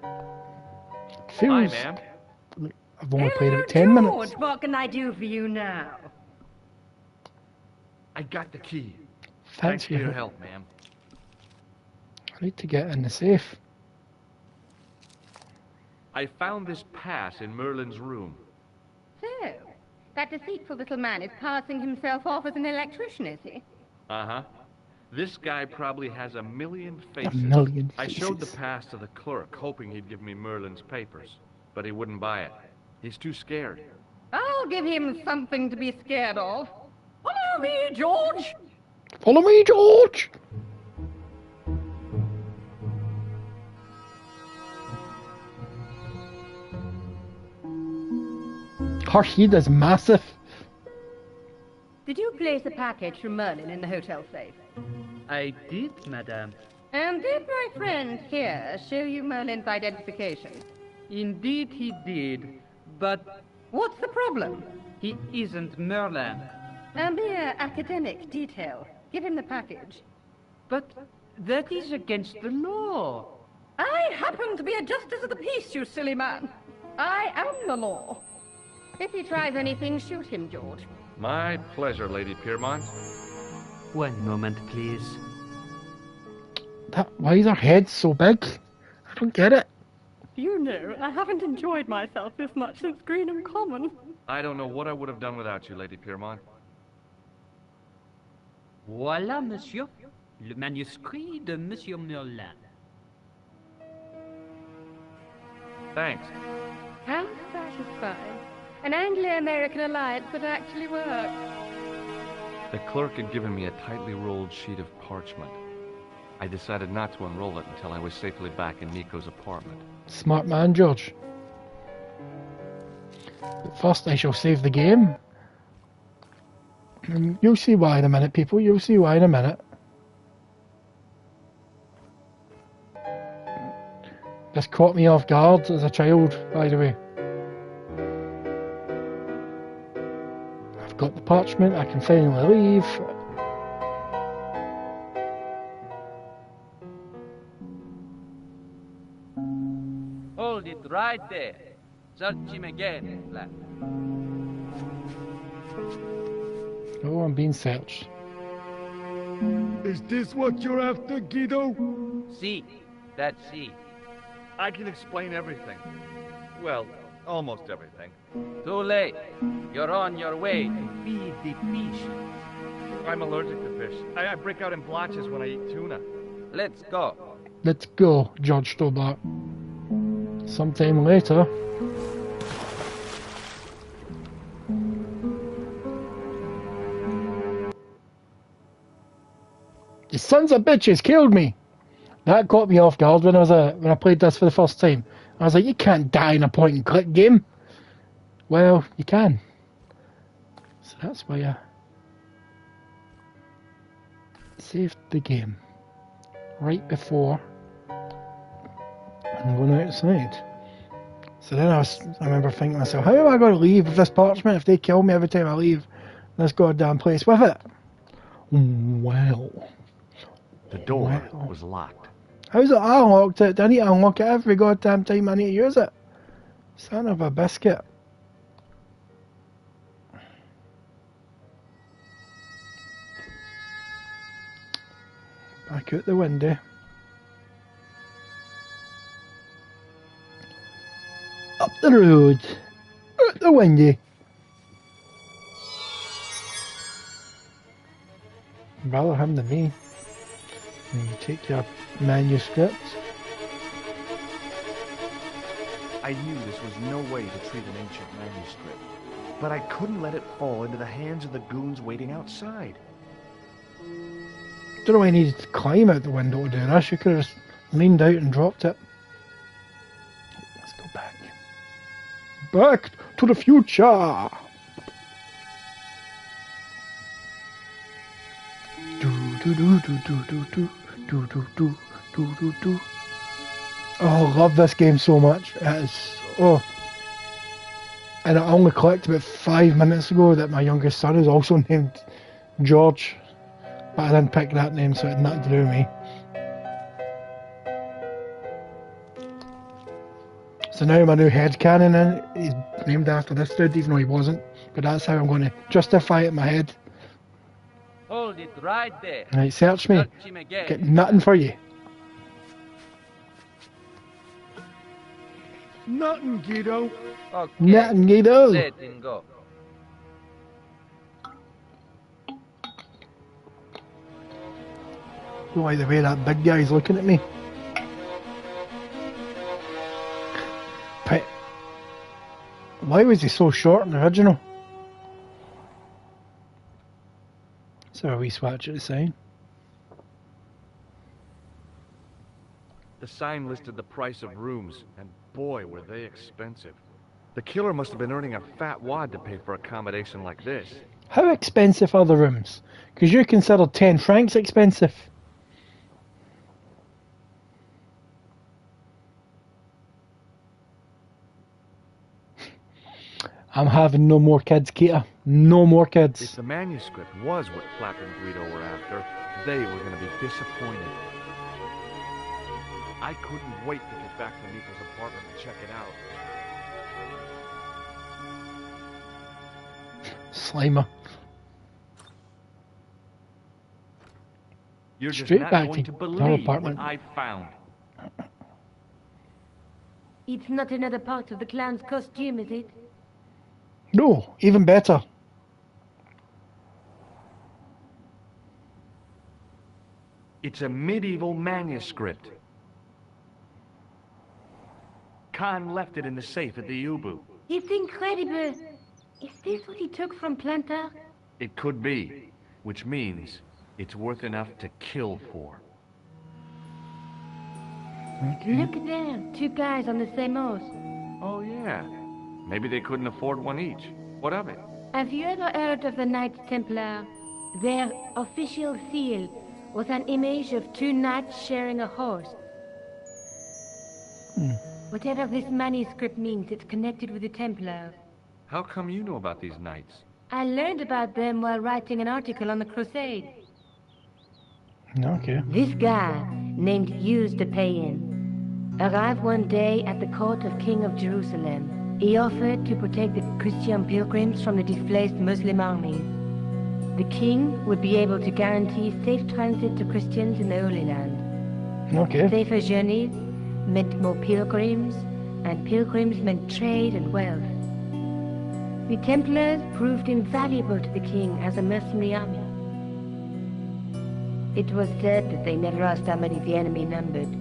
B: Hi,
A: Feels
B: ma'am.
A: I've only played about 10
O: George,
A: minutes.
O: what can I do for you now?
B: I got the key.
A: Thanks
B: for your help, ma'am.
A: I need to get in the safe.
B: I found this pass in Merlin's room.
J: So, that deceitful little man is passing himself off as an electrician, is he?
B: Uh-huh. This guy probably has a million faces.
A: A million
B: I showed the
A: faces.
B: pass to the clerk, hoping he'd give me Merlin's papers. But he wouldn't buy it. He's too scared.
O: I'll give him something to be scared of. Follow me, George!
A: Follow me, George! Her head is massive.
O: Did you place a package from Merlin in the hotel safe?
M: I did, madame.
O: And did my friend here show you Merlin's identification?
M: Indeed he did, but
O: What's the problem?
M: he isn't Merlin.
O: A mere academic detail. Give him the package.
M: But that is against the law.
O: I happen to be a justice of the peace, you silly man. I am the law. If he tries anything, shoot him, George.
B: My pleasure, Lady Piermont.
M: One moment, please.
A: Why is her head so big? I don't get it.
O: You know, I haven't enjoyed myself this much since Greenham Common.
B: I don't know what I would have done without you, Lady Piermont.
M: Voilà, monsieur. Le manuscrit de Monsieur Merlin.
B: Thanks.
O: How satisfying. An Anglo-American alliance that actually works.
B: The clerk had given me a tightly rolled sheet of parchment. I decided not to unroll it until I was safely back in Nico's apartment.
A: Smart man, George. But first, I shall save the game. And you'll see why in a minute, people. You'll see why in a minute. This caught me off guard as a child, by the way. I've got the parchment. I can finally leave.
L: Hold it right there. Search him again, lad.
A: Oh, I'm being searched.
F: Is this what you're after, Guido?
L: See, that's see.
B: I can explain everything. Well, almost everything.
L: Too late. You're on your way to feed the fish.
B: I'm allergic to fish. I break out in blotches when I eat tuna.
L: Let's go.
A: Let's go, George Stobart. Sometime later. You sons of bitches killed me! That caught me off guard when I played this for the first time. I was like, you can't die in a point and click game. Well, you can. So that's why I saved the game right before I'm going outside. So then I remember thinking to myself, how am I going to leave with this parchment if they kill me every time I leave this goddamn place with it? Well.
B: The door was locked.
A: How's it I unlocked it? I need to unlock it every goddamn time I need to use it. Son of a biscuit. Back out the window. Up the road. Out the window. Rather him than me. And you take your manuscript.
C: I knew this was no way to treat an ancient manuscript, but I couldn't let it fall into the hands of the goons waiting outside.
A: Don't know why I needed to climb out the window to do this. You could have just leaned out and dropped it. Let's go back. Back to the future! Oh, I love this game so much. It is, oh. And I only clicked about 5 minutes ago that my youngest son is also named George. But I didn't pick that name, so it had nothing to do with me. So now my new headcanon is named after this dude, even though he wasn't. But that's how I'm going to justify it in my head.
L: Hold it right there.
A: Right, search me.
L: Search him again.
A: Get nothing for you.
E: Nothing, Guido.
L: Okay.
A: Nothing, Guido.
L: Let him go.
A: Don't like the way that big guy's looking at me. But why was he so short in the original? So we swatch at the sign.
B: The sign listed the price of rooms, and boy, were they expensive. The killer must have been earning a fat wad to pay for accommodation like this.
A: How expensive are the rooms? Because you consider 10 francs expensive. I'm having no more kids, Keita. No more kids.
B: If the manuscript was what Flack and Guido were after, they were going to be disappointed. I couldn't wait to get back to Nico's apartment and check it out.
A: Slimer.
B: You're just
A: Straight
B: not
A: back
B: going
A: to
B: to
A: our
B: believe
A: apartment.
B: what I found.
J: It's not another part of the clown's costume, is it?
A: No, even better.
B: It's a medieval manuscript. Khan left it in the safe at the Ubu.
J: It's incredible. Is this what he took from Plantar?
B: It could be, which means it's worth enough to kill for.
J: Look there, two guys on the same horse.
B: Oh yeah, maybe they couldn't afford one each. What of it?
J: Have you ever heard of the Knights Templar? Their official seal was an image of two knights sharing a horse. Whatever this manuscript means, it's connected with the Templars.
B: How come you know about these knights?
J: I learned about them while writing an article on the Crusade.
A: Okay.
J: This guy, named Hughes the Payan, arrived one day at the court of King of Jerusalem. He offered to protect the Christian pilgrims from the displaced Muslim armies. The king would be able to guarantee safe transit to Christians in the Holy Land.
A: Okay.
J: Safer journeys meant more pilgrims, and pilgrims meant trade and wealth. The Templars proved invaluable to the king as a mercenary army. It was said that they never asked how many the enemy numbered,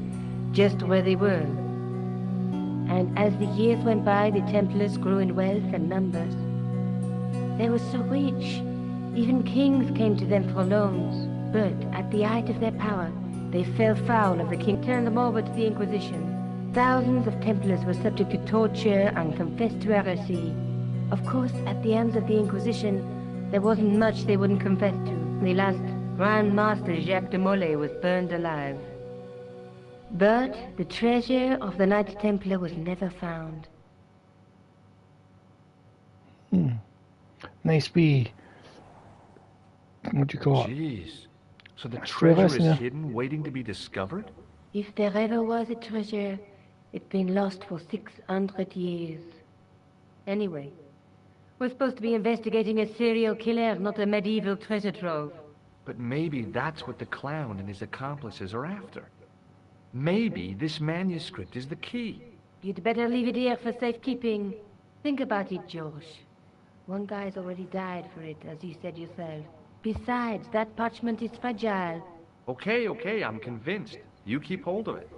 J: just where they were. And as the years went by, the Templars grew in wealth and numbers. They were so rich, even kings came to them for loans. But at the height of their power, they fell foul of the king, turned them over to the Inquisition. Thousands of Templars were subject to torture and confessed to heresy. Of course, at the hands of the Inquisition, there wasn't much they wouldn't confess to. The last Grand Master Jacques de Molay was burned alive. But the treasure of the Knights Templar was never found.
A: Nice wee. What do you call it?
B: Jeez. So the
A: That's
B: treasure
A: clever,
B: is
A: yeah.
B: hidden, waiting to be discovered?
J: If there ever was a treasure, it's been lost for 600 years. Anyway, we're supposed to be investigating a serial killer, not a medieval treasure trove.
B: But maybe that's what the clown and his accomplices are after. Maybe this manuscript is the key.
J: You'd better leave it here for safekeeping. Think about it, George. One guy's already died for it, as you said yourself. Besides, that parchment is fragile.
B: Okay, I'm convinced. You keep hold of it.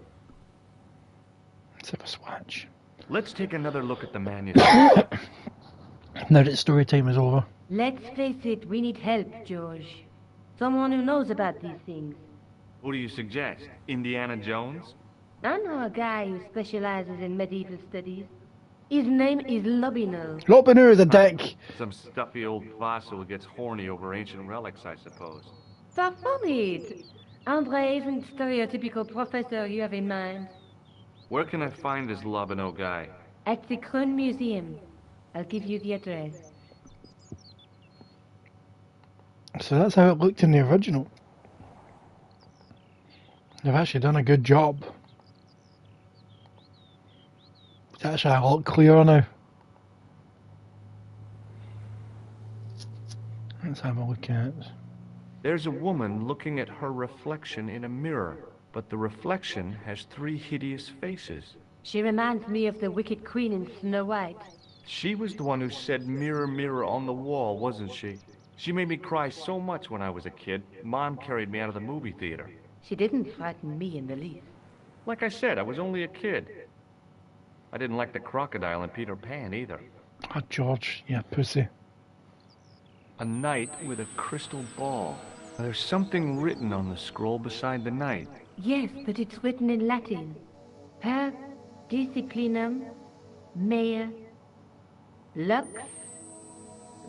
A: Let's have a swatch.
B: Let's take another look at the manuscript.
A: Now that story time is over.
J: Let's face it, we need help, George. Someone who knows about these things.
B: Who do you suggest? Indiana Jones?
J: I know a guy who specializes in medieval studies. His name is Lobinel.
A: Lopinur is a dick.
B: Some stuffy old fossil who gets horny over ancient relics, I suppose.
J: Far from it. Andre isn't the stereotypical professor you have in mind.
B: Where can I find this Lobino guy?
J: At the Krohn Museum. I'll give you the address.
A: So that's how it looked in the original. They've actually done a good job. It's actually a lot clearer now. Let's have a look at it.
B: There's a woman looking at her reflection in a mirror, but the reflection has 3 hideous faces.
J: She reminds me of the Wicked Queen in Snow White.
B: She was the one who said mirror, mirror on the wall, wasn't she? She made me cry so much when I was a kid. Mom carried me out of the movie theater.
J: She didn't frighten me in the least.
B: Like I said, I was only a kid. I didn't like the crocodile in Peter Pan either.
A: Oh, George, yeah, pussy.
B: A knight with a crystal ball. There's something written on the scroll beside the knight.
J: Yes, but it's written in Latin. Per disciplinam mea lux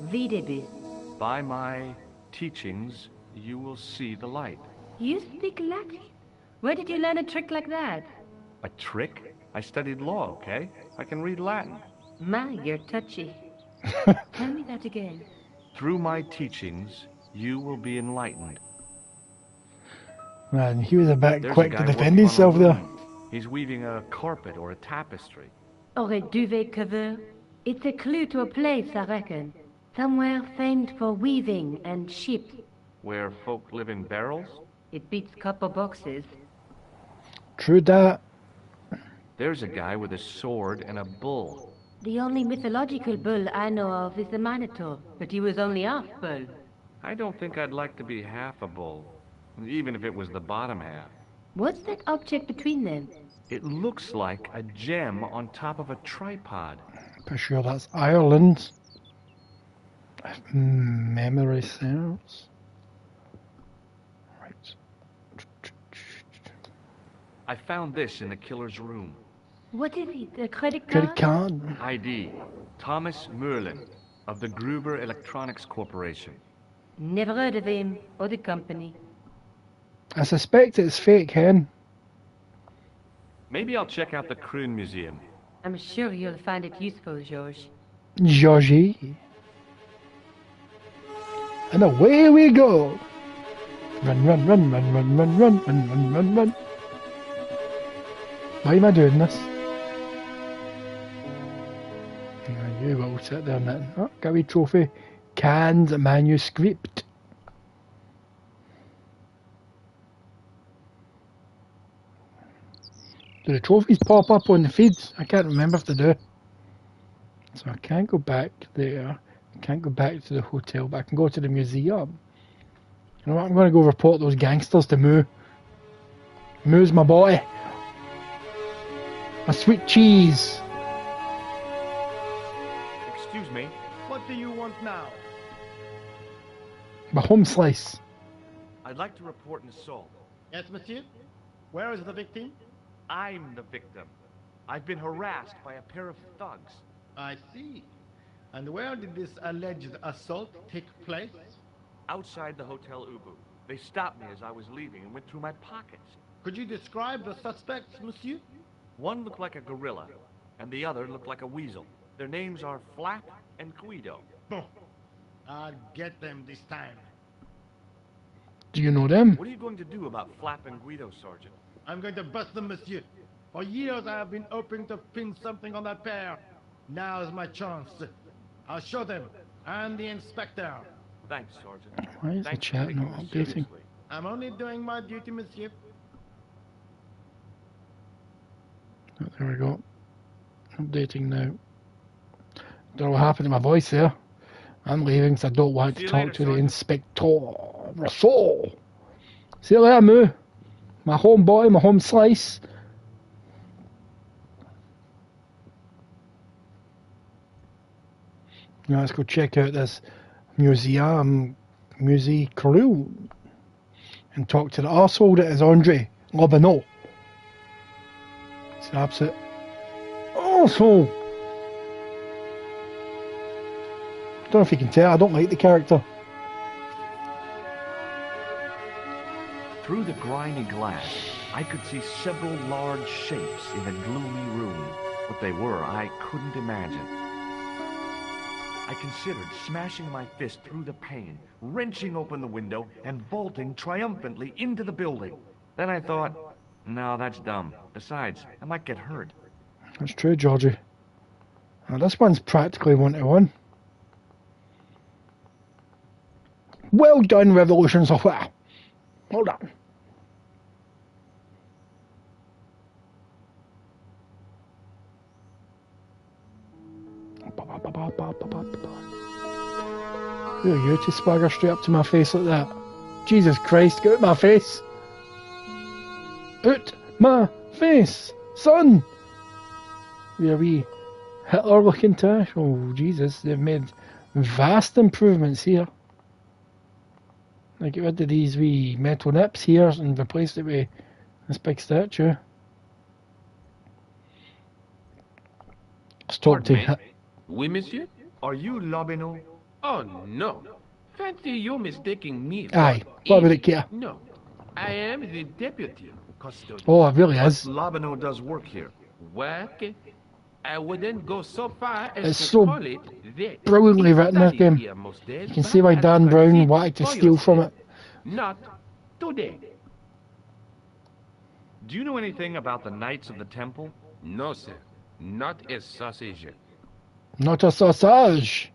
J: videbis.
B: By my teachings, you will see the light.
J: You speak Latin? Where did you learn a trick like that?
B: A trick? I studied law, okay? I can read Latin.
J: My, you're touchy. Tell me that again.
B: Through my teachings, you will be enlightened.
A: Man, he was a bit
B: There's
A: quick
B: a
A: to
B: guy
A: defend
B: working on a
A: himself there.
B: loom. He's weaving a carpet or a tapestry.
J: Or a duvet cover. It's a clue to a place, I reckon. Somewhere famed for weaving and ships.
B: Where folk live in barrels?
J: It beats copper boxes.
A: True that.
B: There's a guy with a sword and a bull.
J: The only mythological bull I know of is the Minotaur, but he was only half bull.
B: I don't think I'd like to be half a bull, even if it was the bottom half.
J: What's that object between them?
B: It looks like a gem on top of a tripod.
A: Pretty sure that's Ireland. If memory serves. Right.
B: I found this in the killer's room.
J: What is it? A credit card?
A: Credit card.
B: ID, Thomas Merlin, of the Gruber Electronics Corporation.
J: Never heard of him or the company.
A: I suspect it's fake, Hen.
B: Maybe I'll check out the Kroon Museum.
J: I'm sure you'll find it useful, George.
A: Georgie. And away we go. Run, run, run, run, run, run, run, run, run, run, run. Why am I doing this? You will sit there and that. Oh, got a wee trophy. Canned manuscript. Do the trophies pop up on the feeds? I can't remember if they do. So I can't go back there. I can't go back to the hotel, but I can go to the museum. You know what? I'm going to go report those gangsters to Moo. Moo's my boy. My sweet cheese.
C: Excuse me. What do you want now?
A: My home slice.
C: I'd like to report an assault. Yes, monsieur? Where is the victim?
B: I'm the victim. I've been harassed by a pair of thugs.
E: I see. And where did this alleged assault take place?
B: Outside the Hotel Ubu. They stopped me as I was leaving and went through my pockets.
E: Could you describe the suspects, monsieur?
B: One looked like a gorilla, and the other looked like a weasel. Their names are Flap and Guido.
E: Bon. I'll get them this time.
A: Do you know them?
B: What are you going to do about Flap and Guido, Sergeant?
E: I'm going to bust them, monsieur. For years I have been hoping to pin something on that pair. Now's my chance. I'll show them. And the inspector.
B: Thanks, Sergeant.
A: Why is the chat not updating?
E: I'm only doing my duty, monsieur.
A: Oh, there we go. Updating now. Don't know what happened to my voice there. I'm leaving because I don't want to talk to the Inspector Rousseau. See you later, Moo. My home boy, my home slice. Now let's go check out this museum, crew, and talk to the arsehole that is Andre Lobineau. It's an absolute arsehole. I don't know if you can tell, I don't like the character.
B: Through the grimy glass, I could see several large shapes in a gloomy room. What they were, I couldn't imagine. I considered smashing my fist through the pane, wrenching open the window, and vaulting triumphantly into the building. Then I thought, no, that's dumb. Besides, I might get hurt.
A: That's true, Georgie. Now, this one's practically 1-to-1. Well done, Revolution Software. Hold on. Who are you to swagger straight up to my face like that? Jesus Christ, get out my face! Out my face, son! Wee wee Hitler looking tash. Oh Jesus, they've made vast improvements here. They get rid of these wee metal nips here and replaced it with this big statue. Let's talk to
H: Oui, monsieur?
B: Are you Lobino?
H: Oh, no. Fancy you mistaking me.
A: Aye, what about it, Kia?
H: No, I am the deputy custodian.
A: Oh, it really is.
B: Lobino does work here.
H: Work? I wouldn't go so far as
A: It's
H: to
A: so
H: call it that.
A: brilliantly written, this game. You can see why Dan Brown wanted to steal from it.
H: Not today.
B: Do you know anything about the Knights of the Temple?
H: No, sir. Not a sausage.
A: Not a sausage.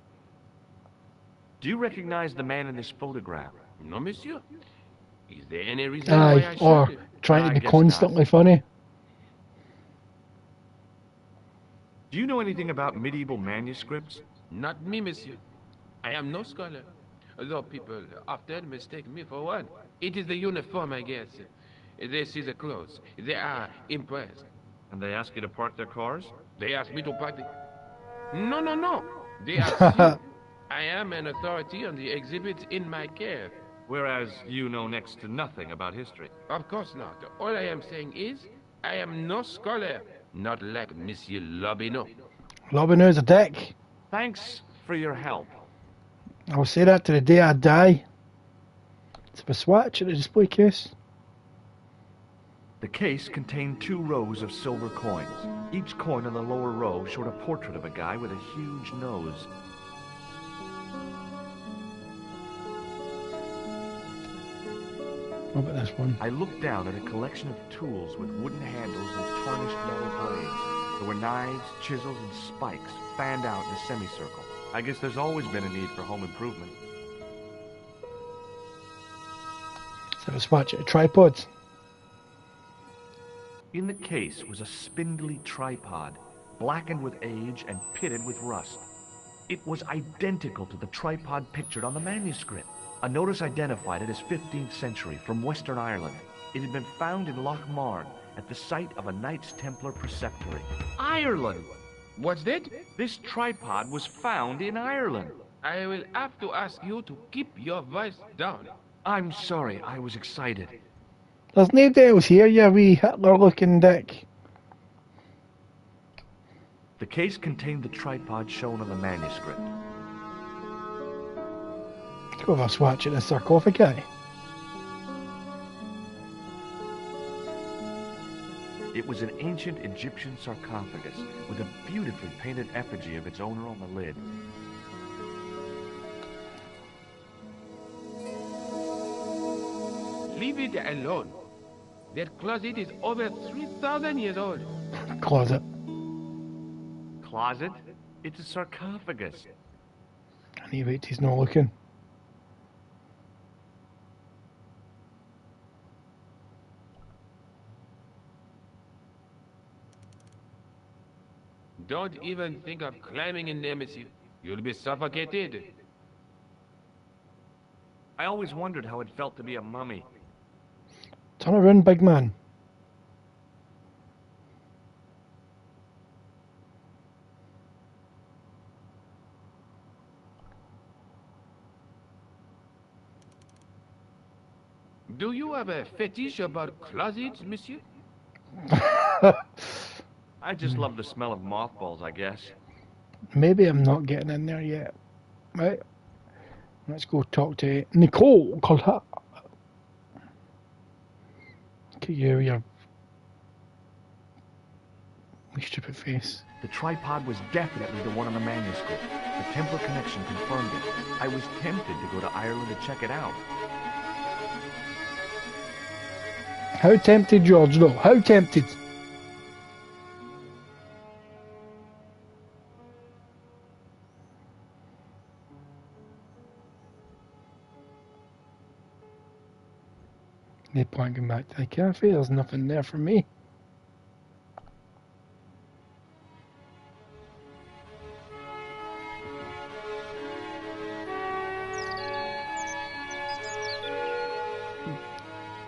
B: Do you recognize the man in this photograph?
H: No, monsieur. Is there any reason why I
A: Aye, or
H: should?
A: trying
B: I
A: to be
B: guess
A: constantly funny.
B: Do you know anything about medieval manuscripts?
H: Not me, monsieur. I am no scholar. Though people often mistake me for one. It is the uniform, I guess. They see the clothes. They are impressed.
B: And they ask you to park their cars?
H: They ask me to park the... No. They ask you. I am an authority on the exhibits in my care.
B: Whereas you know next to nothing about history.
H: Of course not. All I am saying is, I am no scholar. Not like Monsieur Lobino.
A: Lobino's a dick.
B: Thanks for your help.
A: I'll say that to the day I die. It's a swatch at the display case.
B: The case contained 2 rows of silver coins. Each coin on the lower row showed a portrait of a guy with a huge nose.
A: What about this one?
B: I looked down at a collection of tools with wooden handles and tarnished metal blades. There were knives, chisels, and spikes fanned out in a semicircle. I guess there's always been a need for home improvement.
A: Let's have a swatch at the tripods.
B: In the case was a spindly tripod, blackened with age and pitted with rust. It was identical to the tripod pictured on the manuscript. A notice identified it as 15th century from Western Ireland. It had been found in Loch Marn at the site of a Knights Templar preceptory. Ireland!
H: What's that?
B: This tripod was found in Ireland.
H: I will have to ask you to keep your voice down.
B: I'm sorry, I was excited.
A: There's nobody else here, you wee Hitler-looking dick.
B: The case contained the tripod shown on the manuscript.
A: Let's go have a swatch at the sarcophagi.
B: It was an ancient Egyptian sarcophagus with a beautifully painted effigy of its owner on the lid.
H: Leave it alone. That closet is over 3,000 years old.
A: Closet.
B: Closet? It's a sarcophagus.
A: Anyway, he's not looking.
H: Don't even think of climbing in there, monsieur. You'll be suffocated.
B: I always wondered how it felt to be a mummy.
A: Turn around, big man.
H: Do you have a fetish about closets, monsieur?
B: I just love the smell of mothballs, I guess.
A: Maybe I'm not getting in there yet. Right. Let's go talk to Nicole. Look at you, your stupid face.
B: The tripod was definitely the one on the manuscript. The Templar connection confirmed it. I was tempted to go to Ireland to check it out.
A: How tempted, George, though? How tempted? No point going back to the cafe, there's nothing there for me.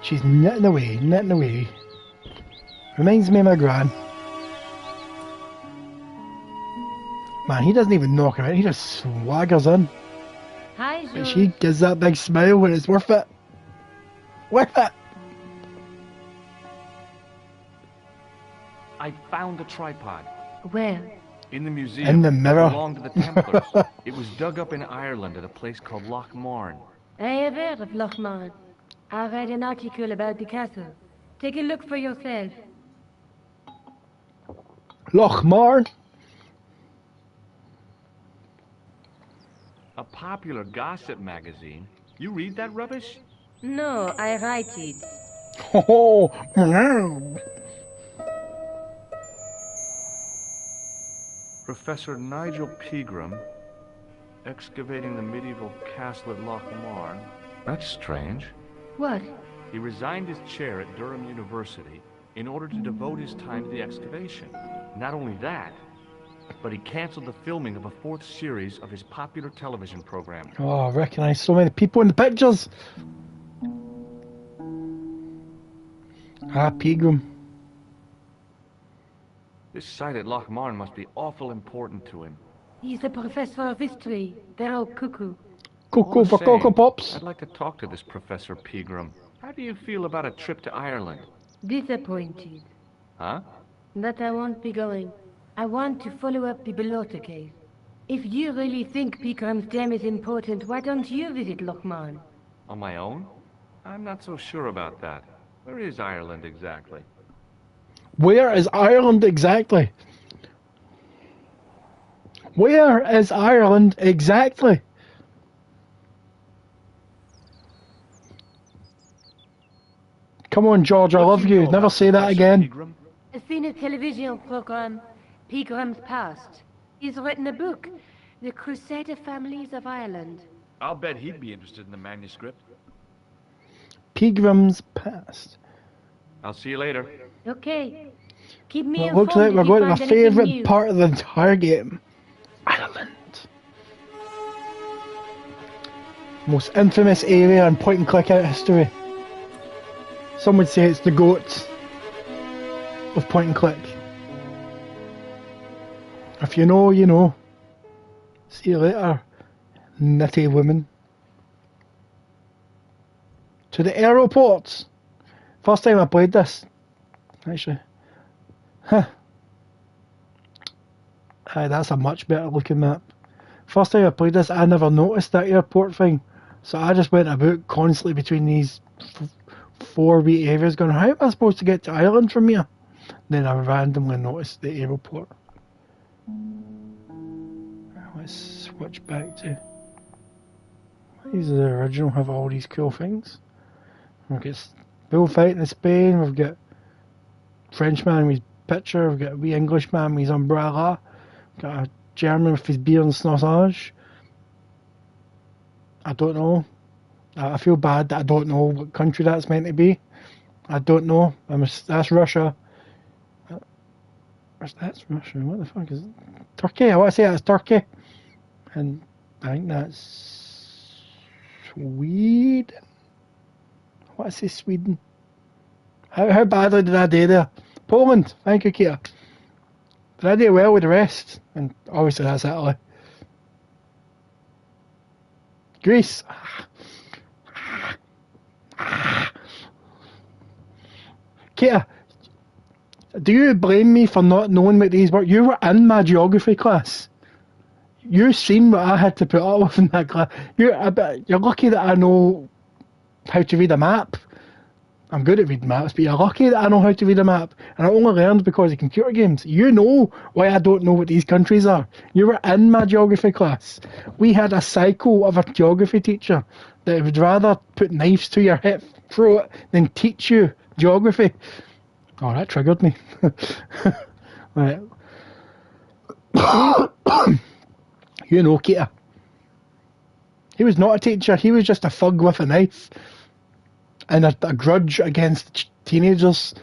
A: She's knitting away, knitting away. Reminds me of my gran. Man, he doesn't even knock her out, he just swaggers in.
J: Hi,
A: But she gives that big smile when it's worth it. Worth it!
B: I found the tripod.
J: Where?
B: In the museum.
A: In the mirror.
B: It belonged to the Templars. It was dug up in Ireland at a place called Loch Marn.
J: I have heard of Loch Marn. I read an article about the castle. Take a look for yourself.
A: Loch Marn?
B: A popular gossip magazine. You read that rubbish?
J: No, I write it.
A: Oh, no.
B: Professor Nigel Pegram, excavating the medieval castle at Loch Marn. That's strange.
J: What?
B: He resigned his chair at Durham University in order to devote his time to the excavation. Not only that, but he canceled the filming of a 4th series of his popular television program.
A: Oh, I recognise so many people in the pictures. Ah, Pegram.
B: This site at Loch Marn must be awful important to him.
J: He's a professor of history. They're all cuckoo.
A: Cuckoo for Cocoa Pops.
B: I'd like to talk to this Professor Pegram. How do you feel about a trip to Ireland?
J: Disappointed.
B: Huh?
J: That I won't be going. I want to follow up the Bellotta case. If you really think Pegram's dam is important, why don't you visit Loch Marn?
B: On my own? I'm not so sure about that. Where is Ireland exactly?
A: Where is Ireland exactly? Where is Ireland exactly? Come on, George, I love you. Never say that again.
J: I've seen a television program, Pegram's Past. He's written a book, The Crusader Families of Ireland.
C: I'll bet he'd be interested in the manuscript.
A: Pegram's Past.
B: I'll see you later.
J: Okay. Keep me
A: Well, it
J: informed
A: looks like
J: if
A: we're
J: you
A: going to my
J: find anything
A: favourite
J: new.
A: part of the entire game. Ireland. Most infamous area in point and click out history. Some would say it's the goat of point and click. If you know, you know. See you later, nitty woman. To the aeroports. First time I played this, actually. Huh. Aye, that's a much better looking map. First time I played this, I never noticed that airport thing. So I just went about constantly between these 4 wee areas going, how am I supposed to get to Ireland from here? Then I randomly noticed the aeroport. Let's switch back to... These are the original, have all these cool things. We've got bullfighting in Spain, we've got Frenchman with his picture, we've got a wee Englishman with his umbrella, we've got a German with his beer and sausage. I don't know. I feel bad that I don't know what country that's meant to be. I don't know. That's Russia. That's Russia. What the fuck is it? Turkey. I want to say that's Turkey. And I think that's Sweden. I want to say Sweden. How badly did I do there? Poland. Thank you, Kia. Did I do well with the rest? And obviously that's Italy. Greece. Kia, do you blame me for not knowing what these were? You were in my geography class. You've seen what I had to put up with in that class. You're lucky that I know how to read a map. I'm good at reading maps, but you're lucky that I know how to read a map. And I only learned because of computer games. You know why I don't know what these countries are. You were in my geography class. We had a psycho of a geography teacher that would rather put knives to your hip throat than teach you geography. Oh, that triggered me. Right. You know, Keita. He was not a teacher, he was just a thug with a knife. and a grudge against teenagers.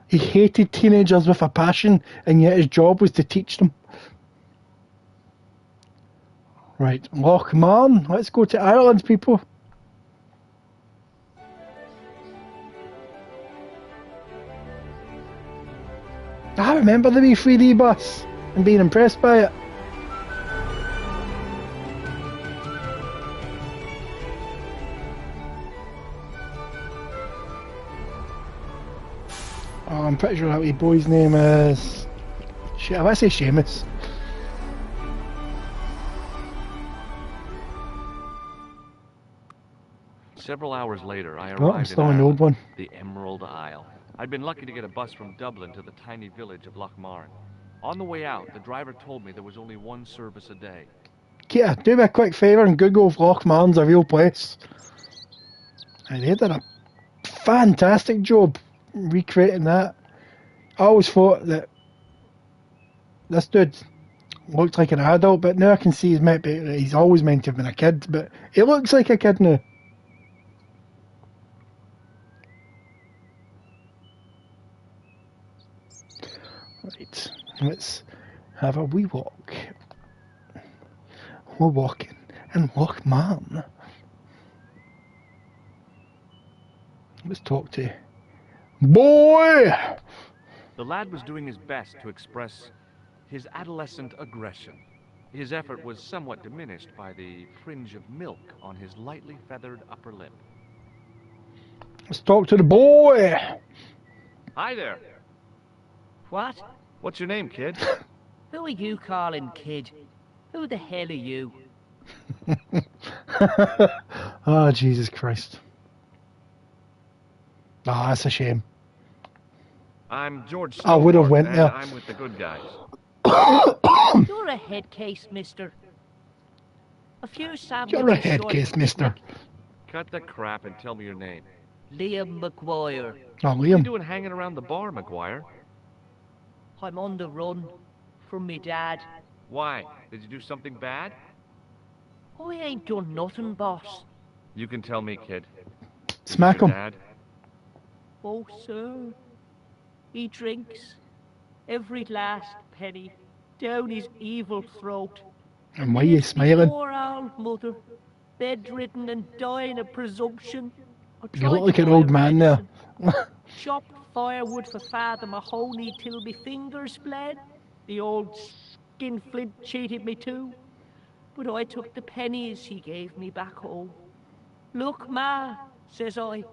A: He hated teenagers with a passion, and yet his job was to teach them. Right, Lochmarn, let's go to Ireland, people. I remember the wee 3D bus and being impressed by it. Oh, I'm pretty sure that wee boy's name is... Shit, I say Seamus.
B: Several hours later, I
A: I'm
B: arrived
A: still
B: in
A: an old
B: Ireland,
A: one.
B: the Emerald Isle. I'd been lucky to get a bus from Dublin to the tiny village of Lochmarn. On the way out, the driver told me there was only one service a day.
A: Kita, do me a quick favour and Google if Lochmarn's a real place. And they did a fantastic job recreating that. I always thought that this dude looked like an adult, but now I can see he's always meant to have been a kid, but he looks like a kid now. Right, let's have a wee walk. We're walking in Lochmarn. Let's talk to boy.
B: The lad was doing his best to express his adolescent aggression. His effort was somewhat diminished by the fringe of milk on his lightly feathered upper lip.
A: Let's talk to the boy.
B: Hi there.
K: What?
B: What's your name, kid?
K: Who are you calling kid? Who the hell are you?
A: Oh, Jesus Christ. Ah, that's a shame.
B: I'm George
A: I would have
B: Snowhorse,
A: went
B: and
A: there.
B: I'm with the good guys.
K: You're a head case, mister. A few sandwiches.
A: You're a head
K: short
A: case,
K: of
A: mister.
B: Cut the crap and tell me your name.
K: Liam McGuire.
A: Oh,
B: What are you
A: Liam.
B: doing hanging around the bar, McGuire?
K: I'm on the run from me dad.
B: Why? Did you do something bad?
K: I ain't done nothing, boss.
B: You can tell me, kid.
A: Smack
B: Your
A: him.
B: Dad?
K: Oh, sir. He drinks every last penny down his evil throat.
A: And why are you smiling?
K: Poor old mother, bedridden and dying of presumption.
A: You look like an old man there.
K: Chopped firewood for Father Mahoney till me fingers bled. The old skinflint cheated me too. But I took the pennies he gave me back home. Look, Ma, says I.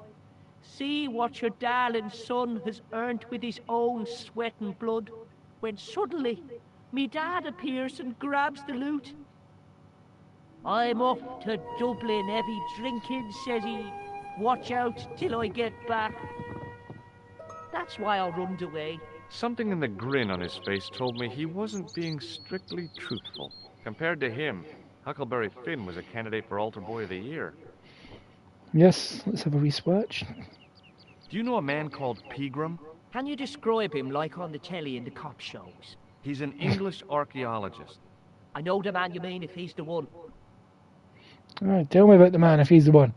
K: See what your darling son has earned with his own sweat and blood. When suddenly, me dad appears and grabs the loot. I'm off to Dublin heavy drinking, says he. Watch out till I get back. That's why I runned away.
B: Something in the grin on his face told me he wasn't being strictly truthful. Compared to him, Huckleberry Finn was a candidate for Altar Boy of the Year.
A: Yes, let's have a re-swatch.
B: Do you know a man called Pegram?
K: Can you describe him like on the telly in the cop shows?
B: He's an English archaeologist.
K: I know the man you mean if he's the one.
A: Alright, tell me about the man if he's the one.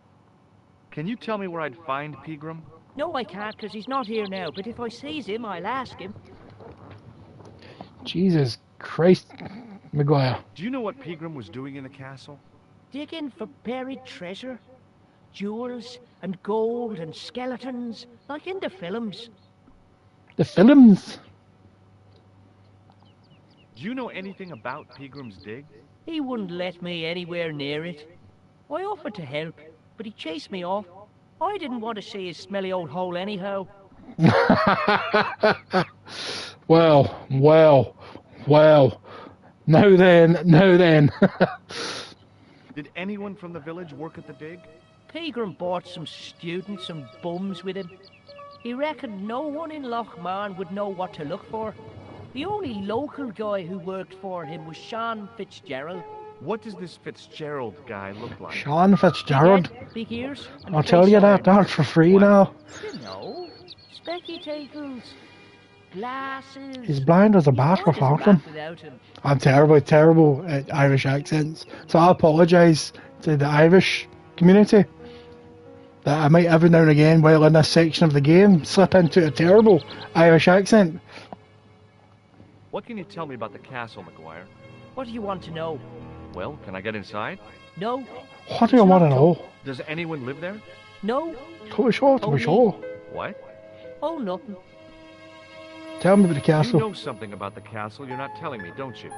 B: Can you tell me where I'd find Pegram?
K: No, I can't, because he's not here now. But if I sees him, I'll ask him.
A: Jesus Christ, Maguire.
B: Do you know what Pegram was doing in the castle?
K: Digging for buried treasure. Jewels and gold and skeletons, like in the films.
A: The films?
B: Do you know anything about Pegram's dig?
K: He wouldn't let me anywhere near it. I offered to help, but he chased me off. I didn't want to see his smelly old hole anyhow.
A: Well. Now then.
B: Did anyone from the village work at the dig?
K: Pegram bought some students and bums with him. He reckoned no one in Lochmarn would know what to look for. The only local guy who worked for him was Sean Fitzgerald.
B: What does this Fitzgerald guy look like?
A: Sean Fitzgerald?
K: Big ears. And
A: I'll tell you that for free now.
K: You know, spectacles, glasses.
A: He's blind as a bat for Falcon. I'm terrible at Irish accents, so I apologise to the Irish community. that I might every now and again, while in this section of the game, slip into a terrible Irish accent.
B: What can you tell me about the castle, McGuire?
K: What do you want to know?
B: Well, can I get inside?
K: No.
A: What do you want to know?
B: Does anyone live there?
K: No.
A: To be sure.
B: What?
K: Oh, nothing.
A: Tell me about the castle.
B: You know something about the castle you're not telling me, don't you?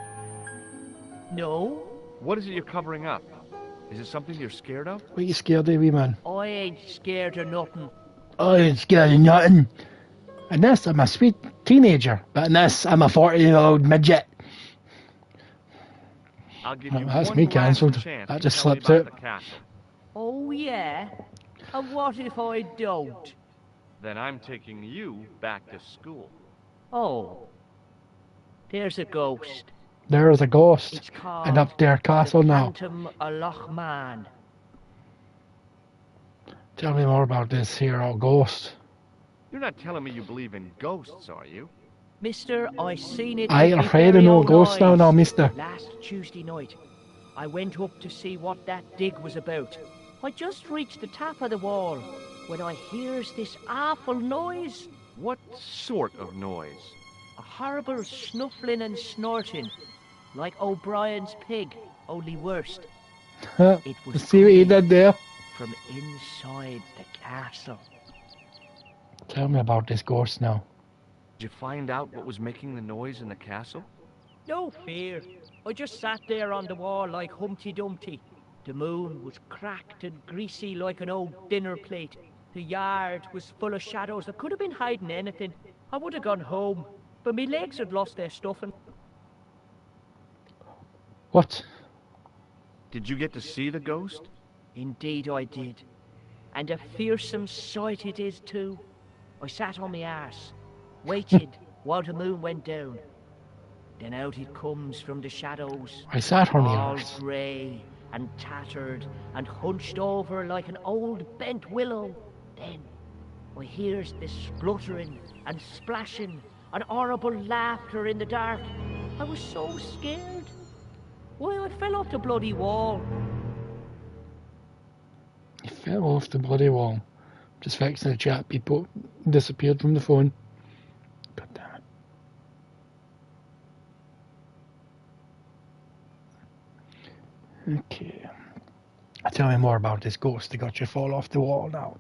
K: No.
B: What is it you're covering up? Is it something you're scared of?
A: What are you scared of, wee man?
K: I ain't scared of nothing.
A: I ain't scared of nothing. In this, I'm a sweet teenager, but in this, I'm a 40-year-old midget.
B: I'll give you
A: That's
B: one
A: me
B: last
A: cancelled.
B: chance
A: That
B: to
A: just
B: tell me
A: slipped
B: about
A: out.
B: the castle.
K: Oh, yeah? And what if I don't?
B: Then I'm taking you back to school.
K: Oh. There's a ghost.
A: There is a ghost
K: It's called
A: in up there castle
K: the
A: now.
K: Phantom of Loch Man.
A: Tell me more about this here old ghost.
B: You're not telling me you believe in ghosts, are you?
K: Mister, I seen it.
A: I
K: with
A: ain't
K: me
A: afraid of
K: very
A: no
K: own
A: ghosts
K: eyes.
A: now, mister.
K: Last Tuesday night, I went up to see what that dig was about. I just reached the top of the wall when I hears this awful noise.
B: What sort of noise?
K: A horrible snuffling and snorting, like O'Brien's pig, only worse. It was
A: See what he did there?
K: from inside the castle.
A: Tell me about this ghost now.
B: Did you find out what was making the noise in the castle?
K: No fear. I just sat there on the wall like Humpty Dumpty. The moon was cracked and greasy like an old dinner plate. The yard was full of shadows. I could have been hiding anything. I would have gone home, but my legs had lost their stuffing.
A: What?
B: Did you get to see the ghost?
K: Indeed I did. And a fearsome sight it is too. I sat on my arse, waited while the moon went down. Then out it comes from the shadows.
A: I sat on the
K: all
A: arse.
K: grey and tattered and hunched over like an old bent willow. Then I hears this spluttering and splashing and horrible laughter in the dark. I was so scared. Why, I fell off the bloody wall.
A: He fell off the bloody wall. Just fixing the chat, people disappeared from the phone. God damn it. Okay. Tell me more about this ghost that got you fall off the wall now.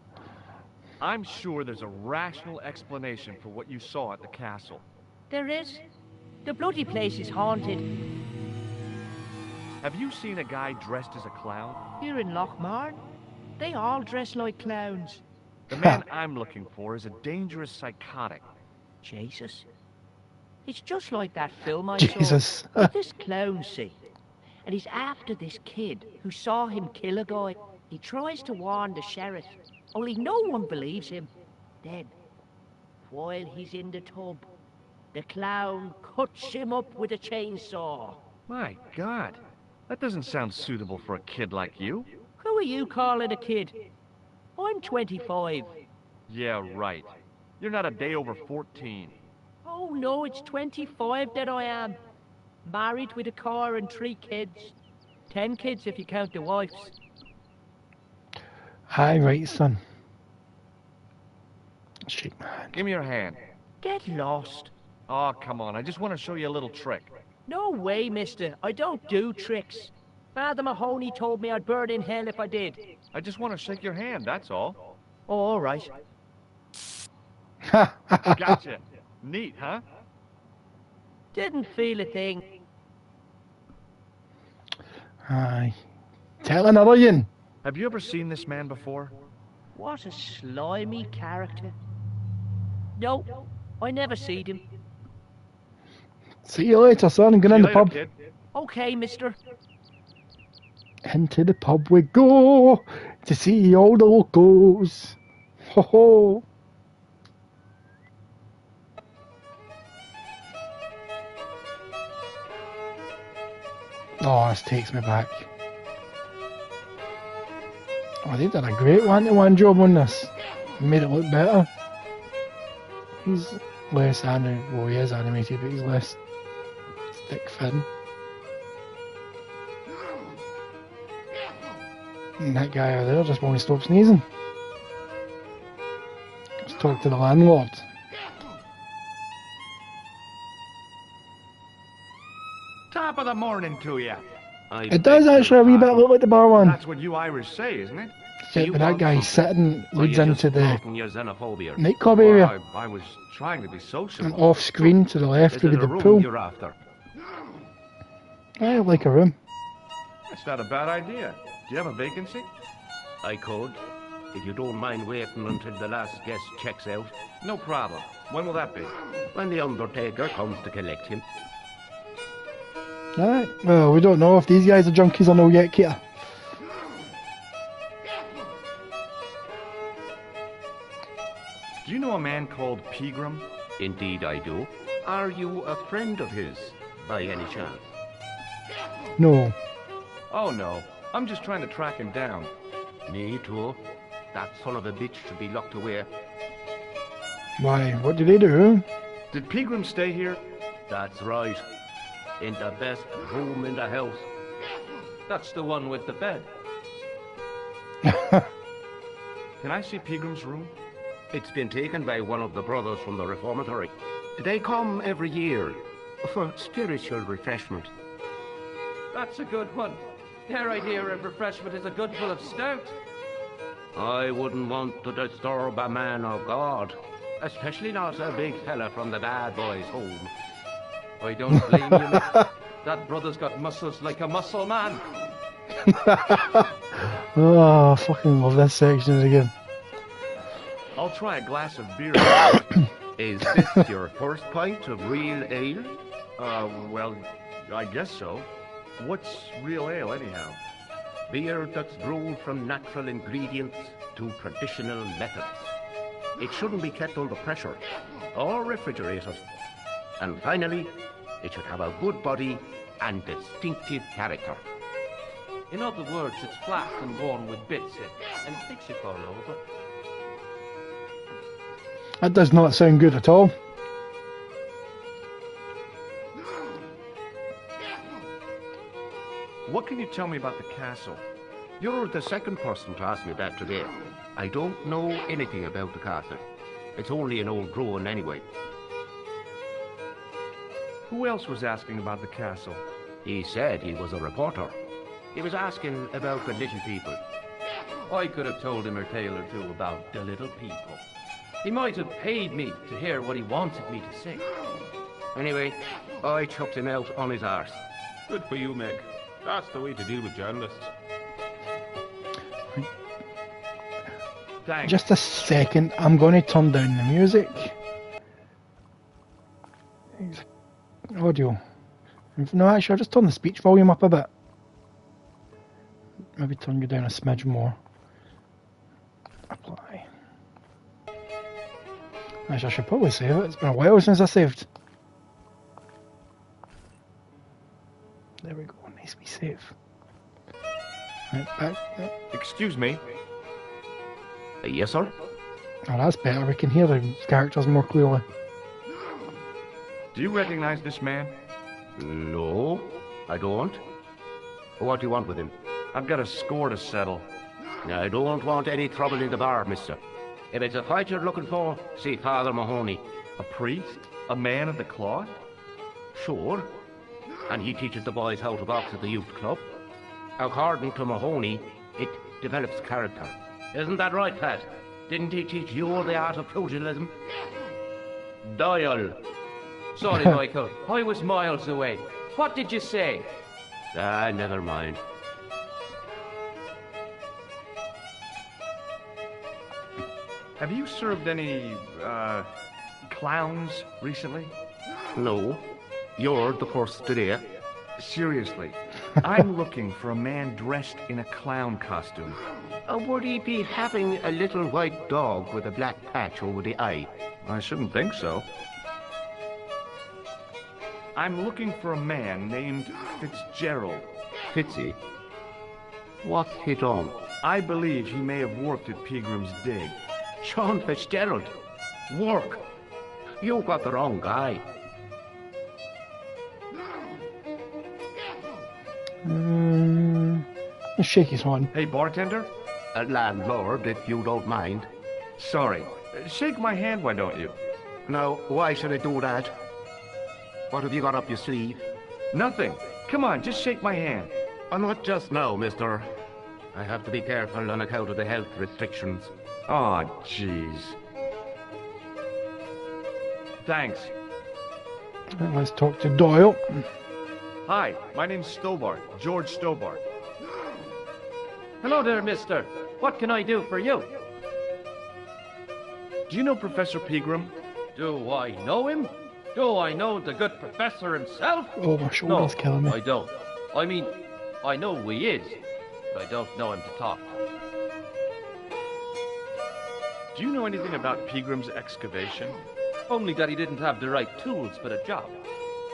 B: I'm sure there's a rational explanation for what you saw at the castle.
K: There is. The bloody place is haunted.
B: Have you seen a guy dressed as a clown?
K: Here in Lochmarn, they all dress like clowns.
B: The man I'm looking for is a dangerous psychotic.
K: Jesus. It's just like that film I
A: Jesus.
K: saw. With this clown, see. And he's after this kid who saw him kill a guy. He tries to warn the sheriff, only no one believes him. Then, while he's in the tub, the clown cuts him up with a chainsaw.
B: My God, that doesn't sound suitable for a kid like you.
K: Who are you calling a kid? I'm 25.
B: Yeah, right. You're not a day over 14.
K: Oh no, it's 25 that I am. Married with a car and 3 kids. 10 kids if you count the wives.
A: Aye, right, son. Shake my hand.
B: Give me your hand.
K: Get lost.
B: Oh, come on. I just want to show you a little trick.
K: No way, mister. I don't do tricks. Father Mahoney told me I'd burn in hell if I did.
B: I just want to shake your hand, that's all.
K: Oh, all right.
B: Gotcha. Neat, huh?
K: Didn't feel a thing.
A: Aye. Tell another yin.
B: Have you ever seen this man before?
K: What a slimy character. No, I never seen him.
A: See you later, son. I'm going in the pub.
B: Kid.
K: Okay, mister.
A: Into the pub we go to see all the locals. Ho ho. Oh, this takes me back. Oh, they did a great one-to-one job on this. Made it look better. He's less animated. Well, he is animated, but he's less thick fin. And that guy over there just won't stop sneezing. talk to the landlord.
C: Top of the morning to you.
A: It does actually a wee bit look like the bar one.
C: That's what you Irish say, isn't it?
A: Except but that guy sitting leads into the
B: Your xenophobia.
A: nightclub area.
C: Well, I was trying to be social.
A: And off screen to the left
B: Is
A: would
B: it
A: be
B: a
A: the
B: room
A: pool.
B: you're after?
A: I like a room.
C: That's not a bad idea. Do you have a vacancy?
L: I could, if you don't mind waiting until the last guest checks out.
C: No problem. When will that be?
L: When the Undertaker comes to collect him.
A: Alright, well, we don't know if these guys are junkies or no yet, Kita.
C: Do you know a man called Pegram?
L: Indeed I do. Are you a friend of his, by any chance?
A: No.
C: Oh no, I'm just trying to track him down.
L: Me too. That son of a bitch should be locked away.
A: Why, what did they do?
C: Did Pegram stay here?
L: That's right. In the best room in the house.
B: That's the one with the bed.
C: Can I see Pegram's room?
L: It's been taken by one of the brothers from the reformatory. They come every year for spiritual refreshment.
B: That's a good one. Their idea of refreshment is a good full of stout.
L: I wouldn't want to disturb a man of God, especially not a big fella from the bad boys' home.
B: I don't blame you, mate. That brother's got muscles like a muscle man.
A: Oh, I fucking love this section again.
C: I'll try a glass of beer.
L: Is this your first pint of real ale?
C: Well, I guess so. What's real ale, anyhow?
L: Beer that's brewed from natural ingredients to traditional methods. It shouldn't be kept under pressure or refrigerated. And finally, it should have a good body and distinctive character.
B: In other words, it's flat and worn with bits in, and sticks you all over.
A: That does not sound good at all.
C: What can you tell me about the castle?
L: You're the second person to ask me that today. I don't know anything about the castle. It's only an old ruin anyway.
C: Who else was asking about the castle?
L: He said he was a reporter. He was asking about the little people.
B: I could have told him a tale or two about the little people. He might have paid me to hear what he wanted me to say.
L: Anyway, I chucked him out on his arse.
P: Good for you, Meg. That's the way to deal with journalists.
C: Thanks.
A: Just a second, I'm going to turn down the music. Audio. No, actually, I'll just turn the speech volume up a bit. Maybe turn you down a smidge more. Apply. Actually, I should probably save it. It's been a while since I saved. There we go. Nice we save. Right, back.
C: Excuse me.
L: Yes, sir?
A: Oh, that's better. We can hear the characters more clearly.
C: Do you recognize this man?
L: No, I don't. What do you want with him?
C: I've got a score to settle.
L: I don't want any trouble in the bar, mister. If it's a fight you're looking for, see Father Mahoney.
C: A priest? A man of the cloth?
L: Sure. And he teaches the boys how to box at the youth club. According to Mahoney, it develops character. Isn't that right, Pat? Didn't he teach you the art of pugilism? Doyle.
B: Sorry, Michael. I was miles away. What did you say?
L: Never mind.
C: Have you served any, clowns recently?
L: No. You're the first today.
C: Seriously, I'm looking for a man dressed in a clown costume.
L: Would he be having a little white dog with a black patch over the eye?
C: I shouldn't think so. I'm looking for a man named Fitzgerald.
L: Fitzy? What's he done?
C: I believe he may have worked at Pegram's Dig.
L: Sean Fitzgerald? Work? You got the wrong guy.
A: Let's shake his hand.
C: Hey, bartender?
L: A landlord, if you don't mind.
C: Sorry,
B: Shake my hand, why don't you?
L: Now, why should I do that? What have you got up your sleeve?
B: Nothing. Come on, just shake my hand.
L: Not just now, mister. I have to be careful on account of the health restrictions.
B: Aw, jeez. Thanks.
A: Let's talk to Doyle.
B: Hi, my name's Stobart, George Stobart.
M: Hello there, mister. What can I do for you?
B: Do you know Professor Pegram?
M: Do I know him? Do I know the good professor himself?
A: Oh, my shoulder's killing me.
M: I don't. I mean, I know who he is, but I don't know him to talk to.
B: Do you know anything about Pegram's excavation?
M: Only that he didn't have the right tools for the job.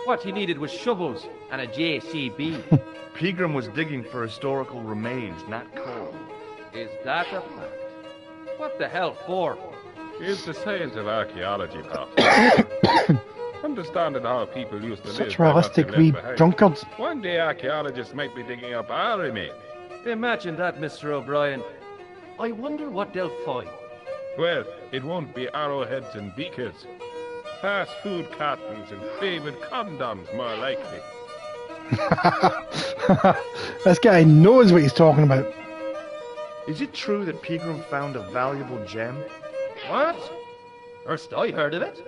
M: What he needed was shovels and a JCB.
B: Pegram was digging for historical remains, not coal.
M: Is that a fact? What the hell for?
P: It's the science of archaeology, Pop. Understanding how people used to live.
A: Such realistic wee drunkards.
P: One day archaeologists might be digging up our remains.
M: Imagine that, Mr. O'Brien. I wonder what they'll find.
P: Well, it won't be arrowheads and beakers. Fast food cartons and favored condoms, more likely.
A: This guy knows what he's talking about.
B: Is it true that Pegram found a valuable gem?
M: What? First I heard of it.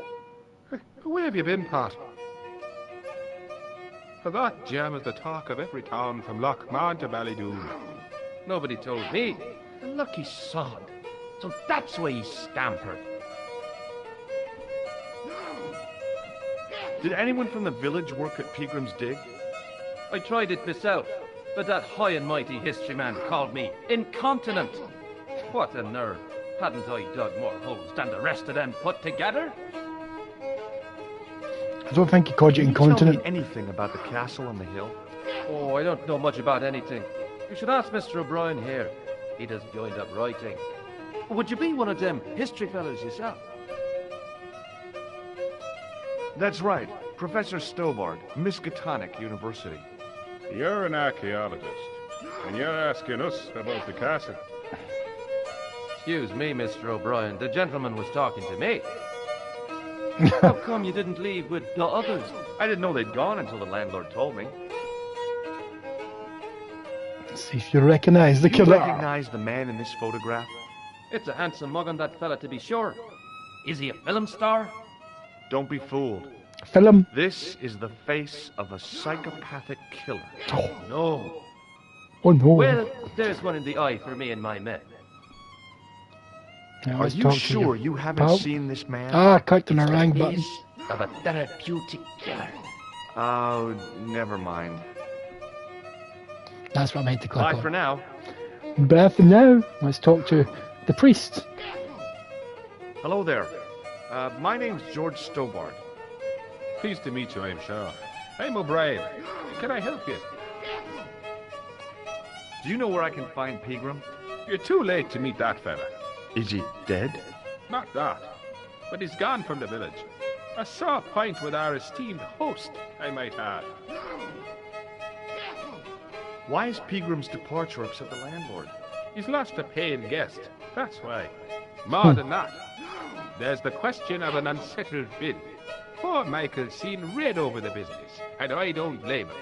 P: Where have you been, Pat? For that gem is the talk of every town from Lochmar to Ballydoon.
M: Nobody told me. The lucky sod. So that's why he scampered.
B: Did anyone from the village work at Pegram's dig?
M: I tried it myself, but that high and mighty history man called me incontinent. What a nerve. Hadn't I dug more holes than the rest of them put together?
A: I don't think he called you incontinent.
B: Tell me anything about the castle on the hill?
M: Oh, I don't know much about anything. You should ask Mr. O'Brien here. He doesn't joined up writing. Would you be one of them history fellows yourself?
B: That's right. Professor Stobart, Miskatonic University.
P: You're an archaeologist, and you're asking us about the castle.
M: Excuse me, Mr. O'Brien. The gentleman was talking to me. How come you didn't leave with the others?
B: I didn't know they'd gone until the landlord told me.
A: Let's see if you recognize the
B: Do you
A: killer.
B: recognize the man in this photograph?
M: It's a handsome mug on that fella, to be sure. Is he a film star?
B: Don't be fooled.
A: Film?
B: This is the face of a psychopathic killer.
A: Oh.
M: No.
A: Oh no.
M: Well, there's one in the eye for me and my men.
A: Yeah,
B: Are
A: let's
B: you
A: talk to
B: sure you haven't
A: pal.
B: seen this man?
A: Ah, clicked on the wrong button.
M: Of a therapeutic killer.
B: Oh, never mind.
A: That's what I meant to click
B: Bye
A: on.
B: for now.
A: Bye for now. Let's talk to the priest.
B: Hello there. My name's George Stobart.
P: Pleased to meet you, I'm sure. I'm O'Brien. Can I help you?
B: Do you know where I can find Pegram?
P: You're too late to meet that fella.
B: Is he dead?
P: Not that. But he's gone from the village. A sore point with our esteemed host, I might add.
B: Why is Pegram's departure upset the landlord?
P: He's lost a paying guest. That's why. More than that, there's the question of an unsettled bill. Poor Michael's seen red over the business, and I don't blame him.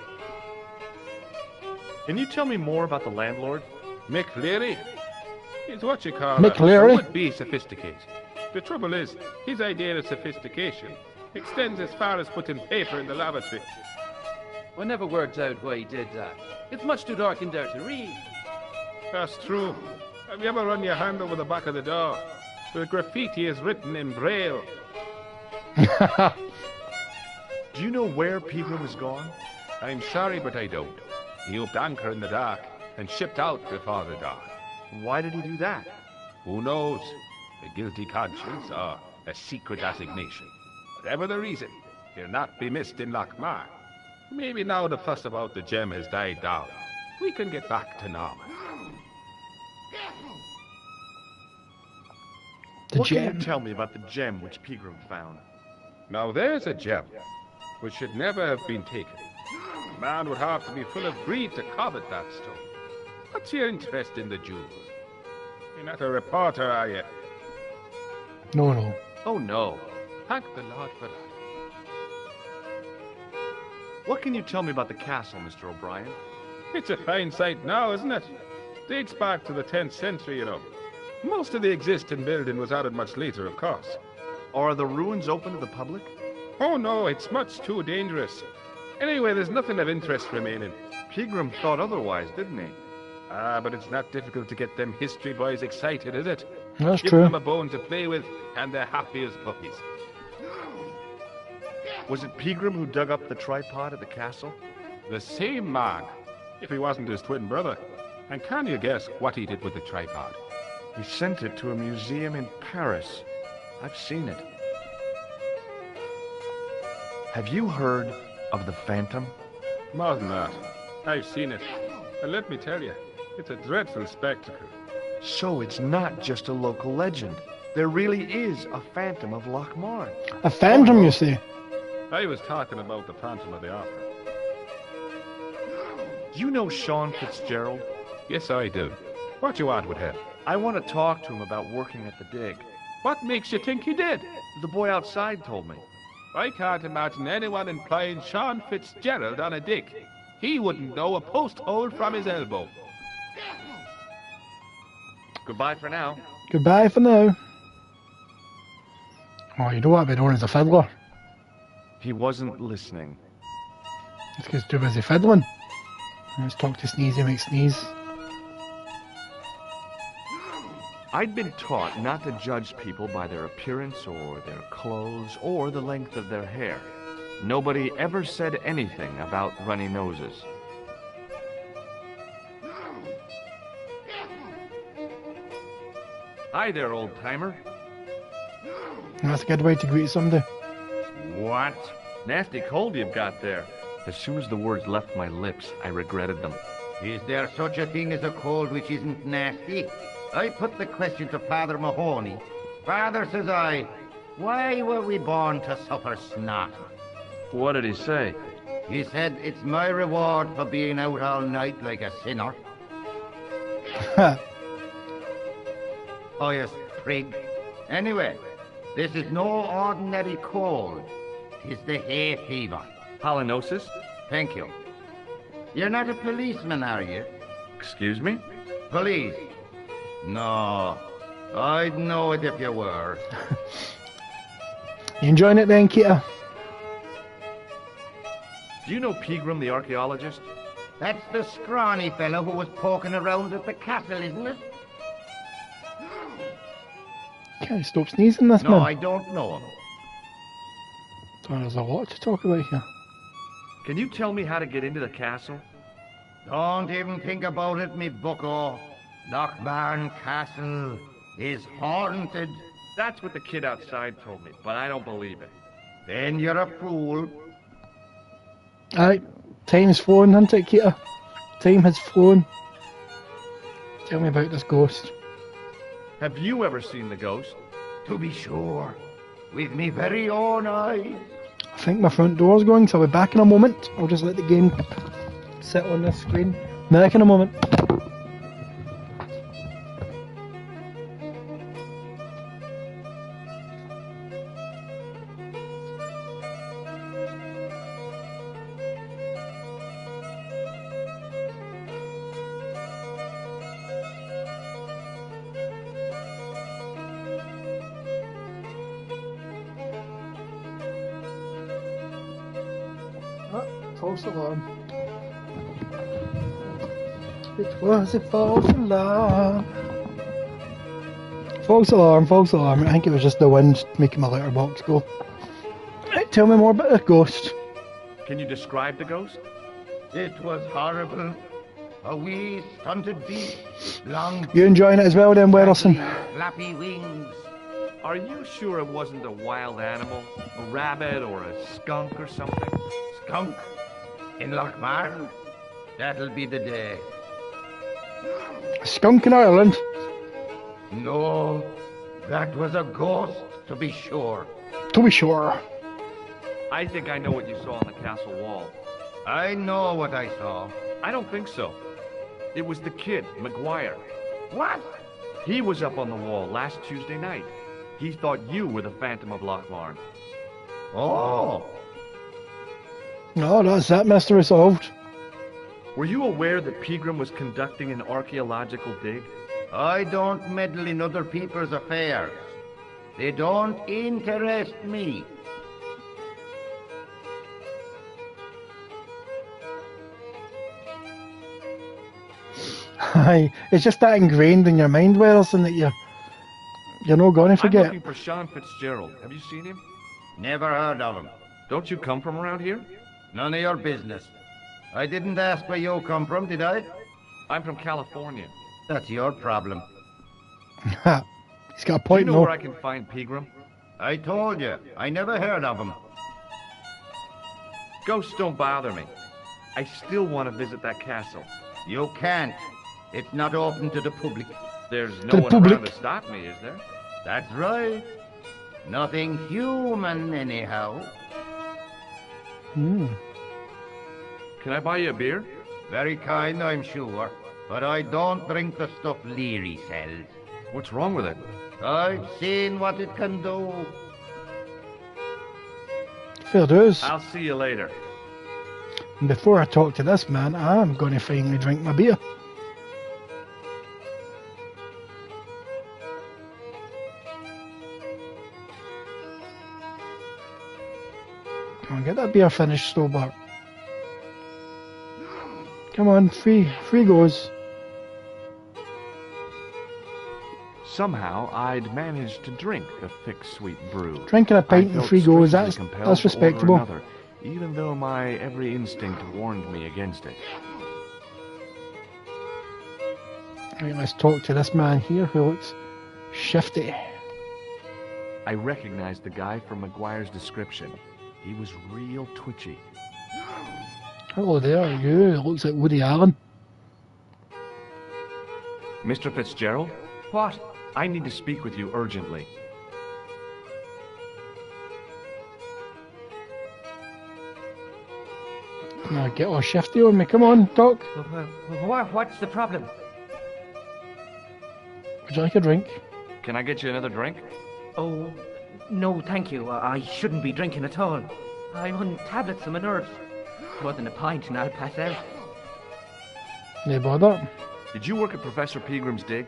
B: Can you tell me more about the landlord?
P: Mick Leary? He's what you call
A: Mick Leary?
P: would-be sophisticated. The trouble is, his idea of sophistication extends as far as putting paper in the lavatory.
M: I never worked out why he did that. It's much too dark in there to read.
P: That's true. Have you ever run your hand over the back of the door? The graffiti is written in Braille.
B: Do you know where Pegram is gone?
P: I'm sorry, but I don't. He upped anchor in the dark and shipped out before the dawn.
B: Why did he do that?
P: Who knows? A guilty conscience or a secret assignation. Whatever the reason, he'll not be missed in Lochmar. Maybe now the fuss about the gem has died down, we can get back to normal.
B: What can you tell me about the gem which Pegram found?
P: Now there's a gem which should never have been taken. A man would have to be full of greed to covet that stone. What's your interest in the jewel? You're not a reporter, are you?
A: No, no.
B: Oh no.
P: Thank the Lord for that.
B: What can you tell me about the castle, Mr. O'Brien?
P: It's a fine sight now, isn't it? Dates back to the 10th century, you know. Most of the existing building was added much later, of course.
B: Are the ruins open to the public?
P: Oh no, it's much too dangerous. Anyway, there's nothing of interest remaining.
B: Pegram thought otherwise, didn't he?
P: Ah, but it's not difficult to get them history boys excited, is it?
A: That's
P: Give
A: true.
P: them a bone to play with, and they're happy as puppies.
B: Was it Pegram who dug up the tripod at the castle?
P: The same man, if he wasn't his twin brother. And can you guess what he did with the tripod?
B: He sent it to a museum in Paris. I've seen it. Have you heard of the Phantom?
P: More than that. I've seen it. And let me tell you, it's a dreadful spectacle.
B: So it's not just a local legend. There really is a Phantom of Lochmarn.
A: A phantom, you say?
P: I was talking about the Phantom of the Opera.
B: You know Sean Fitzgerald?
P: Yes, I do. What you want with him?
B: I want to talk to him about working at the dig.
P: What makes you think he did?
B: The boy outside told me.
P: I can't imagine anyone employing Sean Fitzgerald on a dig. He wouldn't know a post hole from his elbow.
B: Goodbye for now.
A: Goodbye for now. Oh, you know what I've been known as a fiddler?
B: He wasn't listening.
A: It's because he's too busy fiddling. Let's talk to Sneezy, make sneeze.
B: I'd been taught not to judge people by their appearance or their clothes or the length of their hair. Nobody ever said anything about runny noses. Hi there, old-timer.
A: That's a good way to greet somebody.
B: What? Nasty cold you've got there. As soon as the words left my lips, I regretted them.
Q: Is there such a thing as a cold which isn't nasty? I put the question to Father Mahoney. Father, says I, why were we born to suffer snot?
B: What did he say?
Q: He said it's my reward for being out all night like a sinner. Oh yes, prig. Anyway, this is no ordinary cold. 'Tis the hay fever.
B: Pollinosis?
Q: Thank you. You're not a policeman, are you?
B: Excuse me?
Q: Police? No. I'd know it if you were.
A: You enjoying it then, Keita?
B: Do you know Pegram, the archaeologist?
Q: That's the scrawny fellow who was poking around at the castle, isn't it?
A: Can't stop sneezing, this
Q: No,
A: man.
Q: I don't know him.
A: Oh, there's a lot to talk about here.
B: Can you tell me how to get into the castle?
Q: Don't even think about it, me bucko. Lochmarn Castle is haunted.
B: That's what the kid outside told me, but I don't believe it.
Q: Then you're a fool.
A: Alright, time's flown, hasn't it, Keita? Time has flown. Tell me about this ghost.
B: Have you ever seen the ghost?
Q: To be sure. With me very own eyes.
A: I think my front door's going, so I'll be back in a moment. I'll just let the game sit on this screen. Back in a moment. False alarm. It was a false alarm. False alarm, false alarm. I think it was just the wind making my letterbox go. Right, tell me more about the ghost.
B: Can you describe the ghost?
Q: It was horrible. A wee stunted beast with long...
A: You enjoying it as well then, Werelson?
Q: flappy wings.
B: Are you sure it wasn't a wild animal? A rabbit or a skunk or something?
Q: Skunk? In Lochmarn? That'll be the day.
A: A skunk in Ireland?
Q: No, that was a ghost, to be sure.
A: To be sure.
B: I think I know what you saw on the castle wall.
Q: I know what I saw.
B: I don't think so. It was the kid, McGuire.
Q: What?
B: He was up on the wall last Tuesday night. He thought you were the Phantom of Lochmarn.
Q: Oh!
A: No, that's that mystery solved.
B: Were you aware that Pegram was conducting an archaeological dig?
Q: I don't meddle in other people's affairs. They don't interest me.
A: Aye, it's just that ingrained in your mind, Wilson, that you're not going to
B: I'm
A: forget.
B: looking for Sean Fitzgerald. Have you seen him?
Q: Never heard of him.
B: Don't you come from around here?
Q: None of your business. I didn't ask where you come from, did I?
B: I'm from California.
Q: That's your problem.
A: He's got a
B: Do you
A: point,
B: know
A: no?
B: where I can find Pegram?
Q: I told you, I never heard of him.
B: Ghosts don't bother me. I still want to visit that castle.
Q: You can't. It's not open to the public.
B: There's
A: To
B: no
A: the
B: one
A: public.
B: around to stop me, is there?
Q: That's right. Nothing human, anyhow.
A: Hmm.
B: Can I buy you a beer?
Q: Very kind, I'm sure. But I don't drink the stuff Leary sells.
B: What's wrong with it?
Q: I've seen what it can do.
A: Fair dues.
B: I'll see you later.
A: And before I talk to this man, I'm going to finally drink my beer. Come on, get that beer finished, Stobart. Come on, free goes.
B: Somehow, I'd managed to drink the thick, sweet brew.
A: Drinking a pint
B: I
A: and
B: felt
A: 3 goes,
B: strangely
A: that's
B: compelled to order
A: respectable.
B: another, even though my every instinct warned me against it.
A: Right, let's talk to this man here who looks shifty.
B: I recognized the guy from McGuire's description. He was real twitchy.
A: Hello there, you. It looks like Woody Allen.
B: Mr. Fitzgerald?
M: What?
B: I need to speak with you urgently.
A: Now get all shifty on me. Come on, talk.
M: What's the problem?
A: Would you like a drink?
B: Can I get you another drink?
M: Oh, no, thank you. I shouldn't be drinking at all. I'm on tablets for my nerves. More than a pint and I'll pass out.
A: No bother.
B: Did you work at Professor Pegram's dig?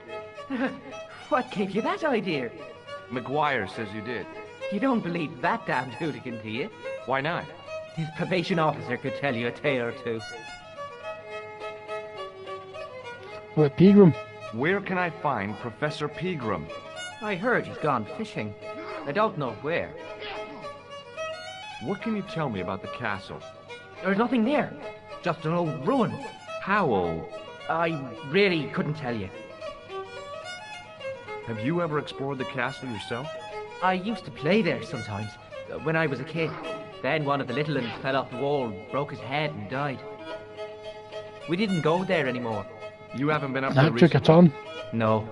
M: What gave you that idea?
B: McGuire says you did.
M: You don't believe that damned hooligan, do you?
B: Why not?
M: His probation officer could tell you a tale or two.
A: What, Pegram?
B: Where can I find Professor Pegram?
M: I heard he's gone fishing. I don't know where.
B: What can you tell me about the castle?
M: There's nothing there. Just an old ruin.
B: How old?
M: I really couldn't tell you.
B: Have you ever explored the castle yourself?
M: I used to play there sometimes, when I was a kid. Then one of the little ones fell off the wall, broke his head and died. We didn't go there anymore.
B: You haven't been up there
A: That took a
B: recently?
A: turn.
M: No.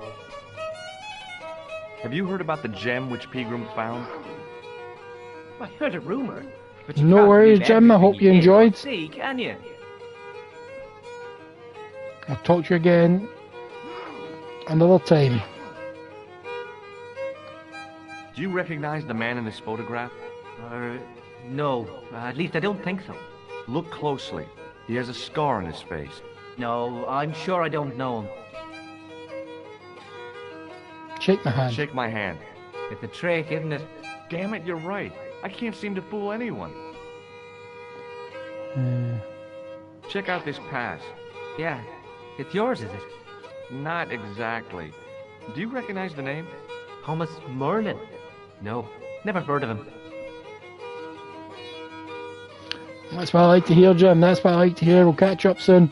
B: Have you heard about the gem which Pegram found?
M: I heard a rumour. But you
A: No
M: can't
A: worries,
M: believe
A: Jim. I
M: everything
A: hope you
M: hear or
A: enjoyed.
M: See, can you?
A: I'll talk to you again another time.
B: Do you recognize the man in this photograph?
M: No. At least I don't think so.
B: Look closely. He has a scar on his face.
M: No, I'm sure I don't know him.
A: Shake my hand.
B: Shake my hand.
M: It's a trick, isn't it?
B: Damn it, you're right. I can't seem to fool anyone. Check out this pass.
M: Yeah. It's yours, is it?
B: Not exactly. Do you recognize the name?
M: Thomas Merlin? No, never heard of him.
A: That's what I like to hear, Jim. That's what I like to hear. We'll catch up soon.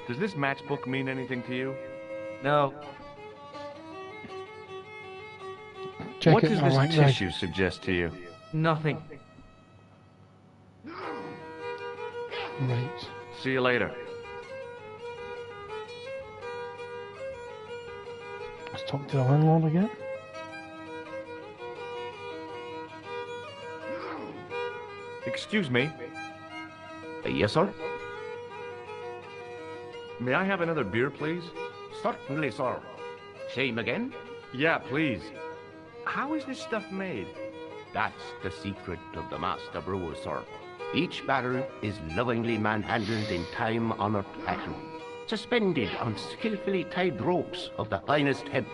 B: Does this matchbook mean anything to you?
M: No.
A: Check
B: what
A: it.
B: does
A: All
B: this
A: right,
B: tissue suggest to you?
M: Nothing.
A: Right.
B: See you later.
A: Let's talk to the landlord again.
B: Excuse me.
L: Yes, sir?
B: May I have another beer, please?
L: Certainly, sir. Same again?
B: Yeah, please. How is this stuff made?
L: That's the secret of the master brewer, sir. Each barrel is lovingly manhandled in time-honored fashion, suspended on skillfully tied ropes of the finest hemp,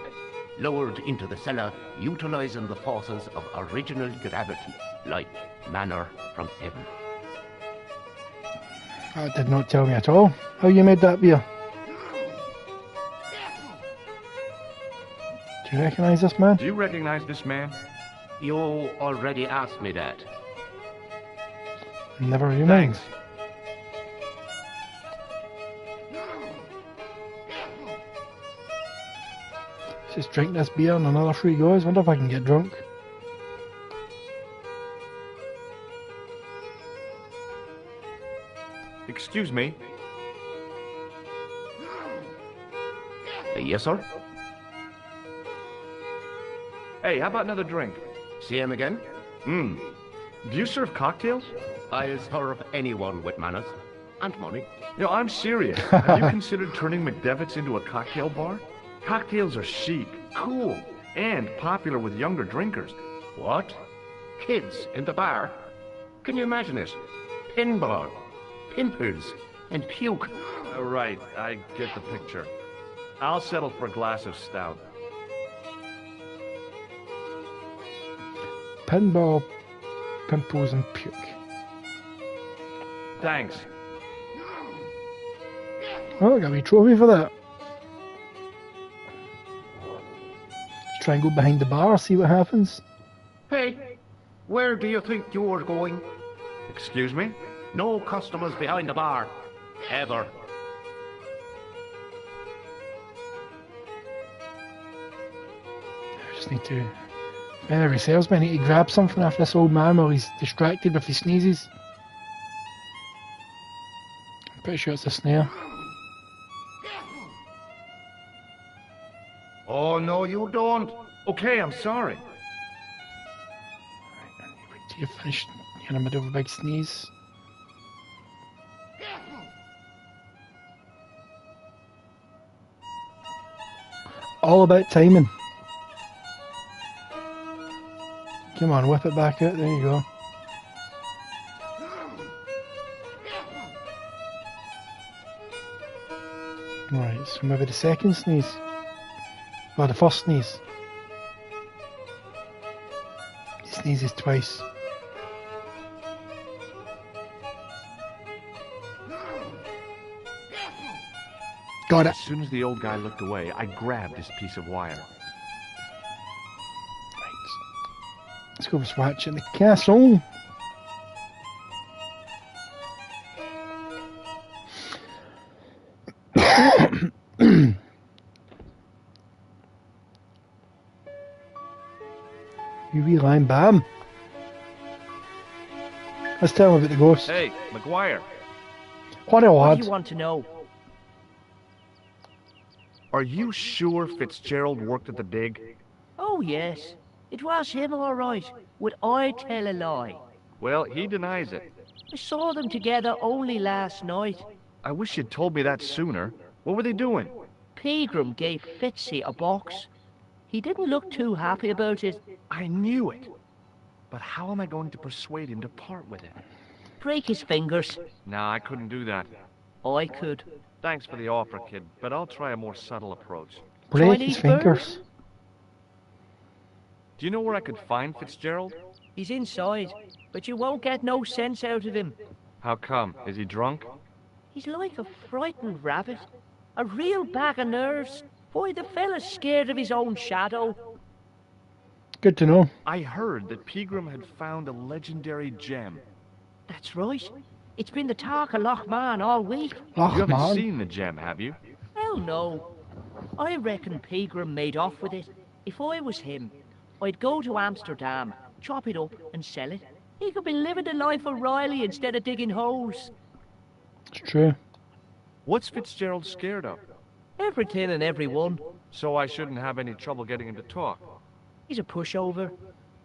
L: lowered into the cellar, utilizing the forces of original gravity, like manna from heaven.
A: That did not tell me at all how you made that beer. Do you recognise this man?
B: Do you recognize this man?
L: You already asked me that.
A: Never you mind. Just drink this beer and another 3 goes. Wonder if I can get drunk.
B: Excuse me.
L: Yes, sir?
B: Hey, how about another drink?
L: See him again?
B: Do you serve cocktails?
L: I'll serve anyone with manners. And money.
B: I'm serious. Have you considered turning McDevitt's into a cocktail bar? Cocktails are chic, cool, and popular with younger drinkers.
L: What? Kids in the bar? Can you imagine it? Pinball, pimples, and puke.
B: Right, I get the picture. I'll settle for a glass of stout.
A: Pinball, pimples and puke.
B: Thanks.
A: Oh, I got a wee trophy for that. Let's try and go behind the bar, see what happens.
L: Hey, where do you think you're going?
B: Excuse me?
L: No customers behind the bar. Ever.
A: I just need to... Every salesman, I need to grab something off this old man while he's distracted with his sneezes. I'm pretty sure it's a snare.
Q: Oh, no, you don't.
B: Okay, I'm sorry.
A: Wait till you finish in the middle of a big sneeze. All about timing. Come on, whip it back out. There you go. Right, so maybe the second sneeze. Well, the first sneeze. He sneezes twice. Got it.
B: As soon as the old guy looked away, I grabbed this piece of wire.
A: Let's go for swatch in the castle. You wee lime bam. Let's tell him about the ghost.
B: Hey, McGuire.
A: What a
K: What
A: lad.
K: do you want to know?
B: Are you sure Fitzgerald worked at the dig?
K: Oh, yes. It was him, all right. Would I tell a lie?
B: Well, he denies it.
K: I saw them together only last night.
B: I wish you'd told me that sooner. What were they doing?
K: Pegram gave Fitzy a box. He didn't look too happy about it.
B: I knew it. But how am I going to persuade him to part with it?
K: Break his fingers.
B: Nah, I couldn't do that.
K: I could.
B: Thanks for the offer, kid, but I'll try a more subtle approach.
A: Break his fingers.
B: Do you know where I could find Fitzgerald?
K: He's inside, but you won't get no sense out of him.
B: How come? Is he drunk?
K: He's like a frightened rabbit. A real bag of nerves. Boy, the fella's scared of his own shadow.
A: Good to know.
B: I heard that Pegram had found a legendary gem.
K: That's right. It's been the talk of Lochman all week.
B: You haven't seen the gem, have you?
K: Hell no. I reckon Pegram made off with it. If I was him, I'd go to Amsterdam, chop it up and sell it. He could be living the life of Riley instead of digging holes.
A: It's true.
B: What's Fitzgerald scared of?
K: Everything and everyone.
B: So I shouldn't have any trouble getting him to talk.
K: He's a pushover,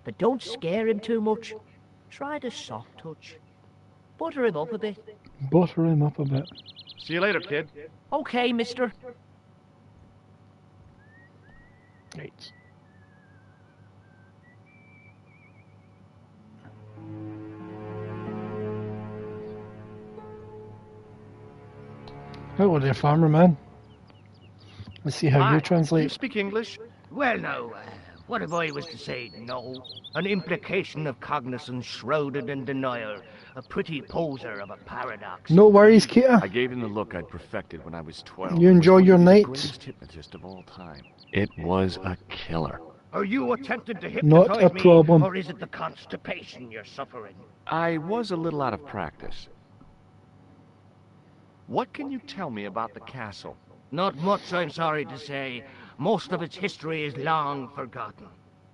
K: but don't scare him too much. Try the soft touch. Butter him up a bit.
A: Butter him up a bit.
B: See you later, kid.
K: Okay, mister.
A: Right. Hello there, farmer man. Let's see how you
C: You
A: translate.
C: speak English?
K: Well, now, what if I was to say no? An implication of cognizance shrouded in denial. A pretty poser of a paradox.
A: No worries, Kita.
B: I gave him the look I'd perfected when I was 12.
A: You enjoy
B: Which
A: your
B: made me
A: night?
B: the greatest hypnotist of all time. It was a killer.
K: Are you attempting to
A: Not
K: hypnotize
A: a
K: me,
A: problem.
K: or is it the constipation you're suffering?
B: I was a little out of practice. What can you tell me about the castle?
K: Not much, I'm sorry to say. Most of its history is long forgotten.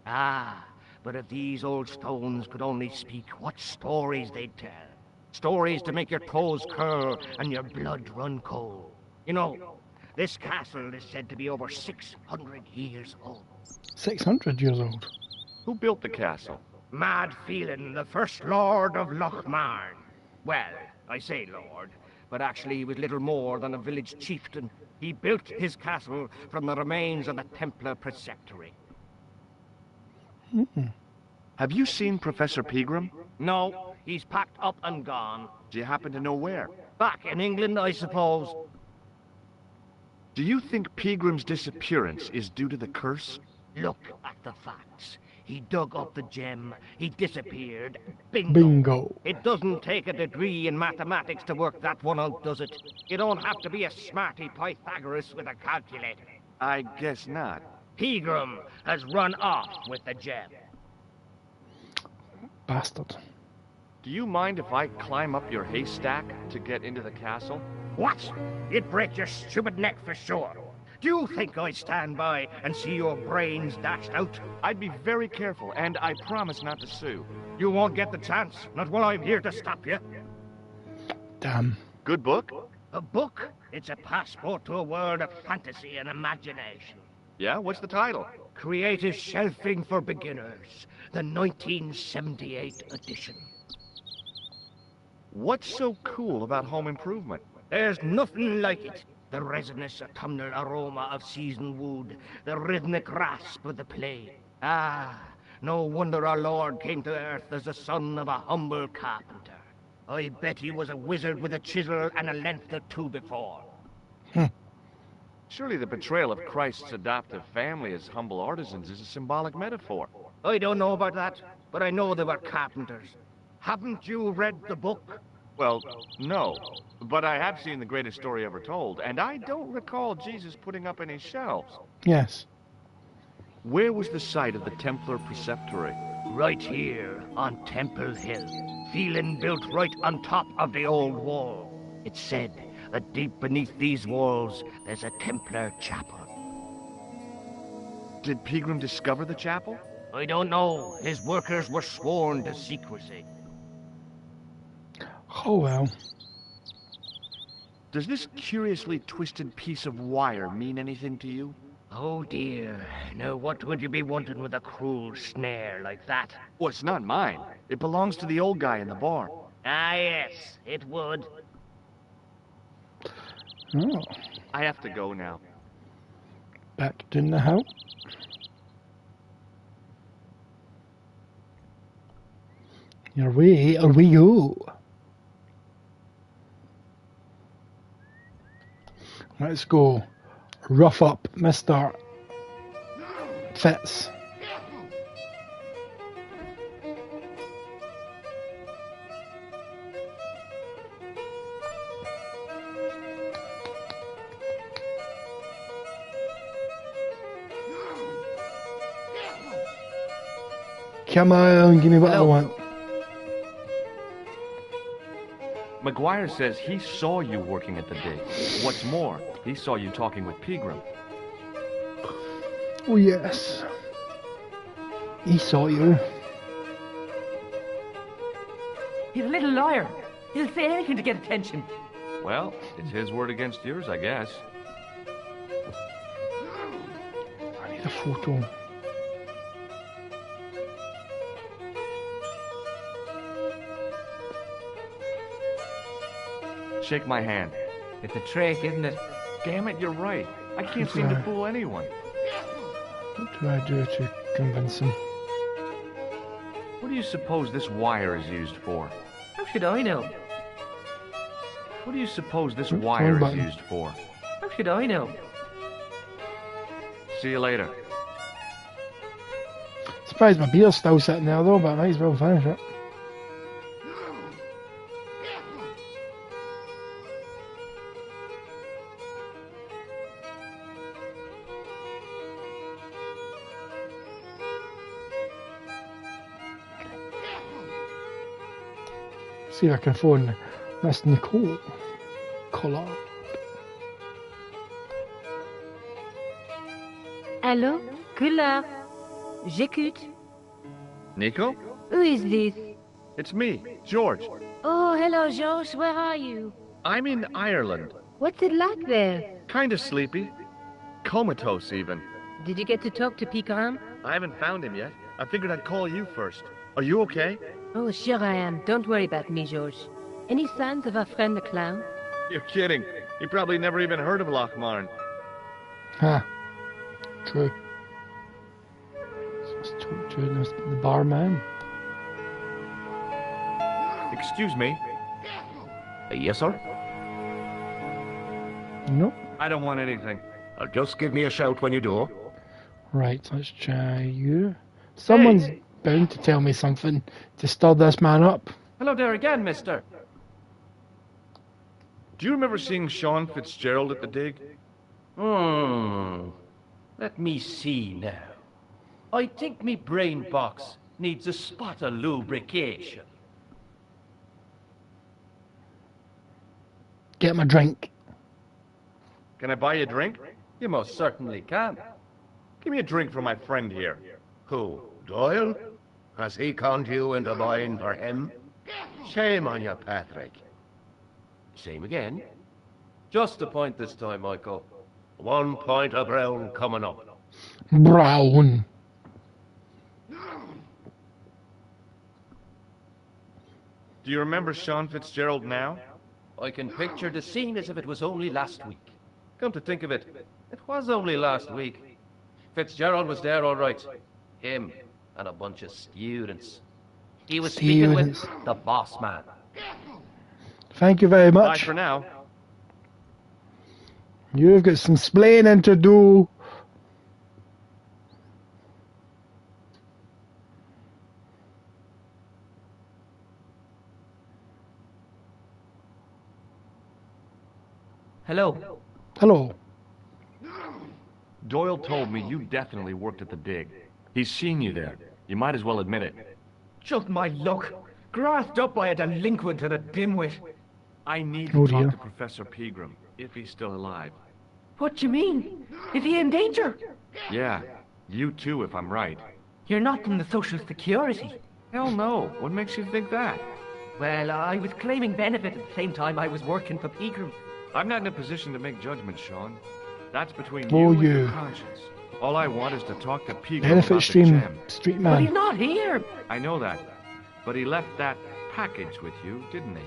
K: Ah, but if these old stones could only speak, what stories they'd tell. Stories to make your toes curl and your blood run cold. You know, this castle is said to be over 600 years old.
A: 600 years old.
B: Who built the castle?
K: Mad Phelan, the first lord of Lochmarn. Well, I say lord, but actually he was little more than a village chieftain. He built his castle from the remains of the Templar Preceptory.
B: Have you seen Professor Pegram?
K: No, he's packed up and gone.
B: Do you happen to know where?
K: Back in England, I suppose.
B: Do you think Pegram's disappearance is due to the curse?
K: Look at the facts. He dug up the gem, he disappeared, bingo.
A: Bingo.
K: It doesn't take a degree in mathematics to work that one out, does it? You don't have to be a smarty Pythagoras with a calculator.
B: I guess not.
K: Pegram has run off with the gem.
A: Bastard.
B: Do you mind if I climb up your haystack to get into the castle?
K: What? You'd break your stupid neck for sure. Do you think I'd stand by and see your brains dashed out?
B: I'd be very careful, and I promise not to sue.
K: You won't get the chance, not while I'm here to stop you.
A: Damn.
B: Good book?
K: A book? It's a passport to a world of fantasy and imagination.
B: Yeah, what's the title?
K: Creative Shelving for Beginners, the 1978 edition.
B: What's so cool about home improvement?
K: There's nothing like it. The resinous autumnal aroma of seasoned wood, the rhythmic rasp of the play. Ah, no wonder our Lord came to earth as the son of a humble carpenter. I bet he was a wizard with a chisel and a length or two before.
B: Surely the portrayal of Christ's adoptive family as humble artisans is a symbolic metaphor.
K: I don't know about that, but I know they were carpenters. Haven't you read the book?
B: Well, no. But I have seen the greatest story ever told, and I don't recall Jesus putting up any shelves.
A: Yes.
B: Where was the site of the Templar Preceptory?
K: Right here, on Temple Hill. Phelan built right on top of the old wall. It's said that deep beneath these walls, there's a Templar chapel.
B: Did Pegram discover the chapel?
K: I don't know. His workers were sworn to secrecy.
A: Oh well.
B: Does this curiously twisted piece of wire mean anything to you?
K: Oh dear. Now what would you be wanting with a cruel snare like that?
B: Well, it's not mine. It belongs to the old guy in the barn.
K: Ah yes, it would.
A: Oh.
B: I have to go now.
A: Back in the house. Away we go. Let's go. Rough up, Mr. Fitz. Come on, give me what I want.
B: McGuire says he saw you working at the dig. What's more, he saw you talking with Pegram.
A: Oh yes. He saw you.
M: He's a little liar. He'll say anything to get attention.
B: Well, it's his word against yours, I guess.
A: I need a photo.
B: Shake my hand.
M: It's a trick, isn't it?
B: Damn it, you're right. I can't seem to fool anyone.
A: What do I do to convince him?
B: What do you suppose this wire is used for?
M: How should I know?
B: What do you suppose this
A: Oops,
B: wire
A: wrong
B: is
A: button.
B: used for?
K: How should I know?
B: See you later.
A: Surprised my beer's still sitting there though, but I might as well finish it. See if I can phone Miss Nicole Collard.
J: Allô? Couleur. J'écoute.
B: Nico?
J: Who is this?
B: It's me, George.
J: Oh, hello, George. Where are you?
B: I'm in Ireland.
J: What's it like there?
B: Kinda sleepy. Comatose, even.
J: Did you get to talk to Picaram?
B: I haven't found him yet. I figured I'd call you first. Are you okay?
J: Oh, sure I am. Don't worry about me, George. Any signs of our friend the clown?
B: You're kidding. He probably never even heard of Lochmarn.
A: Huh. True. So let's talk to the barman.
B: Excuse me.
L: Yes, sir?
A: Nope.
B: I don't want anything.
L: Just give me a shout when you do.
A: Right, let's try you. Someone's bound to tell me something to stir this man up.
B: Hello there again, mister. Do you remember seeing Sean Fitzgerald at the dig?
K: Let me see now. I think me brain box needs a spot of lubrication.
A: Get him a drink.
B: Can I buy you a drink?
K: You most certainly can.
B: Give me a drink for my friend here.
L: Who? Doyle? Has he conned you into buying for him? Shame on you, Patrick. Same again.
K: Just a point this time, Michael.
L: 1 point of brown coming up.
A: Brown.
B: Do you remember Sean Fitzgerald now?
K: I can picture the scene as if it was only last week. Come to think of it, it was only last week. Fitzgerald was there all right. Him and a bunch of students. He was speaking with the boss man.
A: Thank you very
B: Bye
A: much.
B: for now.
A: You've got some splaining to do.
K: Hello.
A: Hello.
B: Doyle told me you definitely worked at the dig. He's seen you there. You might as well admit it.
K: Just my luck. Grasped up by a delinquent and a dimwit.
B: I need to talk to Professor Pegram, if he's still alive.
K: What do you mean? Is he in danger?
B: Yeah, you too, if I'm right.
K: You're not from the Social Security.
B: Hell no. What makes you think that?
K: Well, I was claiming benefit at the same time I was working for Pegram.
B: I'm not in a position to make judgments, Sean. That's between
A: Oh,
B: you and your
A: you.
B: conscience. All I want is to talk to Pegram
A: Benefit
B: about
A: stream,
B: the gem.
A: street
K: But he's
A: man.
K: not here.
B: I know that. But he left that package with you, didn't he?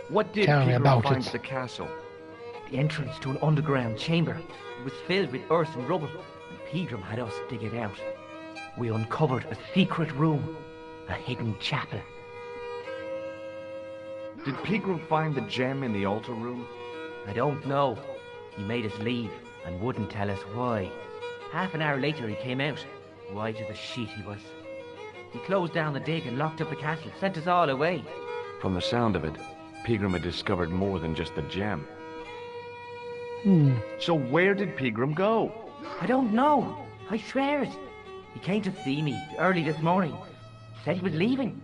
B: What did
A: Tell me
B: Pegram
A: about
B: find
A: it.
B: at the castle?
K: The entrance to an underground chamber. It was filled with earth and rubble, and Pegram had us dig it out. We uncovered a secret room, a hidden chapel.
B: Did Pegram find the gem in the altar room?
K: I don't know. He made us leave and wouldn't tell us why. Half an hour later he came out, white as a sheet he was. He closed down the dig and locked up the castle, sent us all away.
B: From the sound of it, Pegram had discovered more than just the gem. So where did Pegram go?
K: I don't know. I swear it. He came to see me early this morning. Said he was leaving.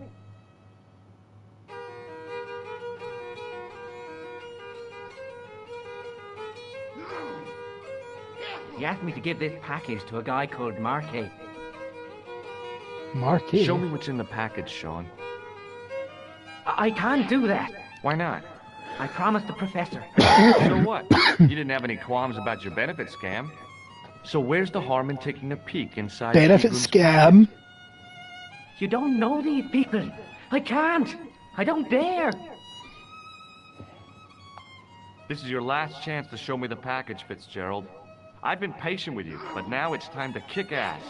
K: He asked me to give this package to a guy called Marquet.
A: Marquis.
B: Show me what's in the package, Sean.
K: I can't do that.
B: Why not?
K: I promised the professor.
B: So what? You didn't have any qualms about your benefit scam. So where's the harm in taking a peek inside
A: Benefit
B: Pegram's
A: scam.
K: You don't know these people. I can't. I don't dare.
B: This is your last chance to show me the package, Fitzgerald. I've been patient with you, but now it's time to kick ass.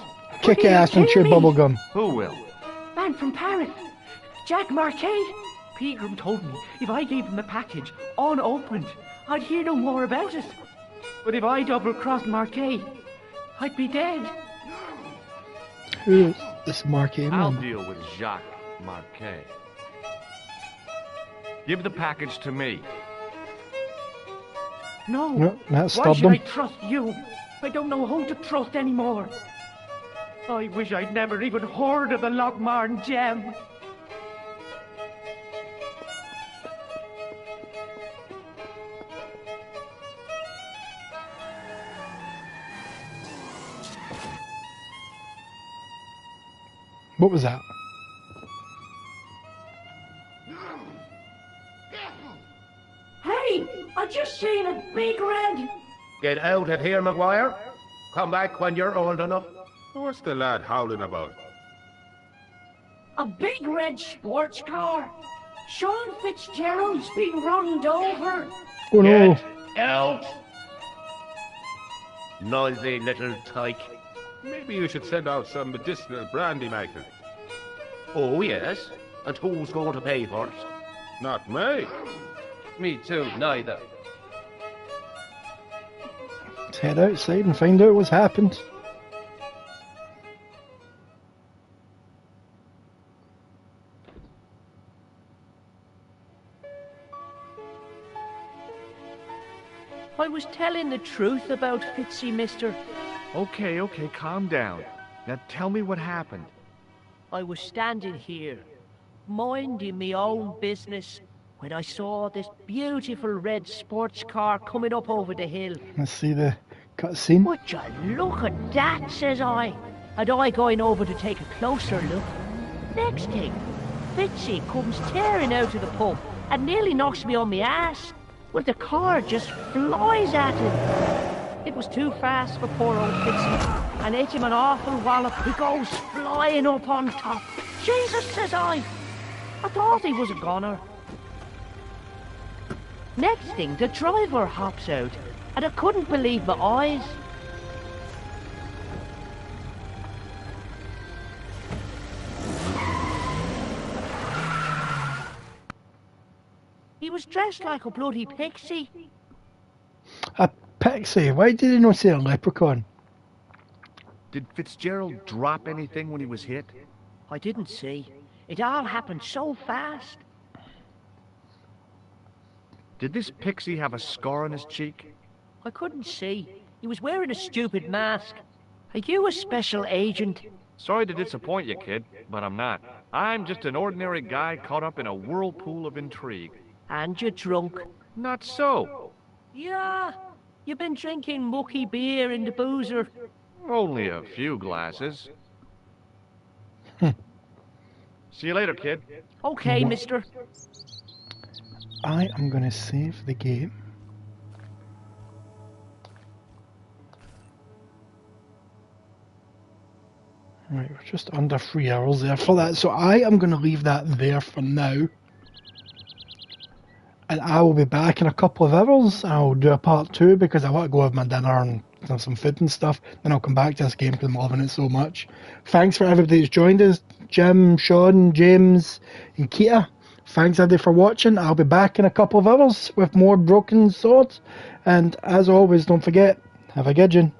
A: Kick ass and chew bubblegum.
B: Who will?
K: Man from Paris. Jack Marquet? Pegram told me if I gave him a package unopened, I'd hear no more about it. But if I double-crossed Marquet, I'd be dead.
A: Who is this Marquet
B: I'll
A: man?
B: deal with Jacques Marquet. Give the package to me.
K: No,
A: No, that
K: why
A: stopped
K: should I
A: him.
K: trust you? I don't know who to trust anymore. I wish I'd never even heard of the Lochmarn gem.
A: What was that?
K: Hey, I just seen a big red.
L: Get out of here, Maguire. Come back when you're old enough.
P: What's the lad howling about?
K: A big red sports car. Sean Fitzgerald's been runned over.
A: Oh no.
L: Get out! Noisy little tyke.
P: Maybe you should send out some medicinal brandy, Michael.
L: Oh, yes? And who's going to pay for it?
P: Not me.
N: Me too, neither.
A: Let's head outside and find out what's happened.
K: I was telling the truth about Fitzy, mister.
B: Okay, calm down. Now tell me what happened.
K: I was standing here, minding me own business, when I saw this beautiful red sports car coming up over the hill.
A: Let's see the cutscene.
K: Would you look at that, says I. And I going over to take a closer look. Next thing, Fitzy comes tearing out of the pub and nearly knocks me on my ass. Well, the car just flies at him. It was too fast for poor old Fitzy, and hit him an awful wallop. He goes flying up on top. Jesus, says I thought he was a goner. Next thing, the driver hops out, and I couldn't believe my eyes. He was dressed like a bloody pixie.
A: A pixie? Why did he not say a leprechaun?
B: Did Fitzgerald drop anything when he was hit?
K: I didn't see. It all happened so fast.
B: Did this pixie have a scar on his cheek?
K: I couldn't see. He was wearing a stupid mask. Are you a special agent?
B: Sorry to disappoint you, kid, but I'm not. I'm just an ordinary guy caught up in a whirlpool of intrigue.
K: And you're drunk.
B: Not so.
K: Yeah, you've been drinking mucky beer in the boozer.
B: Only a few glasses. See you later, kid.
K: Okay, mister.
A: I am going to save the game. Right, we're just under 3 hours there for that, so I am going to leave that there for now. And I will be back in a couple of hours. I'll do a part 2 because I want to go have my dinner and have some food and stuff. Then I'll come back to this game because I'm loving it so much. Thanks for everybody who's joined us. Jim, Sean, James, and Keita. Thanks everybody for watching. I'll be back in a couple of hours with more Broken Swords. And as always, don't forget, have a good one.